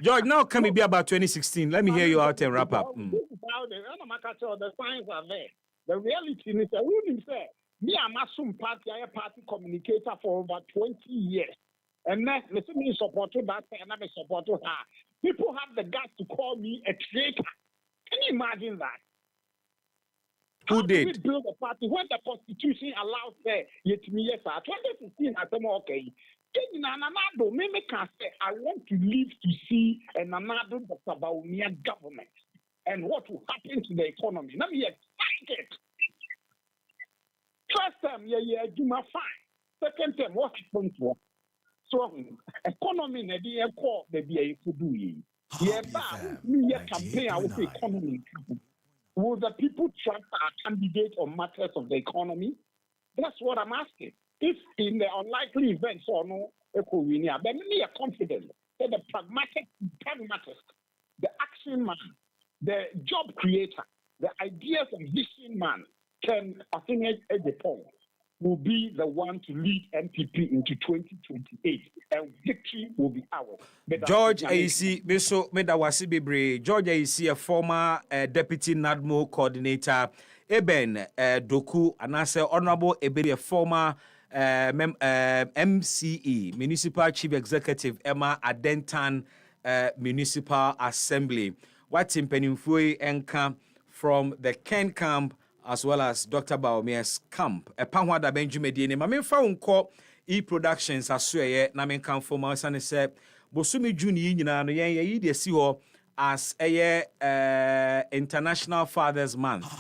George, now can it be about 2016? Let me hear you out and wrap up. The signs are there. The reality is that we didn't say me I'm a party, I a party communicator for over 20 years. And then listen me support that and I'm a supporter her. People have the guts to call me a traitor. Can you imagine that? Who did? We build a party when the Constitution allows there. Yet me yes, 2015 I said okay. Nanado, me can say I want to live to see a Nanado Baumia government and what will happen to the economy. Now me excited. First time, Juma fine. Second time, what happened to us? So economy na the call the BA to do. Me campaign with the economy. Will the people trust our candidate on matters of the economy? That's what I'm asking. If in the unlikely event or no, then we are confident that the pragmatist, the action man, the job creator, the ideas and vision man can, I think, at the point, will be the one to lead MPP into 2028, and victory will be ours. George AEC, George AEC, a former deputy NADMO coordinator, Eben Doku, and I say Honorable Eberi, a former MCE, Municipal Chief Executive, Emma Adentan Municipal Assembly. What's in Penimfui Enka from the Ken Camp, as well as Dr. Baomia's camp. EpaHoaDaben Jumedine. Mamin found call E-Productions as suye na men kan for my son said Bosumi Juni nyina no yen ye de si ho as International Fathers Month.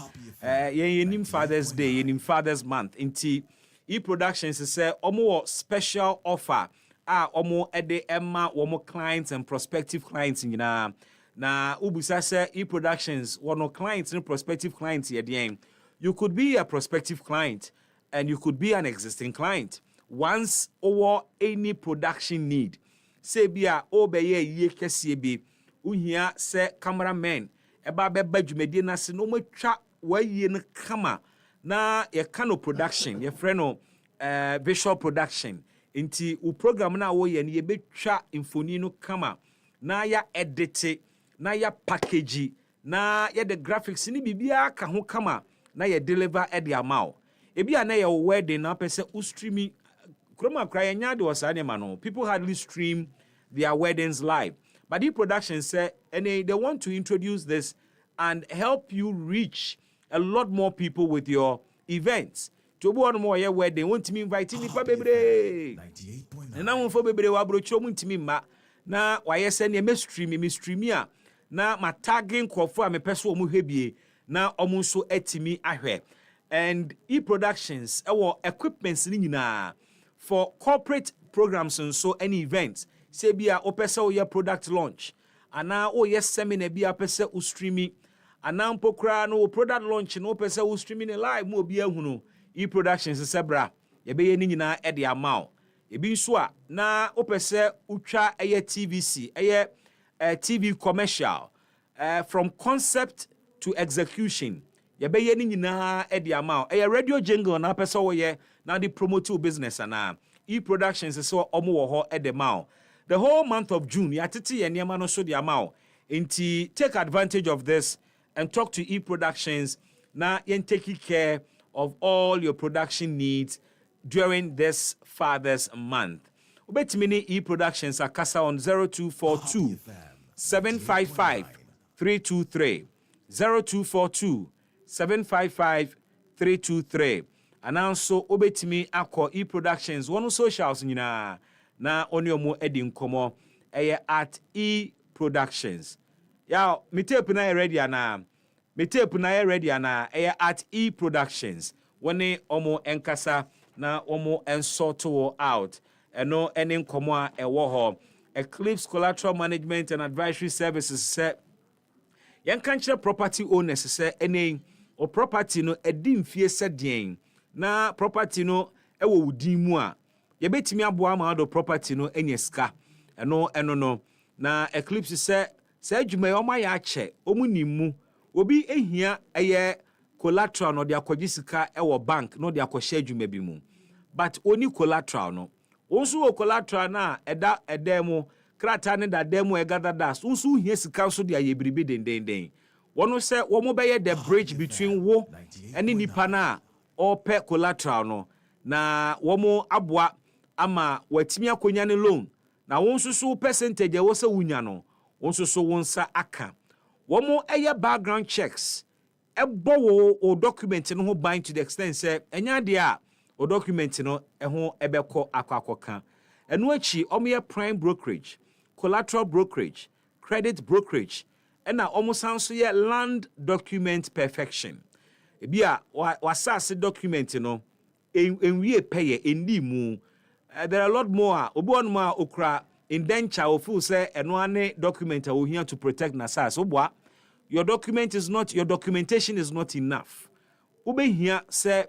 Yen Fathers Day, yen Fathers Month. Inti E-Productions say omo special offer omo ede emma omo clients and prospective clients nyina. Na ubusa say E-Productions one of clients and prospective clients here the you could be a prospective client and you could be an existing client once over any production need say bia obeye ye kese bi uhia say cameraman eba beba dwumadi na se no matwa waye no kama na ye kano production ye freno visual production inti u program na wo ye ne ye betwa infoni no kama na ya edit na ya package na ya the graphics ni bibia ka ho kama na ya deliver at the amount ebia na ya wedding na pese u streaming kroma kra ya nya de osane ma no people hardly stream their weddings live but the production say and they want to introduce this and help you reach a lot more people with your events to bo on more your wedding want me invite ni pa bebre and na won fo bebre wa brocho mu ntimi ma na wa yese ne me streamia na ma tagging crofo a me peso omu hwebie na omu so atimi ahwe and E-Productions our equipments ni nyina for corporate programs and so any events say bia opesa your product launch ana o yes seminar bia pesa u streaming ana mpokra no product launch no pesa u streaming live mo bia hunu E-Productions sebra ye be ye ni nyina e de amount ebi nso a na opesa utwa eye TVC eye TV commercial from concept to execution ye be ye ni nyina e de amount eye radio jingle na pesa wo ye na the promote business ana E-Productions so omo wo ho e de amount the whole month of June yatete ye niema no so de amount nti take advantage of this and talk to E-Productions na yen take care of all your production needs during this Father's Month. Ubetimini E-Productions akasa on 0242 755 323 0242 755 323 and also ubetimi akọ E-Productions one socials nyina na onyomo edi nkomo eye at E-Productions ya me tape na ready ana eye at E-Productions wone omo enkasa na omo ensorto out ɛno ɛne nkɔmɔ a ɛwɔ hɔ. Eclipse Collateral Management and Advisory Services sɛ yɛnka nkyerɛ property owners sɛ ɛne o property no ɛdi mfie sɛdeɛn na property no ɛwɔ wo din mu a yɛbɛtumi aboa ma do property no anya sika ɛno no na Eclipse sɛ adwuma yɛ ɔma yɛ akyɛ ɔmu nimu obi ehia ɛyɛ collateral no de akɔgye sika ɛwɔ bank no de akɔhyɛ adwuma bi mu but oni collateral no wonso wo collateral na ɛda mu krata ne da mu ɛgadada wonso hia sika so de ayɛ biribi dendenden wono sɛ wɔn bɛyɛ the bridge between wo ɛne nipa na ɔpɛ collateral no na wɔn aboa ama watimi akonya ne loan na wonso so percentage ɛwɔ sɛ wunya no wonso so wonsa aka wɔn ɛyɛ background checks ɛbɔ wo document no ho ban to the extent sɛ ɛnya de a o document no ɛho ɛbɛkɔ akɔka ɛno akyi ɔmo prime brokerage collateral brokerage credit brokerage ɛna ɔmo san so yɛ land document perfection ebi a wasase document no enwie pɛyɛ endi mu there are a lot more a obi wɔn a okura indenture ofu sɛ ɛno ane document a ohia to protect na sas oboa your documentation is not enough ubehia sɛ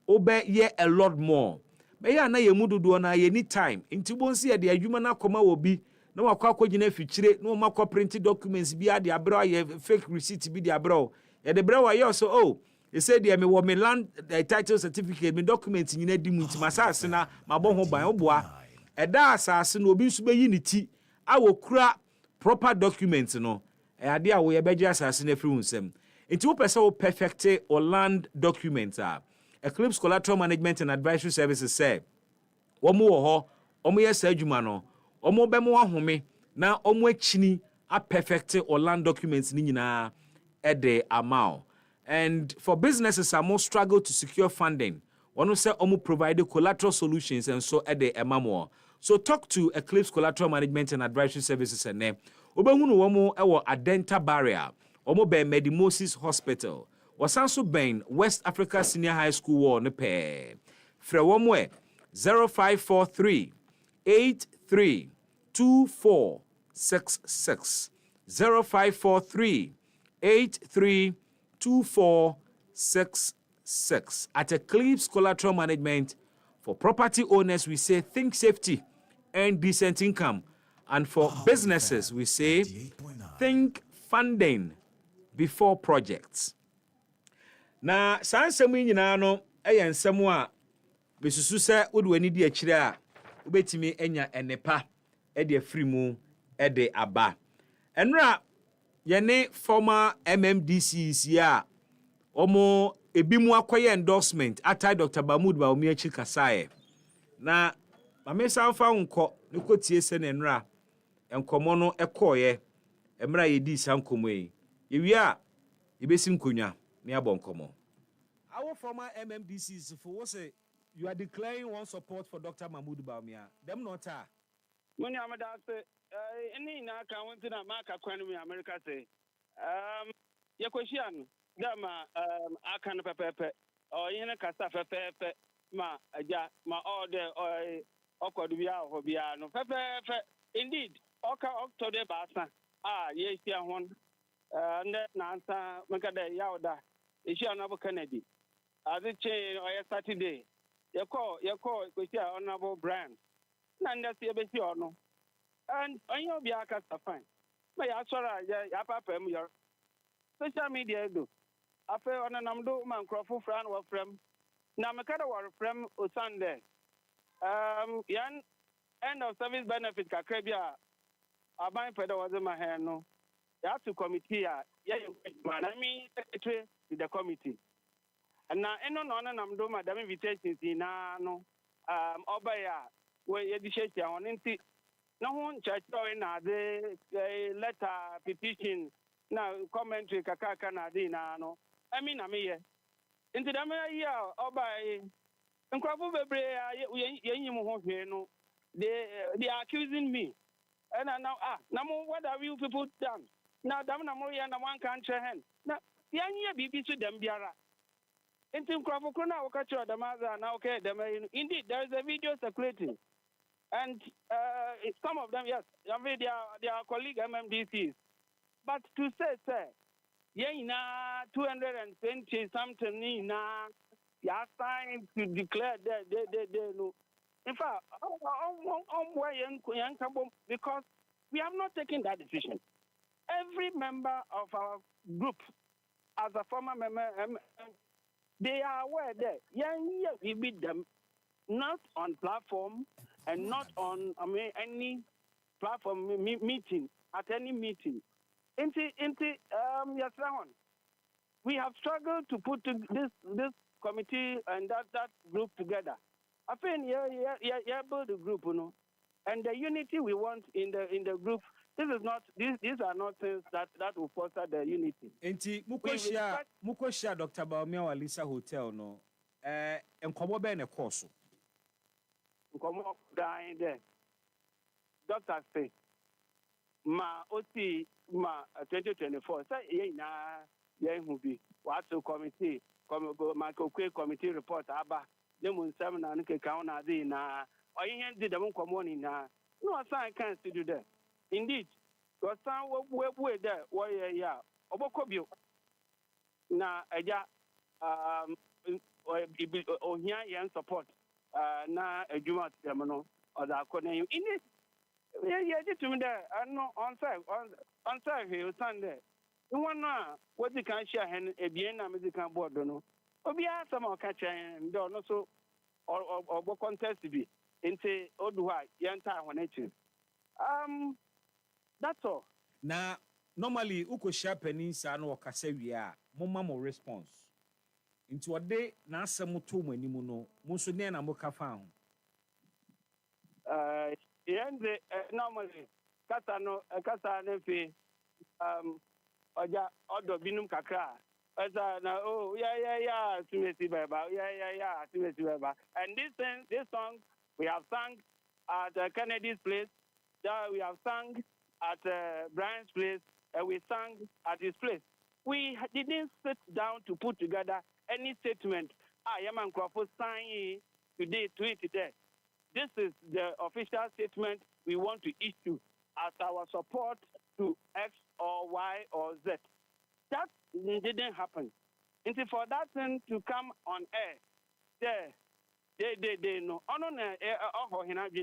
obɛyɛ a lot more bɛyɛ na yɛ mu dodoɔ na yɛ ni time nti bonsi yɛ de adwuma na kɔma wɔ bi na wakɔ akɔgyina fikyire na wɔn akɔ print documents bi ade abrɛ yɛ fake receipt bi de abrɛ yɛ de brɛ wɔ yɛ so oh they say deɛ me wɔ me land title certificate me document nyina di mu nti masase na mabɔ ho ban oboa ɛda asase no obi nso bɛyi ne ti a wɔkura proper document no ɛade a wɔyɛ bɛgye asase no afiri wo nsɛm nti wopɛ sɛ wo perfect or land document a Eclipse Collateral Management and Advisory Services say wɔn wɔ hɔ wɔn yɛ saa adwuma no wɔn bɛmo ahome na wɔn akyini a perfect or land documents ni nyinaa ɛde ama and for businesses a more struggle to secure funding wɔn say wɔn provide collateral solutions and so ɛde ɛma mo so talk to Eclipse Collateral Management and Advisory Services ɛnɛ wɔbɛhunu wɔn ɛwɔ Adenta Barrier wɔn bɛn Medimosis Hospital. Wasanso Ben West Africa Senior High School war ne pɛ frɛ wɔn 0543 832466 0543 832466 at Eclipse Collateral Management. For property owners we say think safety and decent income, and for businesses we say think funding before projects. Na saa nsɛm yi nyinaa no ɛyɛ nsɛm a besusu sɛ wode w'ani di akyire a wobɛtumi anya ɛnepa ɛde afiri mu ɛde aba ɛnora yɛne former MMDCs a ɔmo ebi mu akɔyɛ endorsement atai Dr. Mahmoud Baomi akyi kasaeɛ na mame sanfa nkɔ ne kɔtie sɛ ne nnora nkɔmmɔ no ɛkɔɔyɛ ɛmra yɛdi saa nkɔmmɔ yi yɛwie a yɛbɛsi nkonnwa. Our former MMDCs for what say you are declaring one support for Dr. Mahmoud Baumia. Them not Muni amada say any na ka wonti na maka kwanu mi America say yekohia no dama aka no pepepe o yin kasa pepepe ma aja ma all the okodu bia ho bia no pepepe indeed oka october basa ye sia hon na ansa maka da yawda issue honorable Kennedy as it change or Saturday you call question honorable Brian na ndasi ebesi ono and onyo bia ka fine but ya sora ya papa mu your social media do afa onanam do man crofo fran wa frem na meka da war frem o Sunday yan end of service benefit kakra bia aban peda was my hand no you have to committee I mean secretary to the committee and now eno no na mdo madam invitations na no obaya we education on nti na ho nchacho na the letter petition na commentary kakaka na di na no I mean na me ye nti da me ya obaya nkrofo bebre yenyi mo ho hwe no they are accusing me and now now what have you people done? Now, damn, na one country hand. Now, Yanya BB to them biara. Intim Crawford, now catch the mother, now okay, indeed, there is a video circulating. And some of them, yes, I mean, they are colleague MMDCs. But to say, yeah, 220 something, you are signed to declare that they know. In fact, because we have not taken that decision. Every member of our group, as a former member, they are aware that we beat them not on platform and not on any platform meeting at any meeting. Yes, we have struggled to put this committee and that group together. I think build a group, and the unity we want in the group. These are not things that will foster the unity. Enti mukoshia Dr. Baumia Walisa Hotel no. Enkomo be ne course. Enkomo dying there. Doctor say ma 2024 say who be what committee committee report aba dem nsam na nke ka na dey na oyin di dem nkomo ni na no sign can still do that. Indeed, because some we there ya obokobio na eja ohia yan support na adwuma dem no oda akona in it did to me there no on side he Sunday one what you can share and a bien American board no obia some catch and do no so or contest to be into Odua yanta when it that's all. Now normally uko share penisa no kasa wia moma mo response into a day na asem to mo animu no mo so ne na mo ka fa ho normally kasa no fi oja odo binum kakra asa na simesi baba simesi baba and this song we have sung at Kennedy's place, we have sung at Brian's place, and we sang at his place. We didn't sit down to put together any statement. Yaman Crawford sign today, today. This is the official statement we want to issue as our support to X or Y or Z. That didn't happen. And for that thing to come on air, they know.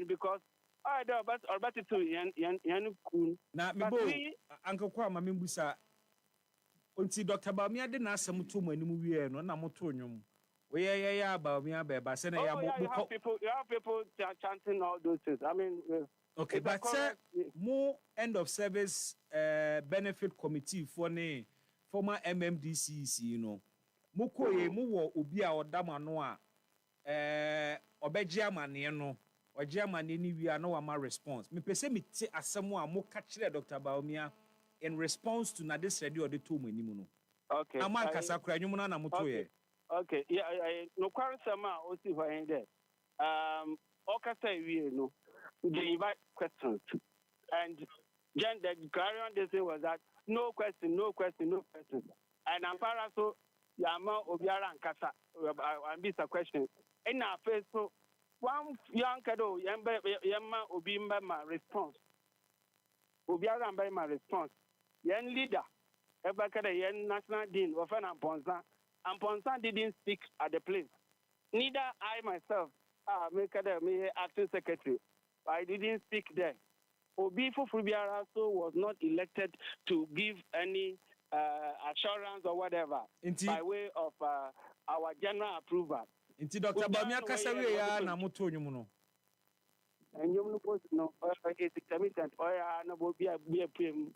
Because I do but to yan na mebo Uncle Kwama Mimbusa unti Dr. Baumia de na asem to mo animu wie no na moto nwom we Baumia beba se na you have people chanting all those things. I mean okay, but more end of service benefit committee for ne former MMDCC, you know. Mukoye mu wo obi a odama no a obeje amane no oje amane ni wi na wa ma response. Me pese me ti asem a mo ka kire Dr. Baumia in response to na this ready or the to manimu no. Okay. Amankasa kura nwum na moto ye. Okay. Yeah, no kwansama o si ho en there. Okasa wi no. They invite questions. And then the carry-on they say was that no question. And I'm para so Yama Obiara and Kasa and this a question. In our face, so one young kado Yama Obimba my response. Obiara and by my response. Yen leader, Ebakada Yen National Dean of an Amponsan didn't speak at the place. Neither I myself, me acting secretary. I didn't speak there. Obi Fufubiara was not elected to give any assurance or whatever by way of our general approval. Inti Dr. Baumia kasawe ya na moto nwum no. Enyum no post no it's intermittent no bo bia prem.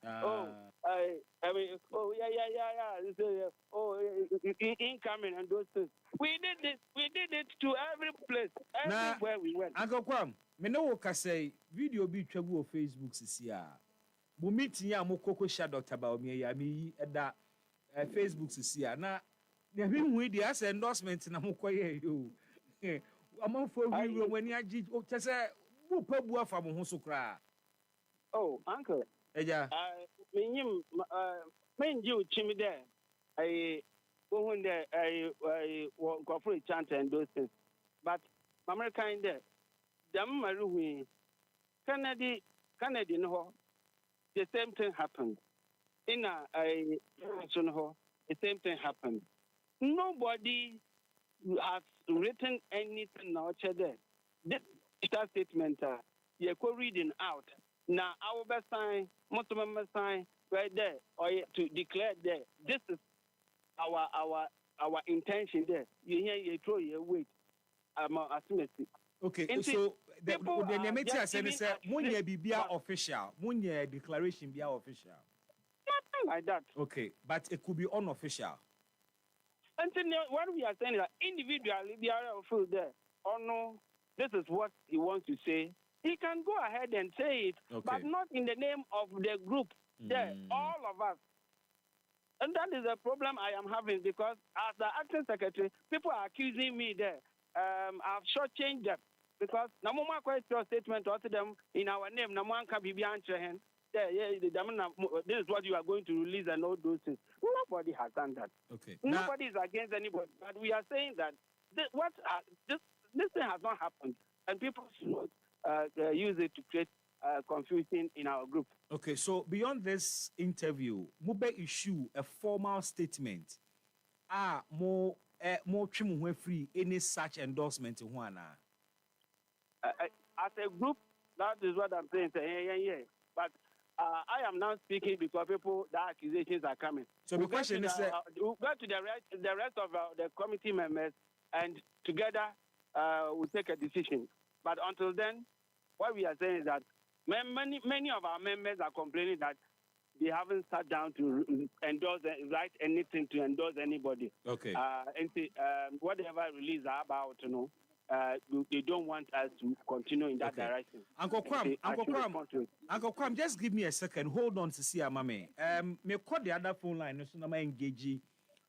Incoming and those things. We did it to every place, everywhere we went. Uncle Kwam, me no ka say video bi twagu o Facebook sisi a. Mo meeting ya mo koko sha Dr. Baumia ya mi da Facebook sisi a na ne hwehwe di as endorsement na mo koye yo. Amanfo wi wani agi o tese mo pabu afa mo ho so kra. Oh, uncle. Eja. Menyim menji o chimi there. When I corporate chant and those things. But American there, them maruhi Kennedy no, the same thing happened. In the same thing happened. Nobody has written anything out there. This statement, you're reading out. Now, our best sign, most members sign right there, or to declare there. This is our intention there. You hear you throw your weight. Okay, so the Nemeti said, Munya Bibia official, Munya declaration be official. Nothing like that. Okay, but it could be unofficial. Until what we are saying is that individually, we are feel there. Oh no, this is what he wants to say. He can go ahead and say it, but not in the name of the group. There, all of us. And that is the problem I am having because as the acting secretary, people are accusing me there. I've shortchanged them because Namuma question statement to them in our name. Namuan can be answering. This is what you are going to release and all those things. Nobody has done that. Okay. Nobody is against anybody. But we are saying that this thing has not happened. And people should not use it to create confusion in our group. Okay, so beyond this interview, Mube issue a formal statement. More trim free any such endorsement in one. As a group, that is what I'm saying. Yeah. But I am now speaking because the accusations are coming. So the question is, we'll go to the rest of the committee members, and together we'll take a decision. But until then, what we are saying is that many of our members are complaining that they haven't sat down to write anything to endorse anybody. Okay. And whatever release are about, they don't want us to continue in that direction. Uncle Kwam, just give me a second. Hold on to see Amame. Me call the other phone line. So I'm engaging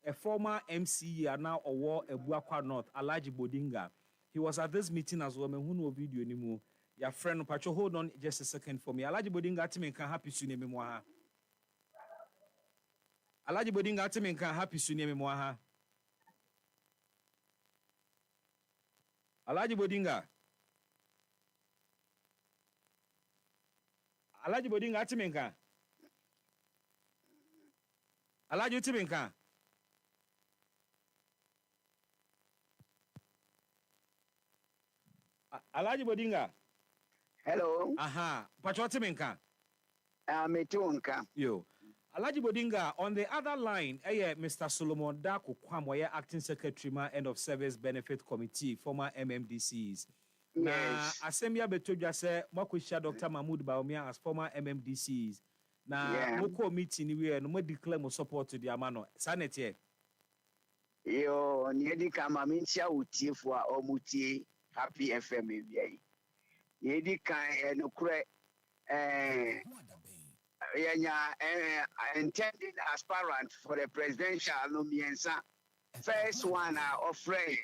a former MC now or Ebuakwa North, Alaji Bodinga. He was at this meeting as well. Me who no video anymore. Your friend, Pacho, hold on just a second for me. Alaji Bodinga Timen can happy soon. Alaji Bodinga Timen can happy soon. Alaji Bodinga. Alaji Bodinga Timenka. Alaji Timenka. Alaji Bodinga. Hello. Aha. Pacho Timenka. Metunka. Yo. Alaji Bodinga, on the other line, Mr. Solomon Daku Kwam, acting secretary, end of service benefit committee, former MMDCs. Yes. Na Asembia Betoja say, Mokwisha Dr. Mahmoud Baumia as former MMDCs. Na moko meeting we no declare mo support to the amano. Sanete. Yo, niedi kama mincha utie for omutie Happy FM bia. Niedi kan no kure intended aspirant for the presidential nomination. First one offering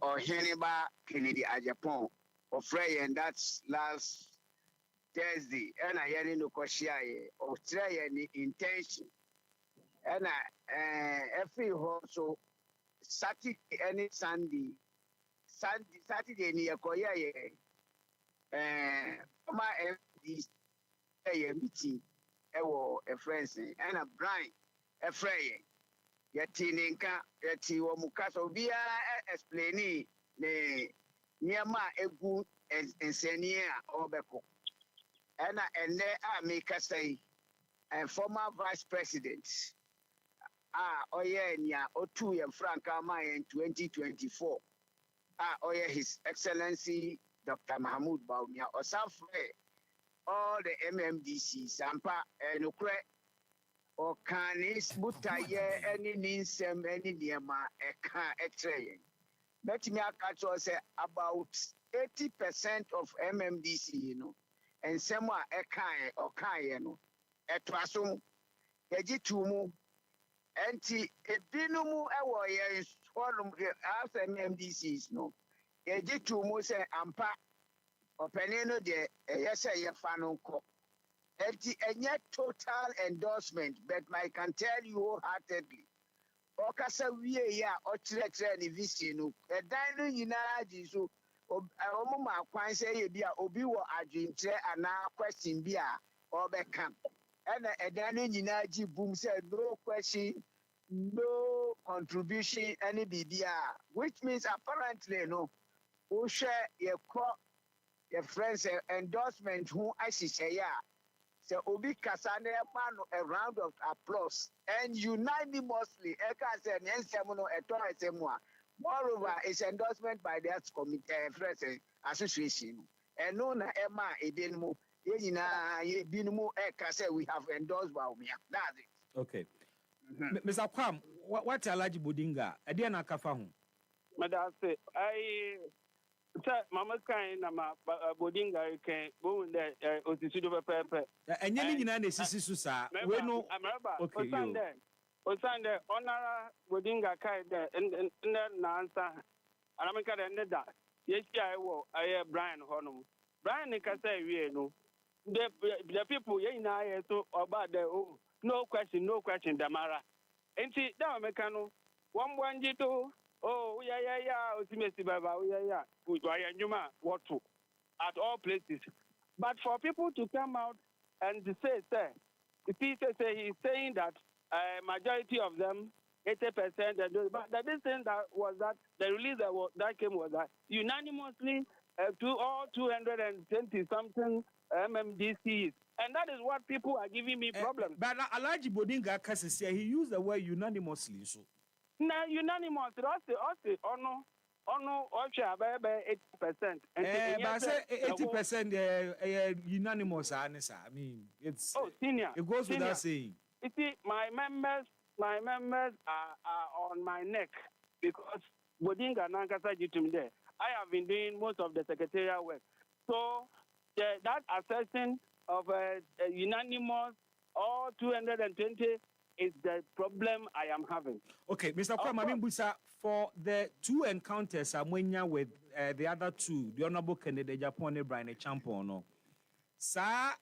or Heniba Kennedy at Japan offering, and that's last Thursday. And I hear no Koshia Australian intention. And every also Saturday any Saturday near Koya my MD meeting a friend and a Brian a friend Yatinka Yati Mukaso Bia explaining ne Niama Egu and Senia Obeko. And make us say and former vice president. Nia Otu and Frank Ama in 2024. His Excellency Dr. Mahmoud Baumia or Safre. All the MMDC, Sampa, and Ukre, or Canis, Butaye, any Ninsem, any Niama, Eka, Etrain. Bet me a catch say about 80% of MMDC, and Semwa Eka or Kayeno, Etrasum, Ejitumu, Anti Ebinumu, Ewa, Swallowum, after MMDCs, no. Ejitumu say Ampa. Openino de yesa ye fanonko. Any total endorsement, but I can tell you wholeheartedly. Okasa we ya otre ni visinu. A dino yina jisu ma kwan say ye bia obi wo adwentre ana question bia obekam ena edan no nyina gi boom say no question no contribution any bibia which means apparently no who share your friends endorsement who asise ya say obi kasa na man a round of applause and unanimously eka say nsem no eto nsem a moreover it's endorsement by the committee friends association and no na ema edenmu ye nyina ye binumu eka say we have endorsed by Umia. That's it. Okay. Mr. Kwam, what Alaji Bodinga? Ade na kafa ho. Madase, sir, mama kan na ma Bodinga kan bo de osisudo pepe. Enye ni nyina na sisi so sa. We no. Okay, yo. Osande onara Bodinga kai de na answer. Anamika de nda. Yeshia wo aye Brian honum. Brian ni kasa wie no. The people ye na aye so about the no question damara. Enti da meka no wamwanji to yeah otimesi baba yeah we nyuma what to at all places. But for people to come out and to say he's saying that majority of them 80% and but the thing that was that the release that came was that unanimously to all 220 something MMDCs. And that is what people are giving me problems. But Alaji Bodinga Kassia, he used the word unanimously. So now unanimous, also, no, 80%. But I say 80% unanimous, I mean, it's senior. It goes without saying. You see, my members are on my neck because Bodinga Nankasa Jitum there. I have been doing most of the secretarial work. So that assertion of a unanimous all 220 is the problem I am having. Okay, Mr. Kwame Busa, for the two encounters Amwenya with the other two, the Honorable Kennedy Japan and Brian Champono, sir,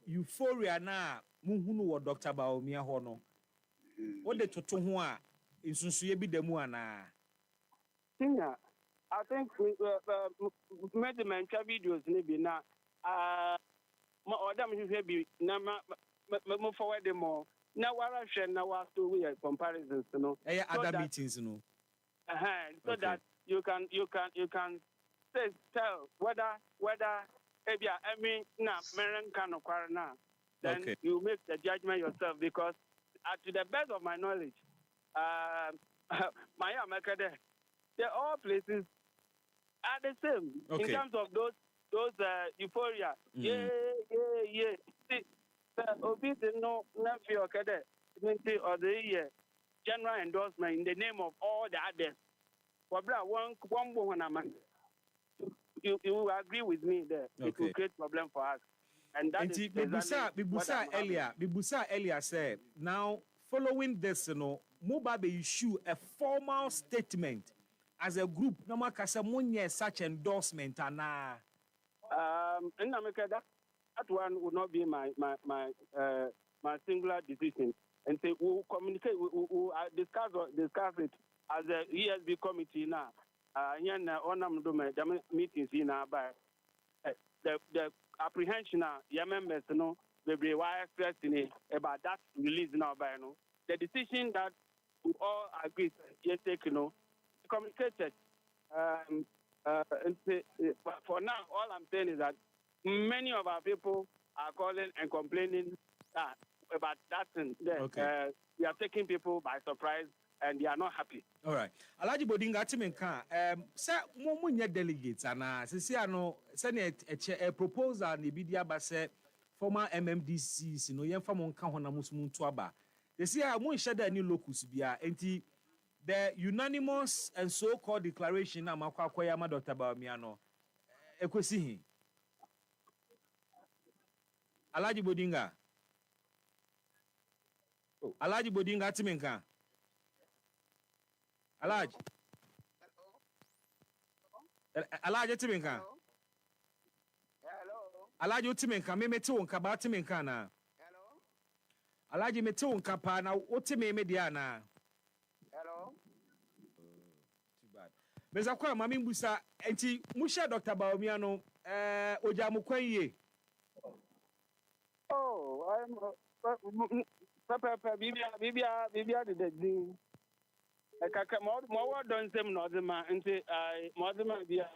euphoria na muhunu wa Dr. Baumia Hono. What the Totohua in Sunsuye bi demu ana? Senior, I think we made the mental videos maybe now. Madam should be now forward them more. Now what I share now was to we comparisons, you know. Other meetings, you know. So that you can tell whether maybe I mean now American kind of now. Then you make the judgment yourself because to the best of my knowledge, my America they're all places are the same in terms of those euphoria. Yeah. See, Obi no feel okay or the general endorsement in the name of all the others. One woman, you will agree with me there. It will create problem for us. And that is Bibusa earlier said, now following this, Mubabe issue a formal statement as a group. No matter such endorsement and in America, that one would not be my singular decision. And say we'll communicate, we'll discuss it as a ESB committee now. The meetings in our the apprehension your members they were expressing about that release now by the decision that we all agree communicated. For now, all I'm saying is that many of our people are calling and complaining about that thing. We are taking people by surprise and they are not happy. All right. Alaji Bodinga Timenka, sir, munya delegates and send a proposal ni bidia base former MMDCs, yemfa monka hona musmun tuaba. They say mun shada ni locus bia enti the unanimous and so-called declaration na makwakoya ma Dr. Baumia ekwesihi. Alaji Bodinga. Alaji Bodinga Timenka. Alaji Timenka. Alaji Timenka me mete wonka ba Timenka na. Alaji mete wonka pa na wote me dia na. Hello. Too bad. Beza kwa mami mbusa enti musha Dr. Baomiano oja mukwenye. Oh, Papa, Bibia did the thing. More done them, not the man, and say, more than my dear.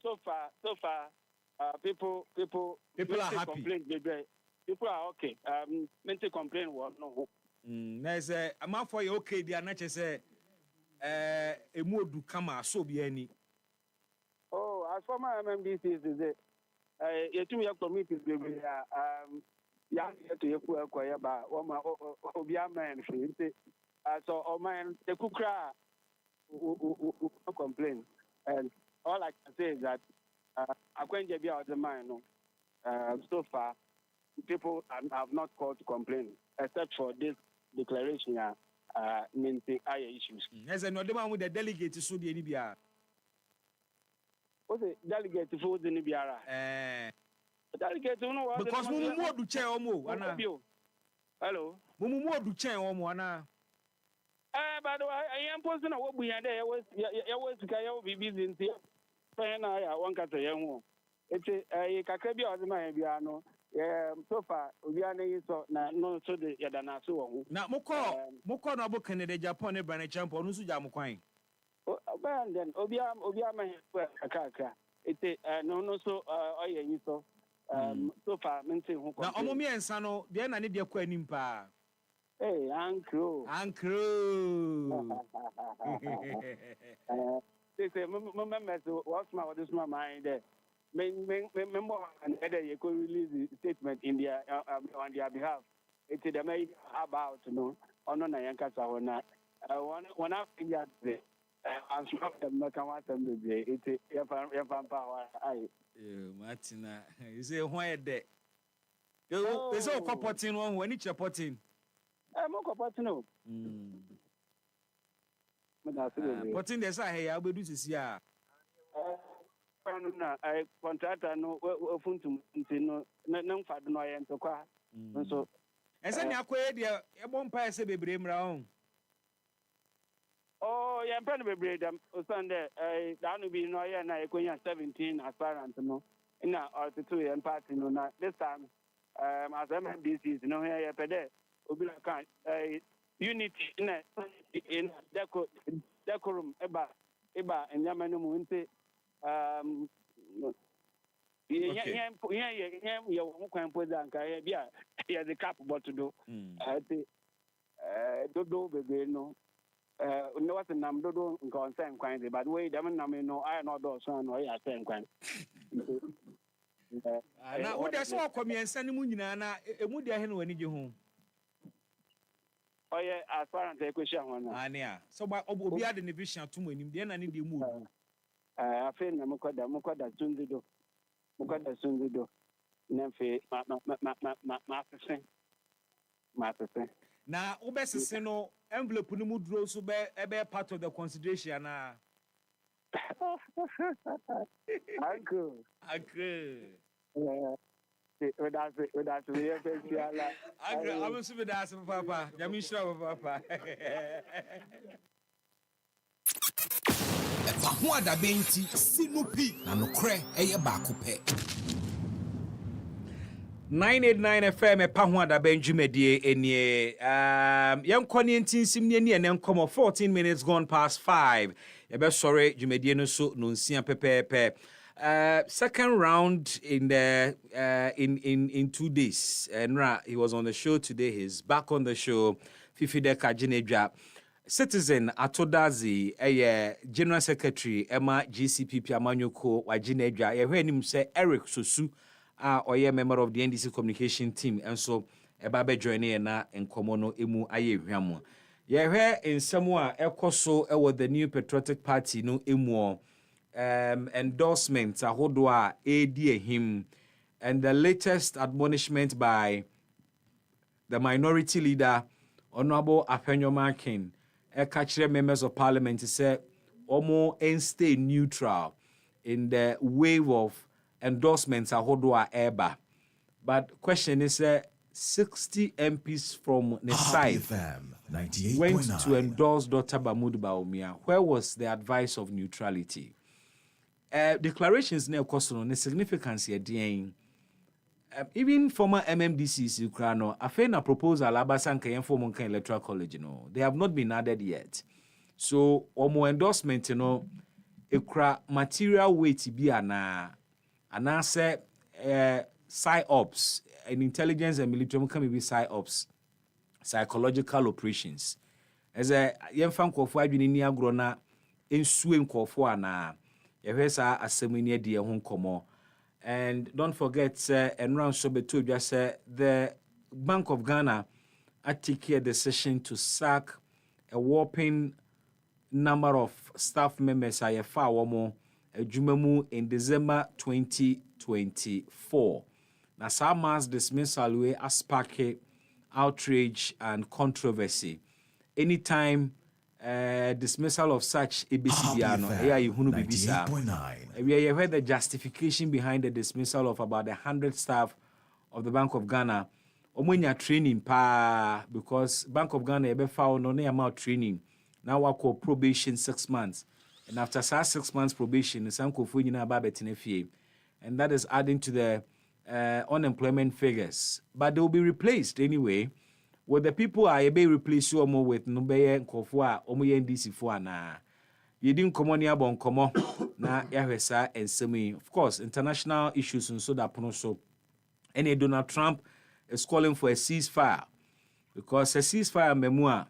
So far, people are happy. People are okay. Meant to complain what no. There's a man for you okay, they are not just a mood kama so be any. Oh, as for my MMDC is it. You two your committee young to your poor choir by Obia man. So, oh man, the cook cry who complain. And all I can say is that I can't be out of the mind. So far, people have not called to complain, except for this declaration. Means higher issues. As another one with the delegate to Sudi Libya. What's the delegate to food in Ibiara? Delegate to know what because Mumu do chair omo. Hello. Mumu do chair omo ana. By the way, I am posting a what we had there was be busy in the one cat a young. It's a Kakabi or the Mayabiano. So far, we are no so the Yadana so. Now, Moko no book in the Japan brand champ on Usujamu Quine. Then Obia Kaka. It's no so so. So far, mentioning who. Now, Omomi and Sano, the end I need your quenimpa. Hey, Uncle. They say, remember, what's my mind there? Remember, and you could release the statement in their on their behalf. It's the main about on Yankasa or not. When I figured I'm sure them not come out of the day. It's a power. Martina, you say, why there? There's all copotting one when it's your potting. I'm not copotting. Potting the side, I'll be to see. I contract no funtum no fad no yen to kwa so ese ni akoye de e bon pa ese bebre mra on oh ya pen bebre dem Sunday da no bi no yen na ekonya 17 aspirant no na or to yen party no na this time as MDC no here ya pede obi la kan unity in decorum eba enyama no mu nte yeah, the cap what to do. Dodo baby no. No what's the name dodo concern quite but wait, them no I know those son or ya same quite. Now what there's all come and send mu nyina na emu dia he no ani je ho. Oh yeah, as far as the question one. Ania. So obi ade ne vision to mu anim de na ne de mu. I feel Mukoda Sundido. Nemfe, Master. Now, Obesino envelope Numudro so be part of the consideration. Uncle. Without I will see that, Papa. Yamisha, Papa. EpaHoaDaben ti sinupi na nokre eye baako pe 989 FM EpaHoaDaben jumedie enie yankoni ntinsim ne ne nkomo 14 minutes gone past 5 ebe sorry jumedie no so no nsia pepepe second round in the in 2 days Nra he was on the show today, he's back on the show. Fifide Kajinedwa Citizen Atodazi General Secretary Emma GCPP Amanyoko Wajinedwa yehwenim se Eric Sosu oye member of the NDC communication team and so ebabe join na enkomo no emu aye hwamo yehwe ensemu a ekoso ewo the New Patriotic Party no emu endorsement ahodo a edi him and the latest admonishment by the minority leader Honorable Aphenyomakin catch members of parliament say omo and stay neutral in the wave of endorsements ahodo a eba. But question is 60 MPs from the side went to endorse Dr. Mahmoud Bawumia. Where was the advice of neutrality? Declarations ne question the significance here. Even former MMDCs, Ukraino, a proposal Abasanka and former Electoral College, they have not been added yet. So, omo endorsement, ekra material weight be ana say psyops and intelligence and military can be psyops, psychological operations. As a young fan of adwini ni agro na ensu enkofo ana yehwesa asemini de ho komo. And don't forget enran so beto just say the Bank of Ghana took a decision to sack a whopping number of staff members IFA womo Jumamu in December 2024. Now some mass dismissal we spark outrage and controversy. Anytime dismissal of such EBCBiano, we heard the justification behind the dismissal of about 100 staff of the Bank of Ghana. Omunya training pa because Bank of Ghana ebe found no amount training. Now we call probation 6 months. And after 6 months probation, and that is adding to the unemployment figures. But they will be replaced anyway. With the people are able to replace you more with Nubeye and Kofua, Omoye and DC for na. You didn't come on here, bon, come on. Na Yahwesa and Semi. Of course, international issues and so that so. And Donald Trump is calling for a ceasefire because a ceasefire memoir,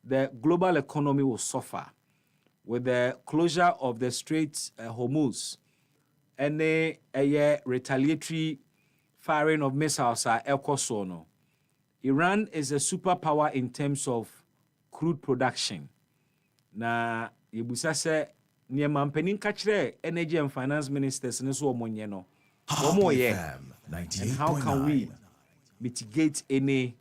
the global economy will suffer with the closure of the Strait Hormuz and a retaliatory firing of missiles at El Kosono. Iran is a superpower in terms of crude production. Na yebusa se niema mpanin ka kire energy and finance ministers ne so omonye no. And how can we mitigate any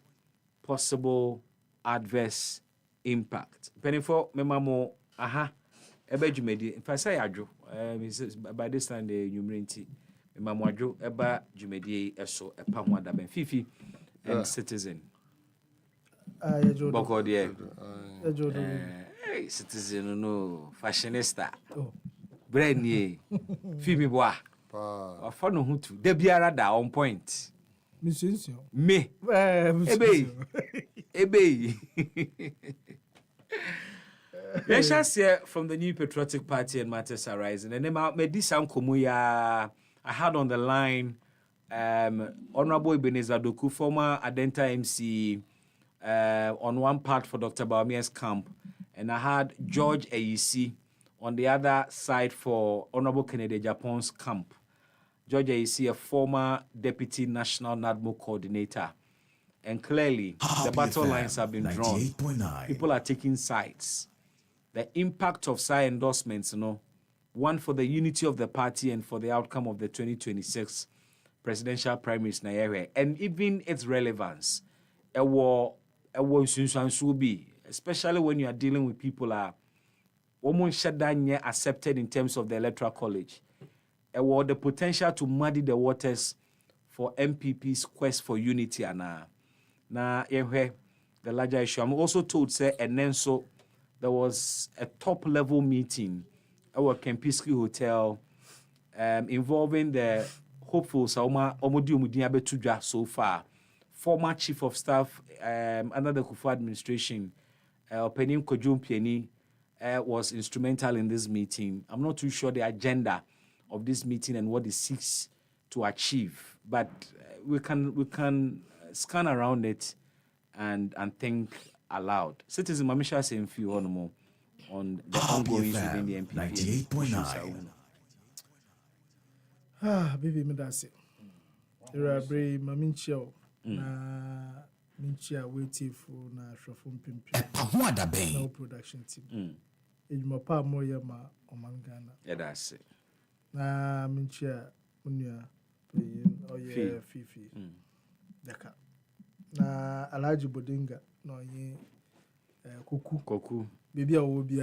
possible adverse impact? Penifo memamo ebe jumedi. If I say adwo, by this time the numerity memamo adwo eba jumedi eso EpaHoaDaben Fifi and Citizen. Boko die. Citizen no fashionista. Brand new. Fifi boa. Afa no hutu. De biara da on point. Me. Ebe. Let's just hear from the New Patriotic Party and matters arising. And then Medisa Komuya, I had on the line Honorable Ebenezer Doku, former Adenta MC, on one part for Dr. Bawumia's camp, and I had George Ayisi on the other side for Honorable Kennedy Japon's camp. George Ayisi, a former Deputy National NADMO Coordinator. And clearly, the battle lines have been drawn. People are taking sides. The impact of side endorsements, one for the unity of the party and for the outcome of the 2026 presidential primaries, and even its relevance, especially when you are dealing with people who are almost accepted in terms of the electoral college. The potential to muddy the waters for MPP's quest for unity the larger issue. I'm also told, and then so there was a top-level meeting at Kempinski Hotel involving the hopefuls so far. Former Chief of Staff under the Kufu administration, Penim Kojum Pieni, was instrumental in this meeting. I'm not too sure the agenda of this meeting and what it seeks to achieve, but we can scan around it and think aloud. Citizen Mamisha saying few more on the ongoings within the MPP. 98.9. Baby Medasi. Irabre Maminchio na Minchia waiting for na Shofum Pimpi. EpaHoaDaben. No production team. Ejumapa moya ma omangana. Yeah, that's it. Na Minchia Munya Oye Fifi. Daka. Na Alaji Bodinga no ye Koku. Baby I will be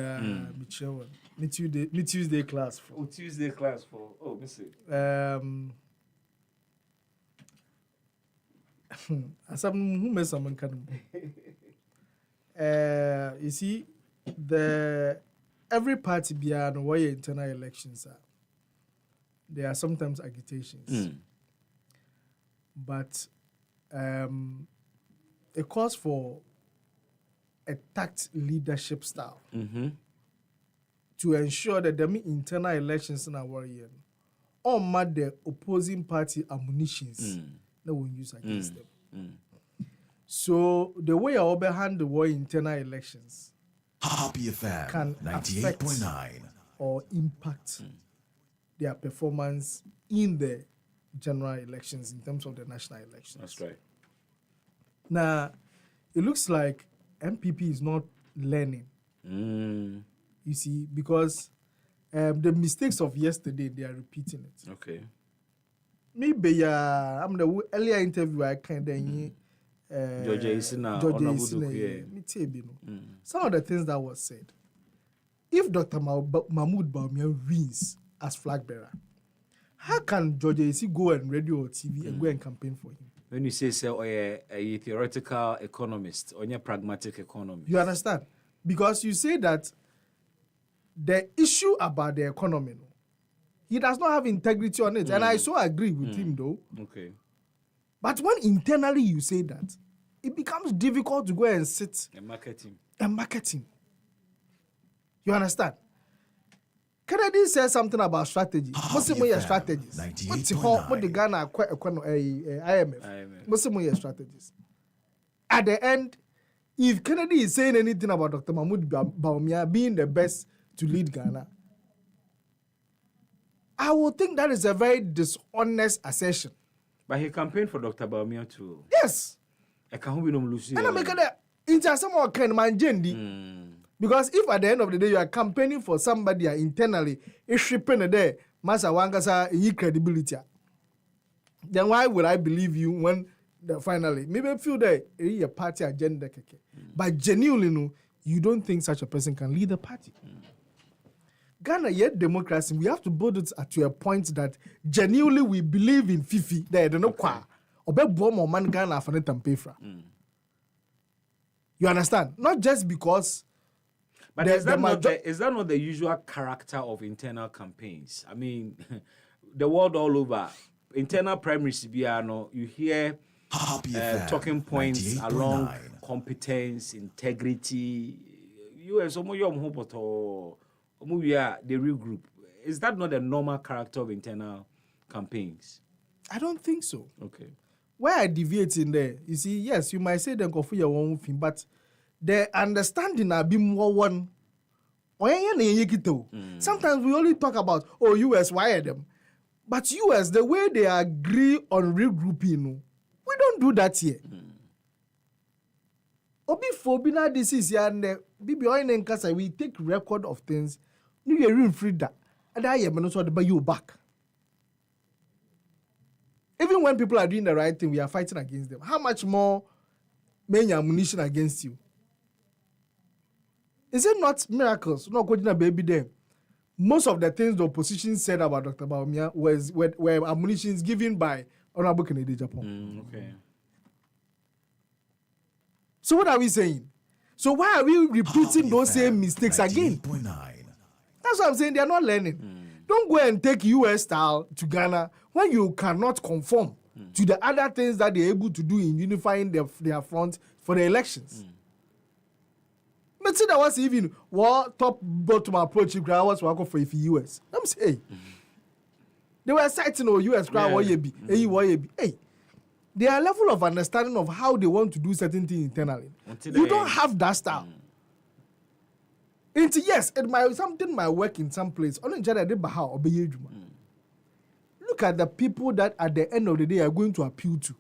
Michelle. Me Tuesday class for. Tuesday class for. Oh, miss it. You see, every party beyond why internal elections are. There are sometimes agitations, but it calls for a tact leadership style to ensure that the internal elections in our worrying or mad the opposing party ammunitions that we use against them. So the way I behind the war internal elections can affect or impact their performance in the general elections in terms of the national elections. That's right. Now, it looks like MPP is not learning. You see, because the mistakes of yesterday, they are repeating it. Okay. Maybe I'm the earlier interview I kind of George Isina, some of the things that was said. If Dr. Mahmoud Bawumia wins as flag bearer, how can George Isi go on radio or TV and go and campaign for him? When you say so, a theoretical economist or a pragmatic economist. You understand? Because you say that the issue about the economy, he does not have integrity on it. And I so agree with him though. Okay. But when internally you say that, it becomes difficult to go and sit and marketing. You understand? Kennedy said something about strategy. Most of my strategies. What's the Ghana IMF? Most of my strategies. At the end, if Kennedy is saying anything about Dr. Mahmoud Bawumia being the best to lead Ghana, I would think that is a very dishonest assertion. But he campaigned for Dr. Bawumia too. Yes. I can't be no Lucy. And I make that into some more kind of man. Because if at the end of the day you are campaigning for somebody internally, it's shipping there, Masa Wangasa credibility. Then why would I believe you when finally maybe feel that a party agenda? But genuinely, no, you don't think such a person can lead the party. Ghana, yet democracy, we have to build it to a point that genuinely we believe in Fifi. They don't know qua. Ghana for You understand? Not just because. But is that not the usual character of internal campaigns? I mean, the world all over, internal primaries, you hear talking points along competence, integrity. US, the real group. Is that not the normal character of internal campaigns? I don't think so. Okay. Why I deviate in there? You see, yes, you might say them go for your own thing, but the understanding will be more one. Sometimes we only talk about US wire them, but US the way they agree on regrouping, we don't do that here. Obi phobia disease and BBI we take record of things. You get room free that, and I am not to buy you back. Even when people are doing the right thing, we are fighting against them. How much more main ammunition against you? Is it not miracles? No, going to baby them. Most of the things the opposition said about Dr. Bawumia were ammunitions given by Honorable Kennedy Japan. Okay. So what are we saying? So why are we repeating those same mistakes again? That's what I'm saying. They are not learning. Don't go and take US style to Ghana when you cannot conform to the other things that they're able to do in unifying their front for the elections. But see that was even what top bottom approach was working for US. I'm saying they were citing US crowd hey, their level of understanding of how they want to do certain things internally. You don't have that style. Yes, something might work in some place. Look at the people that at the end of the day are going to appeal to.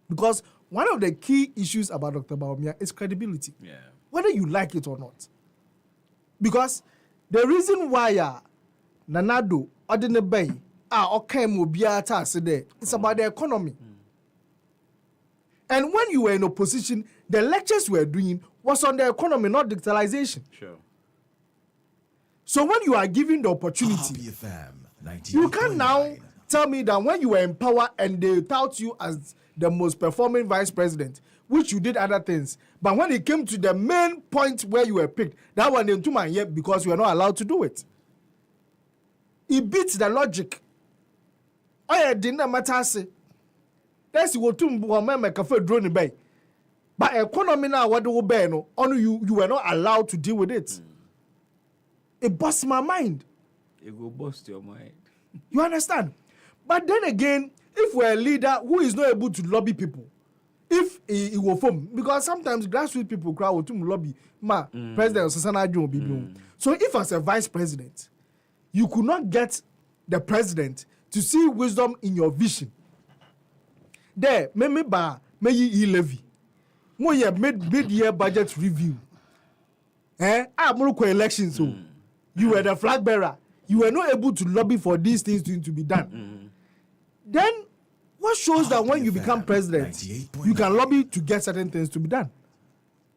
Because one of the key issues about Dr. Bawumia is credibility. Yeah. Whether you like it or not. Because the reason why Nanado Odine Bay it's about the economy. And when you were in opposition, the lectures we were doing was on the economy, not digitalization. Sure. So when you are given the opportunity, you can now tell me that when you were in power and they tout you as the most performing vice president, which you did other things. But when it came to the main point where you were picked, that one didn't do my yet because you were not allowed to do it. It beats the logic. Oh, yeah, didn't matter. That's what to make a fair drone bay. But economy now, what do we no? Only you were not allowed to deal with it. It busts my mind. It will bust your mind. You understand? But then again, if we're a leader who is not able to lobby people, if he will form, because sometimes grassroots people crowd will to lobby, President Susana Joe. So if as a vice president, you could not get the president to see wisdom in your vision, there, may you levy. More year mid-year budget review. Morocco elections, so you were the flag bearer. You were not able to lobby for these things to be done. Then, what shows that when you become president, you can lobby to get certain things to be done?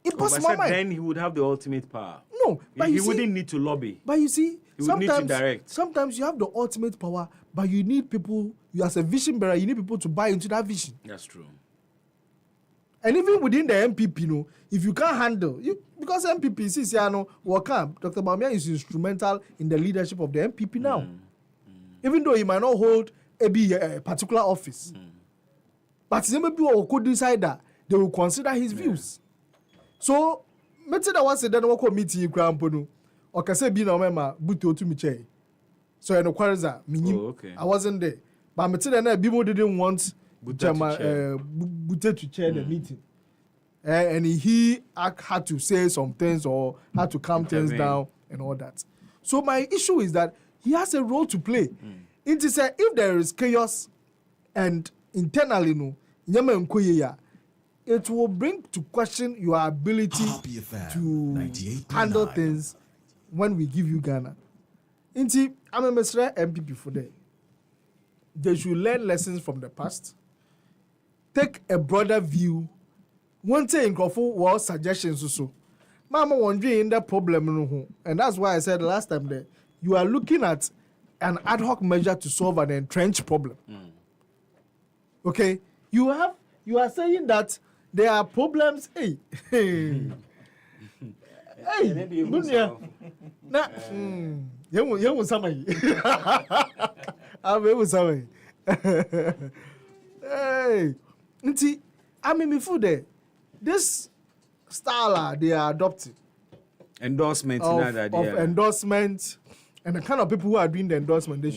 It was my mind. Then he would have the ultimate power. No, but he wouldn't need to lobby. But you see, he would need to direct. Sometimes you have the ultimate power, but you need people. You as a vision bearer, you need people to buy into that vision. That's true. And even within the MPP, if you can't handle because MPP, Dr. Bawumia is instrumental in the leadership of the MPP now. Even though he might not hold a particular office. But some people could decide that they will consider his views. So, let's say that once a day, I meeting you, Grandponu, or can say, be no member, Buto to me. So, I know I wasn't there. But I'm telling you, people didn't want Butte to chair the meeting. And he had to say some things or had to calm things down and all that. So my issue is that he has a role to play. It is if there is chaos and internally, it will bring to question your ability to handle things when we give you Ghana. I'm a Mr. MPP for that. They should learn lessons from the past. Take a broader view. One thing in Kofu was suggestions also. Mama wondering the problem, and that's why I said last time that you are looking at an ad hoc measure to solve an entrenched problem. Okay, you are saying that there are problems. Hey, Bunya. Na, you somebody. I'm somebody. Hey. I mean, before this style they are adopting endorsement of endorsement, and the kind of people who are doing the endorsement, they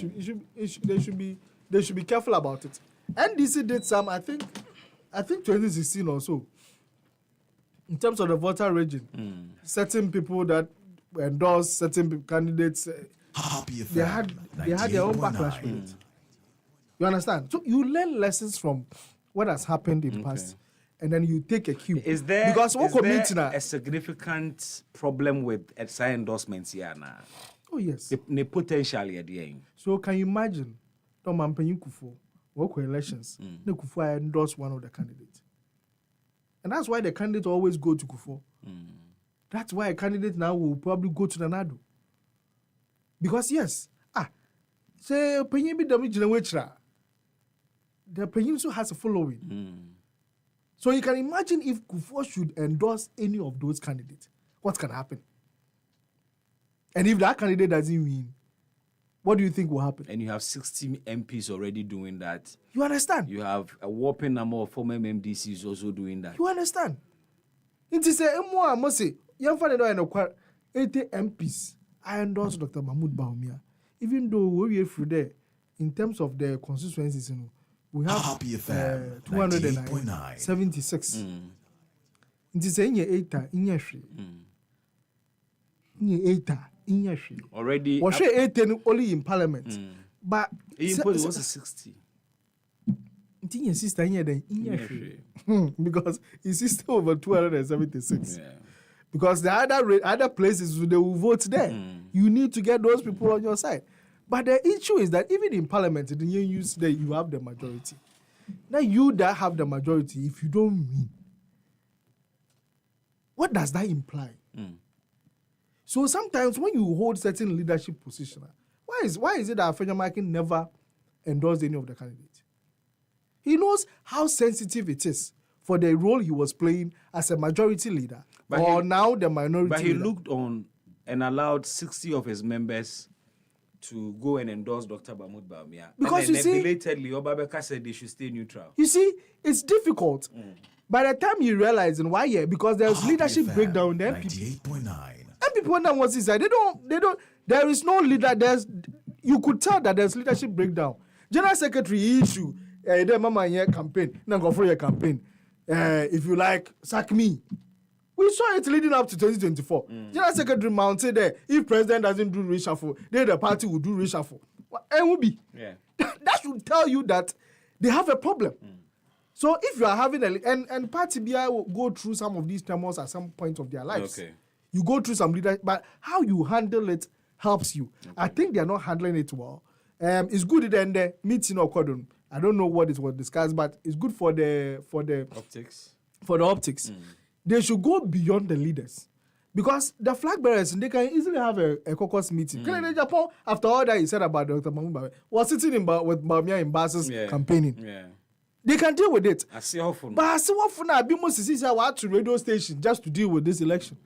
should be careful about it. NDC did some, I think 2016 or so, in terms of the voter region, certain people that endorse certain candidates, they had their own backlash with it. You understand? So you learn lessons from what has happened in the past, and then you take a cue. Is there a significant problem with SI endorsements here now? Oh, yes. The potential at the end. So can you imagine, Tom Ampenyu Kufuor, work elections, Kufuor endorsed one of the candidates. And that's why the candidates always go to Kufuor. That's why a candidate now will probably go to the Nadu. Because yes, say Penyin be the the Peninsula has a following. So you can imagine if Kufuor should endorse any of those candidates, what can happen? And if that candidate doesn't win, what do you think will happen? And you have 60 MPs already doing that. You understand? You have a whopping number of former MDCs also doing that. You understand? It is a more, I must say, young father, 80 MPs. I endorse Dr. Mahmoud Bawumia. Even though we are through there, in terms of the constituencies, we have 276. It is a already. Was 18 only in Parliament, but it was 60. His sister because his sister over 276. Because the other places they will vote there. You need to get those people on your side. But the issue is that even in Parliament, you have the majority. Now you that have the majority, if you don't win, what does that imply? So sometimes when you hold certain leadership position, why is it that Afenyo Makin never endorsed any of the candidates? He knows how sensitive it is for the role he was playing as a majority leader now the minority leader. But he leader. looked on and allowed 60 of his members to go and endorse Dr. Mahmoud Bawumia. Because and you see, belatedly, Obabeka said they should stay neutral. You see, it's difficult. By the time you realize in why, because there's leadership breakdown in the NPP. 98.9. NPP when that was inside, they don't. There is no leader. You could tell that there's leadership breakdown. General Secretary issue, the mama here campaign, now go for your campaign. If you like, sack me. We saw it leading up to 2024. General Secretary mounted there. If president doesn't do reshuffle, then the party will do reshuffle. And will be. Yeah. That should tell you that they have a problem. So if you are having and party BI will go through some of these turmoils at some point of their lives. Okay. You go through some leadership, but how you handle it helps you. Okay. I think they are not handling it well. It's good in the meeting of Cordon. I don't know what it was discussed, but it's good for the optics. For the optics. They should go beyond the leaders. Because the flag bearers, they can easily have a caucus meeting. Japan, after all that he said about Dr. Mahmoud Bawumia, was sitting with Bawumia in Bas's campaigning. Yeah. They can deal with it. I see often. But I see often I be most to radio station just to deal with this election.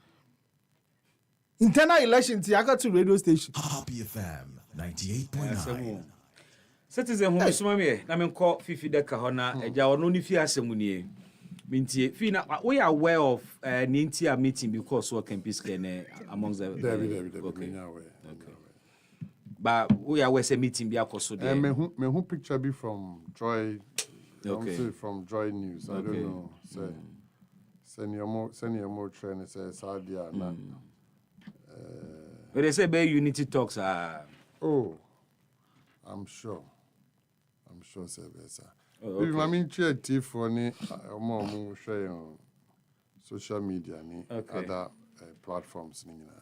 Internal elections, I got to radio station. Happy FM 98.9. Citizen who is mommy, na men call Fifi de Kahona, a Jawa no ni fi asemuni. Mintie, Fina, we are aware of Nintia meeting because we can peace amongst the okay. But we are aware meeting be akoso there. Me who picture be from Joy. Okay. From Joy News. I don't know. Send your more train. Say Sadia na. But they say be unity talks are. Oh, I'm sure, sir. Okay. If I mean, chair for ni, more share on social media ni other platforms ni na.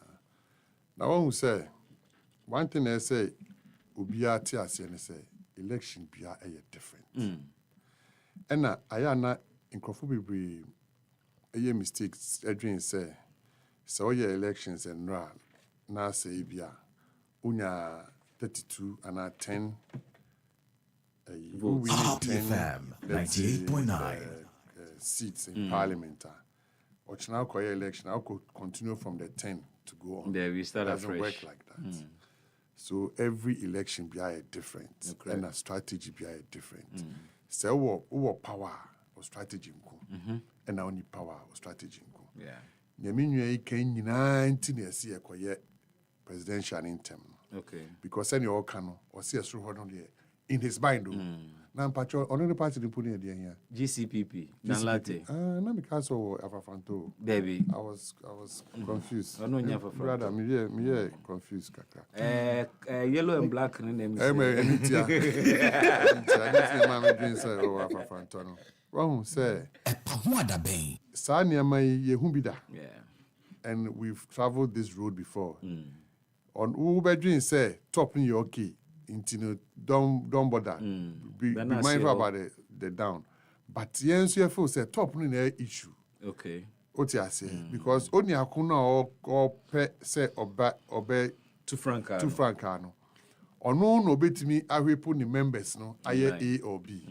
Now one who say one thing they say, ubia ti ase ni say election bia different. And na ayana inkrofo bebre eye mistakes edwin say so your elections and na say bia unya 32 and 10 votes. Happy FM 98.9 seats in parliament. Or now koye election, I could continue from the 10 to go on. There we start afresh. Doesn't work like that. So every election be different, and a strategy be different. So what power or strategy and only power or strategy. Yeah. Nyaminya can 19 years here presidential interim. Okay. Because any all can or see a through in his mind. Now, Patrol, only party to put in here. GCPP. Nanlate. No, because of Afafanto. Debbie. I was confused. I know you have brother. Me confused, Kaka. Yellow and black name. Wrong, say. EpaHoaDaben. Sanya my Yehumbida. Yeah. And we've traveled this road before. On Ubedrin say, top in your key. Don't bother. Be mindful about the down. But the NCFO said top in the issue. Okay. What you say? Because only Akuna or say obey to Francano. Or no bet me I will put the members no A or B.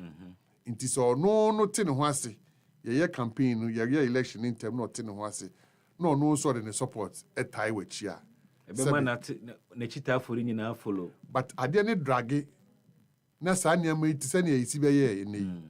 It is all no tin wasi. Ye campaign, ye election in term not tin wasi. No sort of support a tie with chia. Nechita for in our follow. But I didn't drag it. Nasanya made to send a CBA in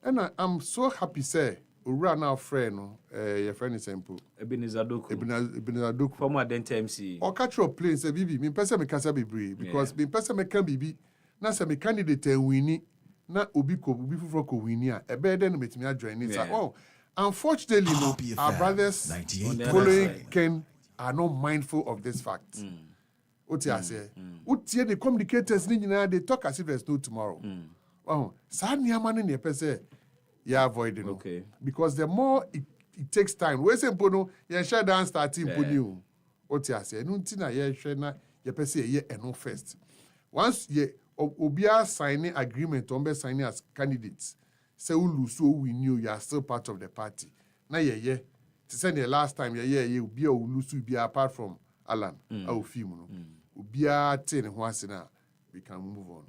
and I'm so happy, say, run our friend, your friend is simple. Ebenezer Doku. Former Dent MC. Or catch your plane, say, Bibi, me person me can't be brave because me person me can be. Nasa me candidate and winnie. Na ubiko ubifufroko winia. Ebe then met me join it. Oh, unfortunately, our brothers following Ken are not mindful of this fact. What you say? What the communicators they talk as if there's no tomorrow. Oh, sad niamani ne pese ya avoid it. Okay. Because the more it takes time. We say pono ya share down starting ponu. What you say? No tina ya share na ya pese ye eno first. Once ye Obia signing agreement on be signing as candidates. Say ulu so we knew you are still part of the party. Now to say the last time Ubia ulu so be apart from Alan. Our film Ubia ten once now we can move on.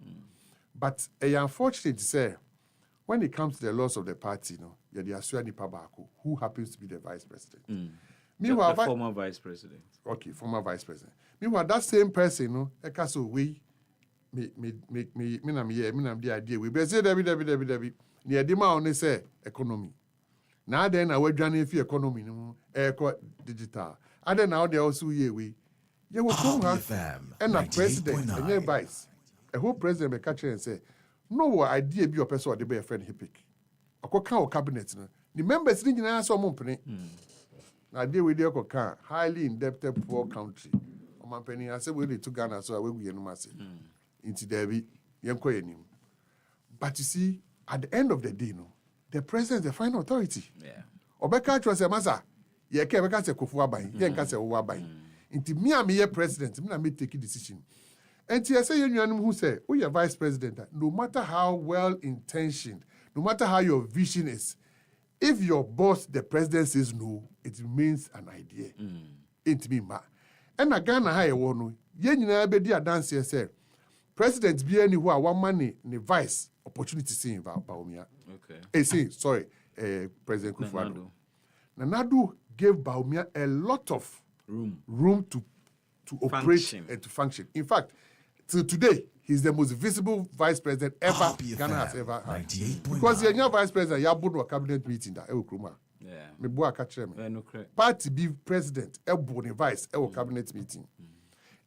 But unfortunate to say when it comes to the laws of the party, you're the Asua Nipa Bako, who happens to be the vice president. Meanwhile, the former vice president. Okay, former vice president. Meanwhile, that same person, Ekaso, we the idea. We say Debbie. Near Dima only say economy. Now then, I will join if economy, digital. And then now they also here we. You will come and a president and your vice. A whole president may catch and say, no idea be your person or the be a friend he pick. A cocoa cabinet. The members didn't answer company. Now deal with your coca, highly indebted poor country. On my penny, I said we need to Ghana, so I will be massive. Into Debbie, Yanko. But you see, at the end of the day, the president is the final authority. Yeah. Obeka was a massa. Ye can't say Kofu Abai, ye can't say Wabai. Into me, I'm a president, I may take a decision. And I say, anyone who say, oh, you're vice president, no matter how well intentioned, no matter how your vision is, if your boss, the president, says no, it remains an idea. It me ma. And a Ghana high one, yen be dear dance here, say, president be anywhere, one money, the vice, opportunity seeing Baumia. Okay. President Kufuor. Nanadu gave Baumia a lot of room to operate and to function. In fact, till today, he's the most visible vice president ever Ghana has ever had. Because the new vice president, Yabuno cabinet meeting that Kruma. Yeah. Me boa catch me. Party be president, Ebony vice, cabinet meeting.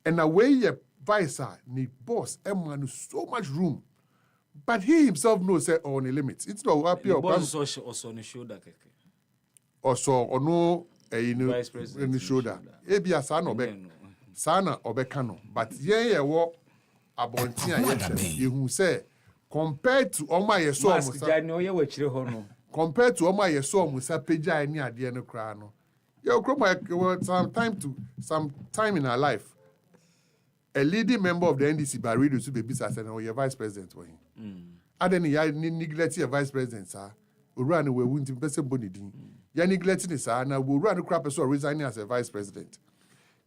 And away your vice ni boss, man so much room. But he himself knows on the limits. It's not happy or boss also on the shoulder. Also or no vice president in the shoulder. Ebi asana obekano. But ye wo abontia ye hu say compared to oma ye so musa. Compared to oma ye so musa peja ni ade no kra no. Yo kroma some time in our life. A leading member of the NDC by radio to be said, "Oh, your vice president for him." And then you neglect your vice president, sir. We run away with person bonidin. You neglecting it, sir. Now we run a crap so resigning as a vice president.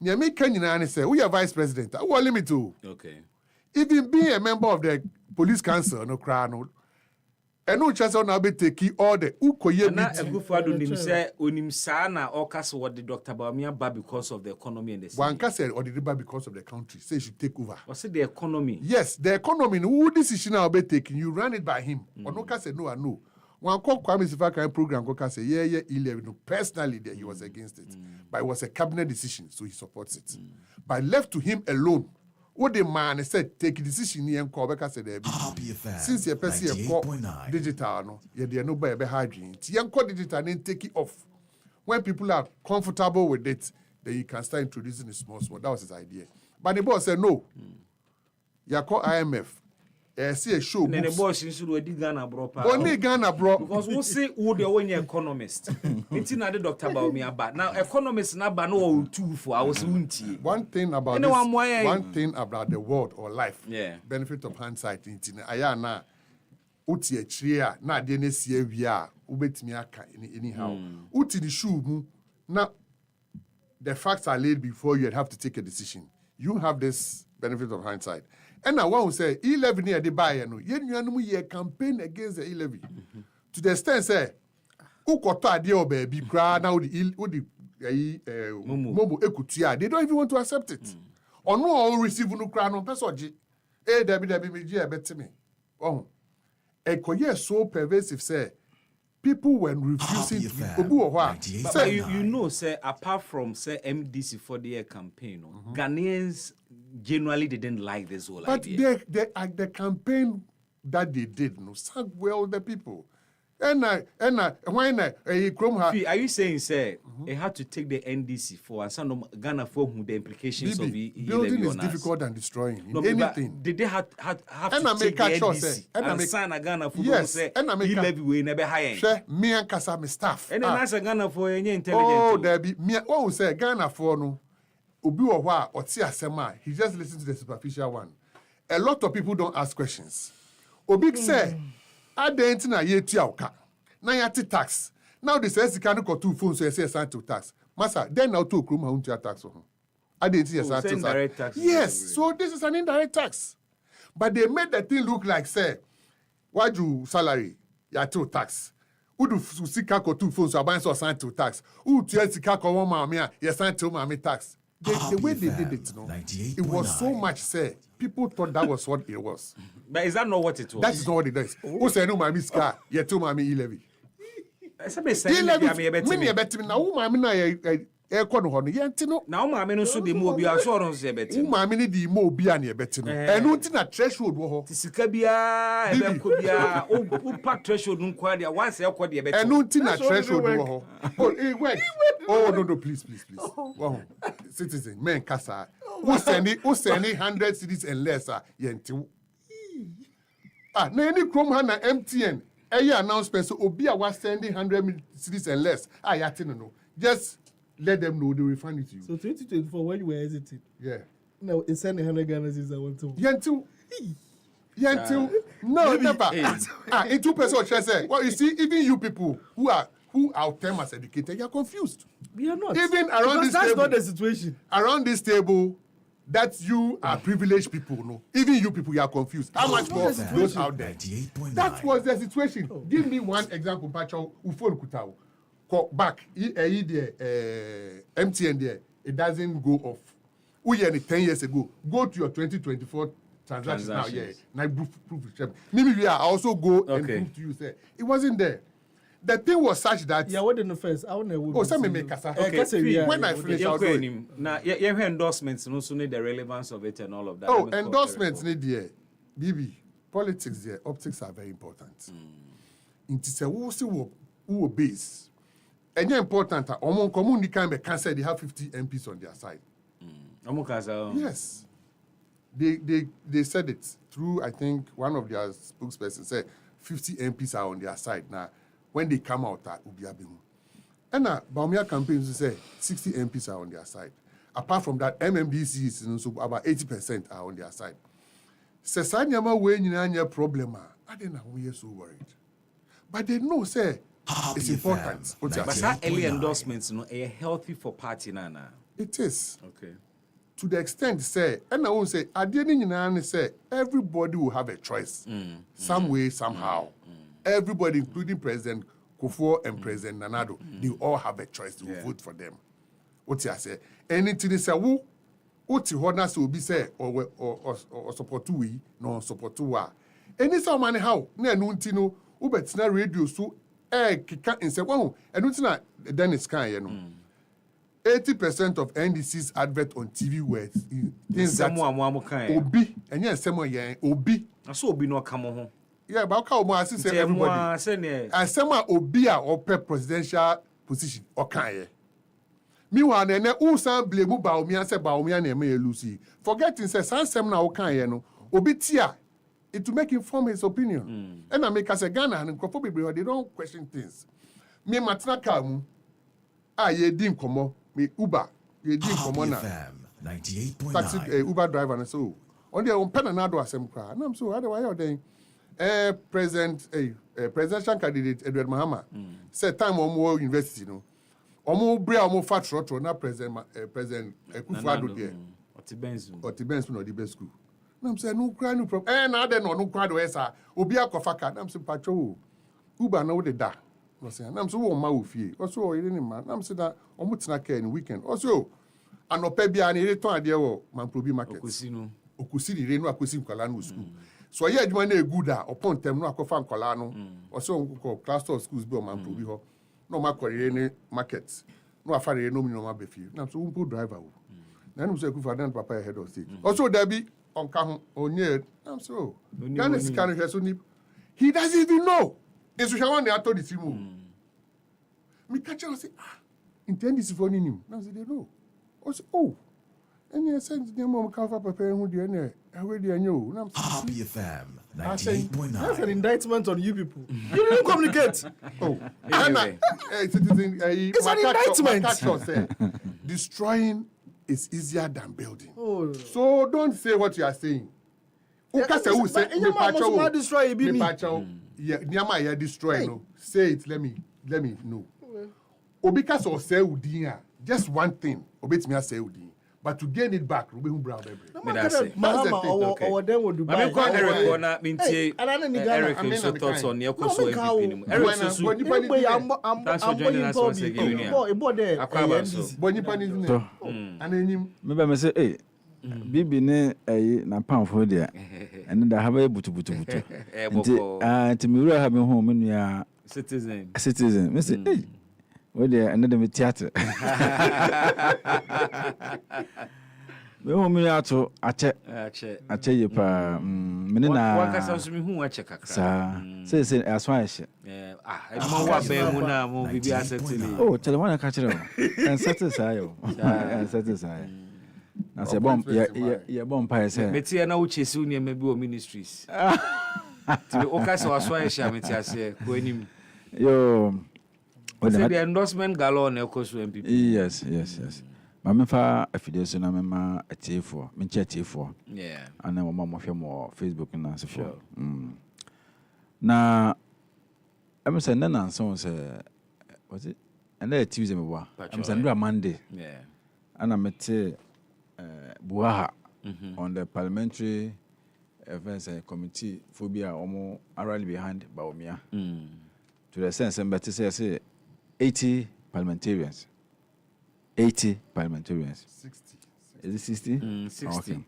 You make Kenyan and say, "We are vice president." I want limit to. Okay. Even being a member of the police council, no crown. And no chance on now be taking all the Ukoye meeting. Na Ekufuor nim say onim saa na okas what the Dr. Baumia ba because of the economy and the city. One can say or the ba because of the country. Say he should take over. Or say the economy. Yes, the economy. Who decision now be taking? You run it by him. Or no can say no and no. One call Kwame Sifaka program can say yeah 11. No, personally there he was against it. But it was a cabinet decision, so he supports it. But left to him alone. What the man said, take a decision here and call back as a since your person digital, no, you no by a hygiene. Young call digital and take it off. When people are comfortable with it, then you can start introducing the small. That was his idea. But the boss said no. You call IMF. See a show. And the boss should do Ghana bro. Only Ghana bro. Because we say who the only economist. It's not the Dr. Baumia but now economists na ba no two for I was one thing about the world or life. Yeah. Benefit of hindsight in aya na uti a tria na de na sie wia ubetimi aka anyhow. Uti the shoe mu na the facts are laid before you have to take a decision. You have this benefit of hindsight. And I want to say, 11 year the buyer no, ye campaign against the 11. To the extent say, ukota ade baby cry now the momo ekutia. They don't even want to accept it. Or no all receive no cry no person ji. Debbie me ji bet me. Oh. Ekoye so pervasive say people were refusing to but you know, say apart from say MDC for their campaign, Ghanaians generally didn't like this whole idea. But the campaign that they did, served well the people. And when are you saying, say, it had to take the NDC for and some Ghana for whom the implications of building is difficult than destroying anything. Did they have to take the NDC and sign a Ghana for say levy we never high end? Me and Kasa me staff. And then as a Ghana for any intelligence. Oh, there be me. What we say Ghana for no. Obi wa or tia sema. He just listens to the superficial one. A lot of people don't ask questions. Obi say. Adenti na ye tiauka. Na yati tax. Now the says can go two phones so say assign to tax. Masa, then now to kruma huntia tax on. Adenti assign to tax. Yes, so this is an indirect tax. But they made the thing look like say, why do salary? ya to tax. Udu sika ko two phones aban so sign to tax. U tu sika ko one maame a ya sign to maame tax. The way they did it, it was so much say people thought that was what it was. But is that not what it was? That is not what it is. Who say no maame sika, ya to maame e-levy. Sabe say me betimi na wo maame na e ko no ho no ye ntino. Na wo maame no so de mo obi aso ron se betimi. Wo maame ni di mo obi a na e betimi. Enu nti na threshold wo ho. Sika bia e be ko bia o pack threshold nko a dia once e ko de betimi. Enu nti na threshold wo ho. Oh no please. Wow. Citizen men kasa. Who send 100 cities and less ye nti. Na any chrome ha na MTN announcement so obi a was sending 100 cities and less. No. Just let them know they will refund it to you. So 2024, when you were hesitating, no, it's sending 100 Ghana cedis. I want to. Yentu. No, never. In 2% say. Well, you see, even you people who are term as educated, you are confused. We are not. Even around because this that's table, not the situation. Around this table, that you are privileged people, no. Even you people, you are confused. How much more those out there? That was the situation. Give me one example, Pacho. Ufon Kutao. Back, MTN there, it doesn't go off. We 10 years ago. Go to your 2024 transactions now. Now proof. Maybe we are also go and prove to you. Say it wasn't there. The thing was such that what in the first? I want to. Oh, some make kasa. When I finish, I'll do it. Now, you endorsements, and also need the relevance of it and all of that. Oh, endorsements need there. BB politics there. Optics are very important. It is a who base. And important. Among community can cancer. They have 50 MPs on their side. Yes. They said it through. I think one of their spokespersons said 50 MPs are on their side now. When they come out, that will be a big one. And Baumia campaigns say 60 MPs are on their side. Apart from that, MMDCs, so about 80% are on their side. Sesanyama when you have a problem, I don't know we are so worried. But they know, say, it's important. But that early endorsements, are healthy for party, Nana. It is. Okay. To the extent, say, and I won't say, I didn't say, everybody will have a choice. Some way, somehow. Everybody, including President Kufuor and President Nanado, they all have a choice to vote for them. What you say? Anything is a who you honors will be say or support to we, no support to wa. Any someone how, near Nuntino, Ubetina radio so kika in say, wow, and Nutina Dennis Kan, 80% of NDC's advert on TV words things that Obi, and yes, someone Obi. I saw Obi no come home. Yeah, but how much say everybody? And someone Obia or presidential position or can. Meanwhile, then who some blame Baumia and say Baumia and me Lucy. Forgetting says some now can no Obitia. It to make inform his opinion. And I make us a Ghana and Kofobi, they don't question things. Me Matina Kamu, ye dim komo, me Uber, ye dim komo na. 98.9. Taxi Uber driver and so. On their own pen and ado as cry. And I'm so otherwise you're then. Presidential candidate Edward Mahama said time Omo University no. Omo bre omo fat trotro na President Kufuor there. Otibensu no the best school. Na say no cry no problem. Na dey no cry do esa. Obi akofaka na say patro. Uber na wo de da. No say na say wo ma wo fie. Also o ire ni ma. Na say that omo tina care in weekend. Also anope bia na ire ton ade wo Manprobi market. Okusi ire no akosi nkwala no school. So yeah, you na good upon them no akofa nkola no. Also cluster schools be o Manprobi ho. No ma kwere ni market. No afare no mi no ma be fie. Na so umpo driver wo. Na no say Kufuor dan papa head of state. Also there be on ka onye. I'm so. Ghana is kind of so he doesn't even know. In social one they are told the team. Me catch and say intend this for him. Now say they know. Also and you said the mom cover papa who dey na already know. Now Happy FM 98.9. That's an indictment on you people. You didn't communicate. Anyway. Citizen, it's an indictment. Destroying is easier than building. So don't say what you are saying. Who say destroy me destroy no. Say it, let me know. Obika so say udin just one thing. Obetimi say udin. But to gain it back, we will brown every. Or then would I mean, call Eric Corner, Eric himself thoughts on your course. Eric, thanks for joining us once again. Maybe I say, hey, Bibi ne na pound for there, and then I have a butu. To me, we have been home when we are citizen. Mister, hey. Well, there another me theater. Me home me ato ache ye pa menina waka sanso me hu ache kakra say as one she mo wa be mu na mo bibi asetili oh tell one ka kire and settle say yo and settle say na say bomb ye bomb pa say metie na wo chesi uni me bi o ministries ti o ka se waso ye sha metie ase ko anim yo say the endorsement galon e ko so MPP yes Mama fa affiliation na mama atiefo menche atiefo yeah ana mama mo hwe mo Facebook na so for na am say na nanso say was it and that Tuesday me wa am say ndura Monday yeah ana mete buaha on the parliamentary affairs committee phobia omo rally behind Baumia to the sense but say 80 parliamentarians 80 parliamentarians. 60. Is it 60? 60. Okay.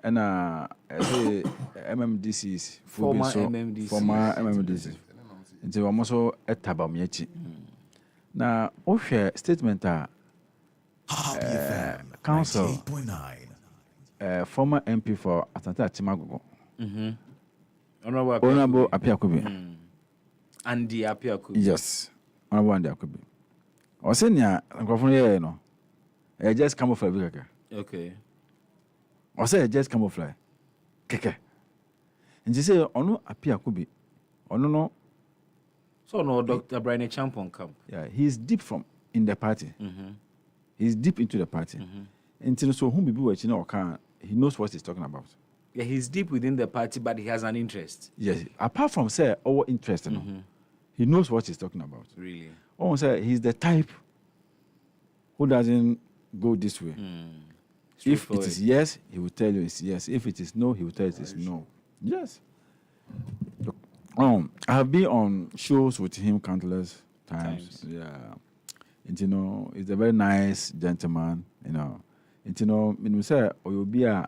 And I say MMDCs, former MMDCs. Former MMDCs. And so I'm also at Tabamiachi. Now, share statement council former MP for Atanta Timagogo. Honorable Apiakubi. Andy Apiakubi. Yes. Honorable Andy Apiakubi. I was saying, no, I just camouflage. Okay. I say just camouflage. Keke. And she say, "Ono appear could be, ono no." So no, Dr. Brian Champon come. Yeah, he's deep in the party. He's deep into the party. And so whom be watching or can he knows what he's talking about. Yeah, he's deep within the party, but he has an interest. Yes, apart from say our interest, he knows what he's talking about. Really. Oh, say he's the type who doesn't go this way. If it is yes, he will tell you it's yes. If it is no, he will tell you it's no. Yes. I have been on shows with him countless times. Yeah. And he's a very nice gentleman, And when we say you'll be a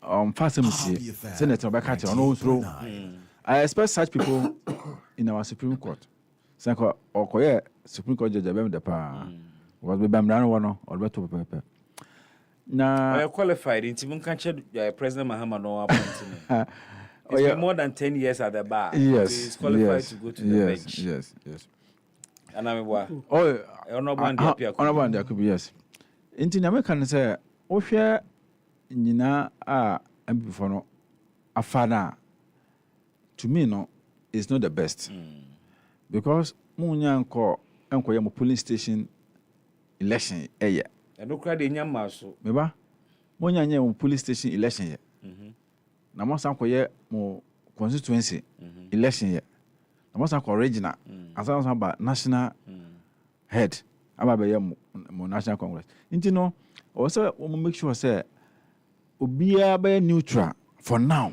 Senator Bakati on I expect such people in our Supreme Court. Sanko or Supreme Court judge the pa was be bamran one or better paper. Now I qualified in Timon Country President Mahama no appointment. It's been more than 10 years at the bar. Yes. He's qualified to go to the bench. Yes. And I mean what? Honorable Andy could be yes. In American say share nyina MP for no afana to me no is not the best. Because munyanko enko ye mo polling station election eye. E no kra de nyama so. Meba munyanye mo polling station election ye. Na mo san ko ye mo constituency election ye. Na mo san ko regional. Asan san ba national head. Aba be ye mo national congress. Nti no also we make sure say obia be neutral for now.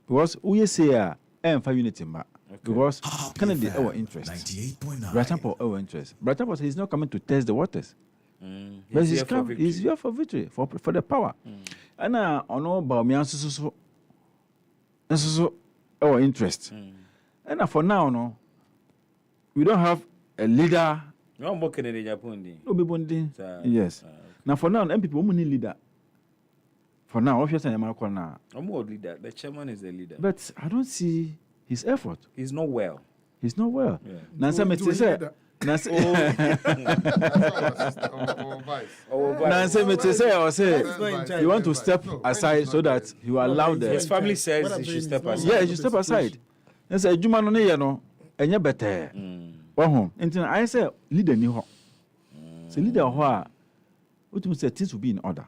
Because we say for unity ma. Because Kennedy our interest. 98.9. Bratampo our interest. Bratampo he's not coming to test the waters. But he's here for victory, for the power. And ono Baumia so our interest. And for now no, we don't have a leader. No more Kennedy Japundi. No be bondi. Yes. Now for now, MPP we need leader. For now, obviously, I'm more leader. The chairman is the leader. But I don't see his effort. He's not well. Yeah. Nancy Metese. Nancy Metese or say you want to step aside so that you allow the. His family says he should step aside. Yeah, he should step aside. And say Juma no ye no enye better. Home. Until I say leader ni ho. Say leader ho a what say things will be in order.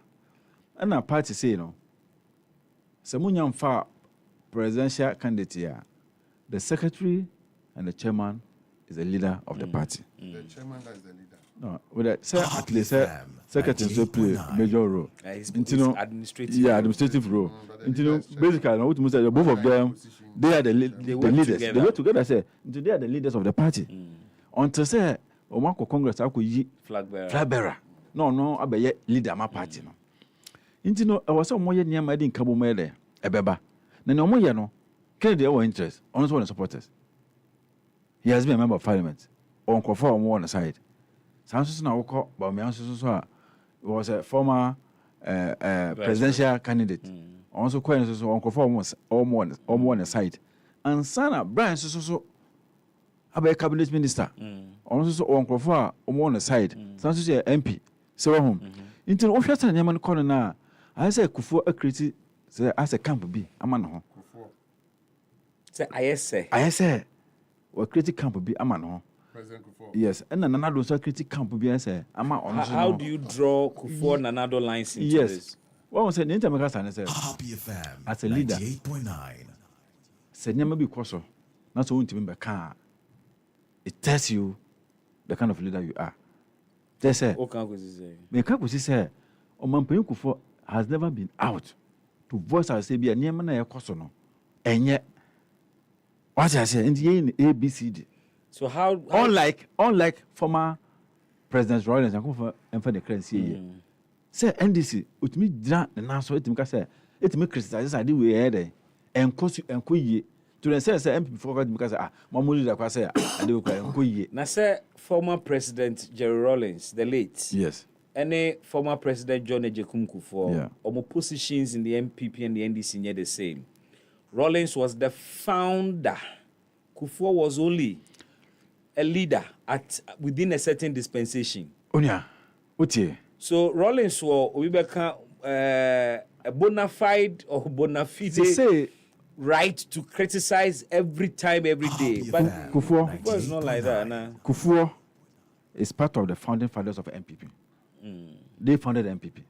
And our party say Samunya fa presidential candidate here. The secretary and the chairman is the leader of the party. The chairman is the leader. No, with that, say at least secretary so play major role. His administrative role. Basically, what we say, both of them, they are the leaders. They work together. Say, they are the leaders of the party. Until say, Omako Congress, I could yi flag bearer. No, I be leader my party. No. Intino, I was some more near my in Cabo Mele, a beba. Then no more, no. Kennedy, our interest, honest one supporters. He has been a member of parliament. On Kofor on one side. Santos now call, but me answer was a former presidential candidate. Also, questions on Kofor on one side. And Sana Brian so a cabinet minister. Also, on Kofor on one side. Santos MP. So home. Until official Yaman corner now. I say Kufuor a critic as a camp be a man home. I say. Or critic camp be a man home. Yes, and another security camp be say, how do you draw Kufuor and another lines into this? What was the intermediate say? As a leader, 98.9. Said never be coso. Not so to be car. It tells you the kind of leader you are. They say, say, Oman Kufuor has never been out to voice our say be a near man a cosono. And yet, what I say in the ABCD. So how unlike former President Rollins and for the currency, say NDC with me dra the national it say it me criticize I do we here and cost and kuyi to say MP for because mamuli da kwa say I do kuyi. Na say former President Jerry Rollins the late. Yes. Any former President John Ejekum Kufuor or positions in the MPP and the NDC near the same. Rollins was the founder. Kufuor was only a leader within a certain dispensation. Onya, Uti. So Rollins was a bona fide or bona fide right to criticize every time, every day. But Kufuor is not like that. Nah. Kufuor is part of the founding fathers of MPP. They founded MPP.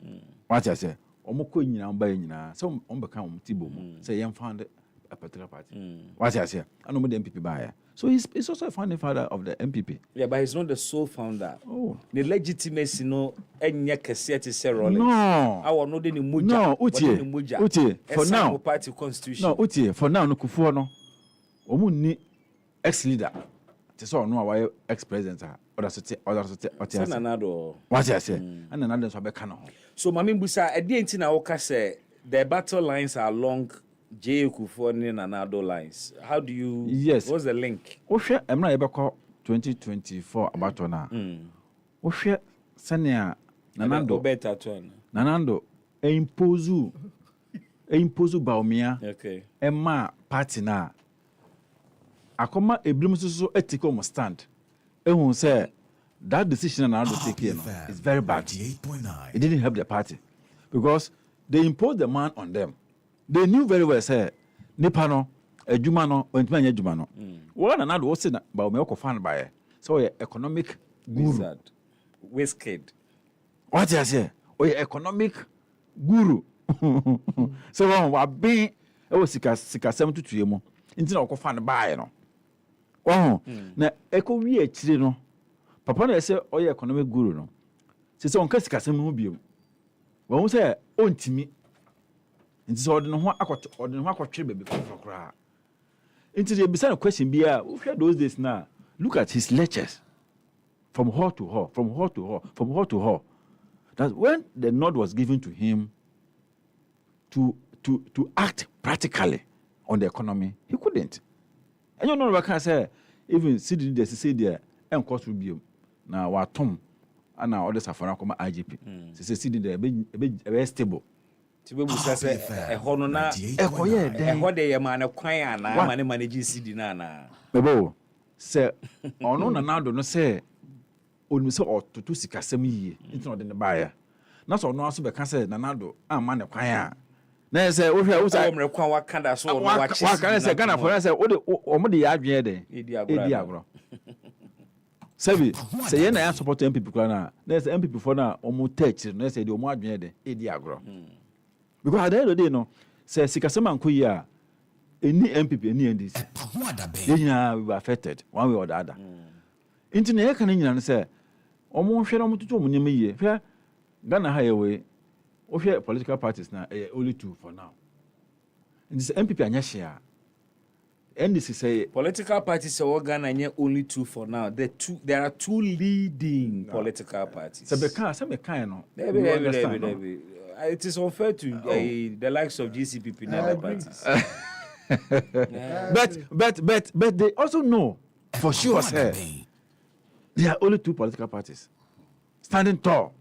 What I say? Omoko nyina mba nyina. So ombeka omtibo. Say yam founded a particular party. What I say? I know the MPP buyer. So he's also a founding father of the MPP. Yeah, but he's not the sole founder. Oh. The legitimacy, no, enya kesiati se Rollins. No. Our no de ni muja. No, Utie. For now, party constitution. No, Utie. For now, no Kufuor no. Omu ni ex-leader. So no why ex-president other Nanado. What I say? And another so be kana. So Mami Busa, e dey ntina wo ka say the battle lines are long. J. Kufuor and Nanado lines. How do you? Yes. What's the link? Oshe, I'm not able to call 2024 about now. Oshe, Sanya Nanando. Better turn. Nanando, imposu Baumia. Okay. Emma party na. Akoma eblimusu ethical must stand. Who say that decision Nanando take here is very bad. It didn't help the party because they imposed the man on them. They knew very well, say, Nipano, a Jumano, or Intmania Jumano. One another was said about Melko fan by so economic guru. Wizkid. What I say? Or economic guru. So, I've been, I was sick as 72 years more. Until I fan by no. Oh, now, echo we a chino. Papa, say, oh, economic guru. No. Says on Cascasem Mubium. One say, own to me. It's ordinary baby for cry. Into the beside question be those days now. Look at his lectures from hall to hall, from hall to hall, from hall to hall. That when the nod was given to him to act practically on the economy, he couldn't. And you know what I can say? Even sitting there, say there, and cost will be now what Tom and now others are for IGP. Say sitting there, very stable. Tibebusa say ehono na ekoye den ehode ye ma na kwan na ma ne manage CD na bebo say ono na nado no say onu say otutu sikasem yie nti no de ne baaya na so ono aso be ka say na nado ama ne kwan a na say wo hwe wo say omre kwan waka da so ono wa chi wa ka say Ghana for say o mo de ya adwen den edi agro Sebi say ye na ya support MPP kwana na say MPP for na o mo touch no say de o mo adwen den edi agro. Because at the end of the day, no, say Sikasema Nkuya, any MPP, any NDC. Then we were affected one way or the other. Into the Canadian say, almost share on to me. Ghana highway, okay, political parties now only 2 for now. And this MPP anya share. NDC say political parties are Ghana only 2 for now. There are 2 leading political parties. So some kind no. It is unfair to the likes of GCPP and other parties. But they also know for sure say there are only 2 political parties standing tall.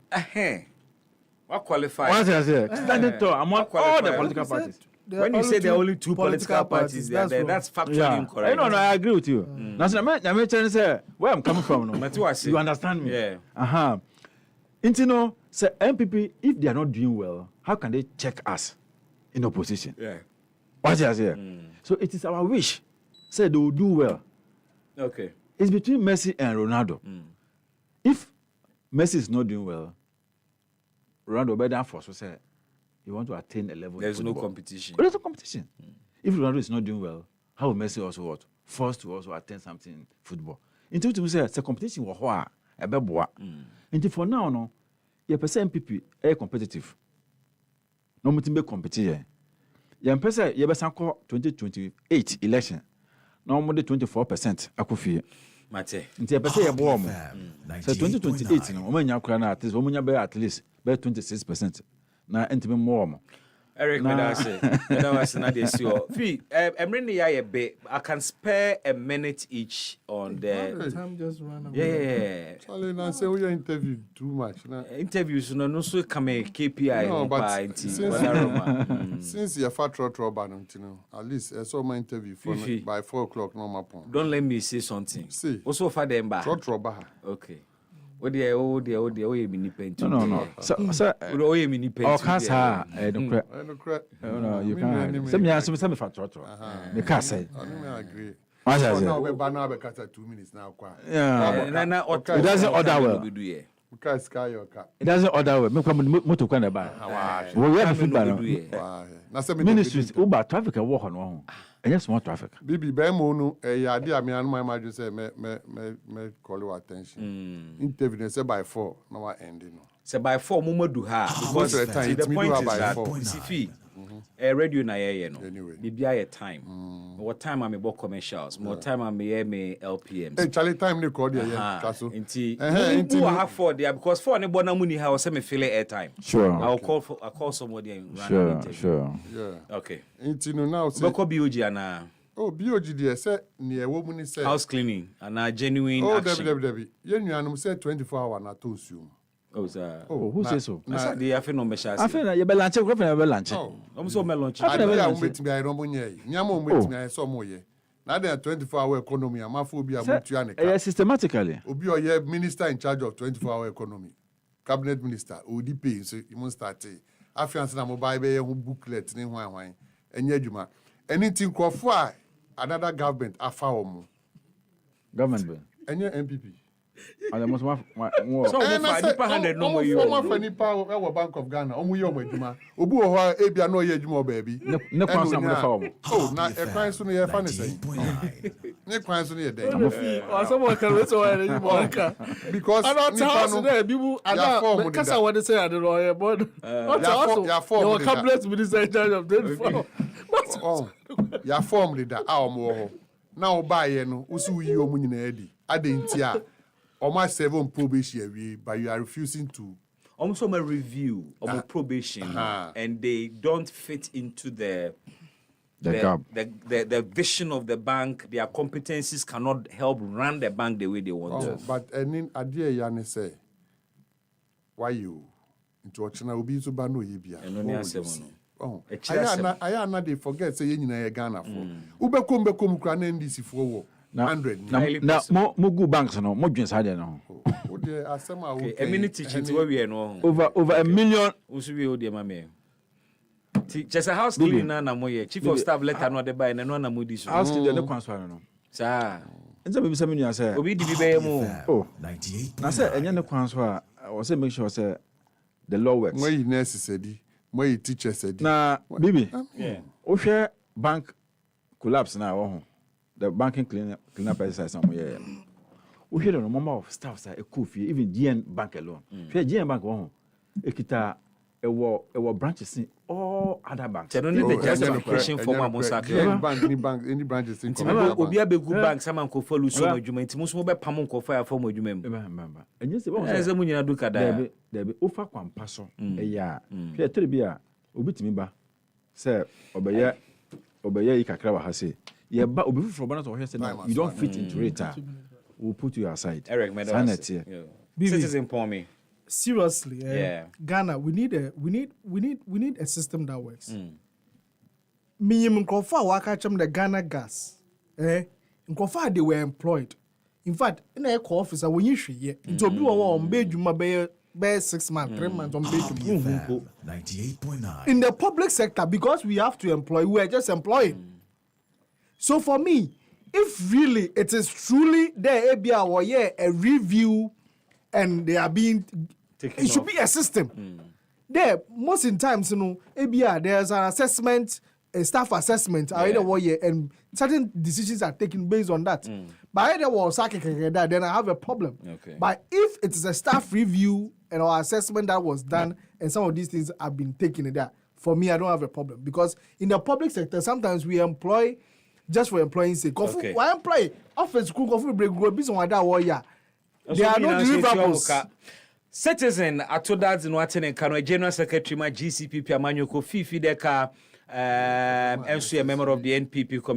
What qualifies? What I say? Standing tall among all the political parties. When you say there are only 2 political parties, that's factually incorrect. No, I agree with you. Now, I'm trying say where I'm coming from. You understand me? Yeah. Intino say MPP, if they are not doing well, how can they check us in opposition? Yeah. What I say? So it is our wish. Say they will do well. Okay. It's between Messi and Ronaldo. If Messi is not doing well, Ronaldo better force to say you want to attain a level. There's no competition. There's no competition. If Ronaldo is not doing well, how will Messi also what? Forced to also attain something in football. Until to say the competition was what a beboa. Until for now, no, your percent MPP are competitive. No much be competitive. Your percent your best 2028 election. No more than 24% akufi. Mate. Until your percent your boy. So 2028, no, woman yakura at least woman ya at least by 26%. Na entime more. Eric, I can spare a minute each on the time just ran away. Yeah. Charlie, now say we interviewed too much. Interviews no so come KPI. No, but since you're fat ban, at least I saw my interview by 4 o'clock. No, my point. Don't let me say something. See, also for them back. Okay. Oh dear, mini paint. No. So, mini paint. Casa, no, you can't. Some for trotro. The casa. I agree. Now, 2 minutes now. Yeah, it doesn't order well. It doesn't order well. Moto kwenda ba. We have food. Ministries, Uber traffic walk on one. And yes, more traffic. Bibi Bemo no ade a me anu my imagine say me call your attention. Interview say by 4 now I end no. Say by 4 mo do ha because the point is that radio na here no. Bibi a time. What time am about commercials? More time am here me LPMs. Hey, Charlie time they call there Kaso. Who have 4 there because 4 ne bona muni ha say me feel airtime. Sure. I'll call somebody and run an interview. Sure. Yeah. Okay. Intino now say Boko BOG ana. Oh, BOG there say near woman say house cleaning and genuine action. Debbie. You nuanum say 24 hour na to assume. Oh, sir. Oh, who says so? They have no measure. I feel you be lunch, you be lunch. I'm so me lunch. I meet me I don't money. Nyamo meet me I so moye. Na dey 24-hour economy amafo bi amutu anika. Systematically. Obi oye minister in charge of 24-hour economy. Cabinet minister ODP so you must start. Afiance na mobile be hu booklet ni hwan. Enye adwuma. Anything crofo a another government afa omo. Government be. Enye MPP. And the most so nipa 100 no more you. Former nipa we Bank of Ghana. Omo ye omo adwuma. Obi wo ho e bia no ye adwuma baby. Ne kwan so mo fa omo. Oh, na e kwan so no ye fa ne say. Ne kwan so no ye den. Or someone can wait so you monka. Because nipa no there people ada kasa what they say at the lawyer but your cabinet minister in charge of 24. Oh, ya form leader a omo wo ho. Na o ba ye no, usu yi omo nyina edi. Adentia almost 7 probation but you are refusing to almost a review of a probation and they don't fit into the vision of the bank. Their competencies cannot help run the bank the way they want to. But in idea Yanni say why you into Ochina obi so ba no yebia I na they forget say nyina Ghana for ubekom kra na NDC for wo 100 now mo go banks no mo dwen sa de no o de asema wo a minute teaching we we no over $1 million usu we o de ma me just a house cleaning na mo ye chief of staff letter no de buy na no na mo di so house cleaning de kwan so no sa enza be bisa me nua say obi di bi be mu 98 na say enye ne kwan so a o say make sure say the law works when you nurse said when you teacher said na bibi o hwe bank collapse na wo ho the banking cleanup exercise some year. We hear the number of staffs are a coffee, even GN Bank alone. Fair GN Bank one. ekita ewo branches in all other banks. They don't need the justification for my musaka. Any branches in Obi abegu bank sama nko follow so adwuma nti muso be pam nko fa ya for adwuma mu. Enye se bo se mu nyina duka da. Debe ofa kwampa so eya. Hwe tere bi a obitimi ba se obeye ikakra wa ha se. Ye ba obi fufuro ba na so hwe se na you don't fit into it. We'll put you aside. Eric, citizen for me. Seriously, Ghana, we need a system that works. Minimum kofa waka cham the Ghana gas. Kofa they were employed. In fact, in a office when you should to be on bedroom be 6 months, 3 months on bedroom. 98.9. In the public sector, because we have to employ, we are just employing. So for me, if really it is truly there a review and they are being taken it should be a system. There most in times, there's an assessment, a staff assessment, and certain decisions are taken based on that. But either was then I have a problem. But if it is a staff review and our assessment that was done and some of these things have been taken in there, for me I don't have a problem, because in the public sector sometimes we employ just for employing sake. Why employ office cook break based on that they are not deliverables. Citizen atodads no atene kano general secretary ma GCPP amanyo ko fifi deka enso a member of the NPP community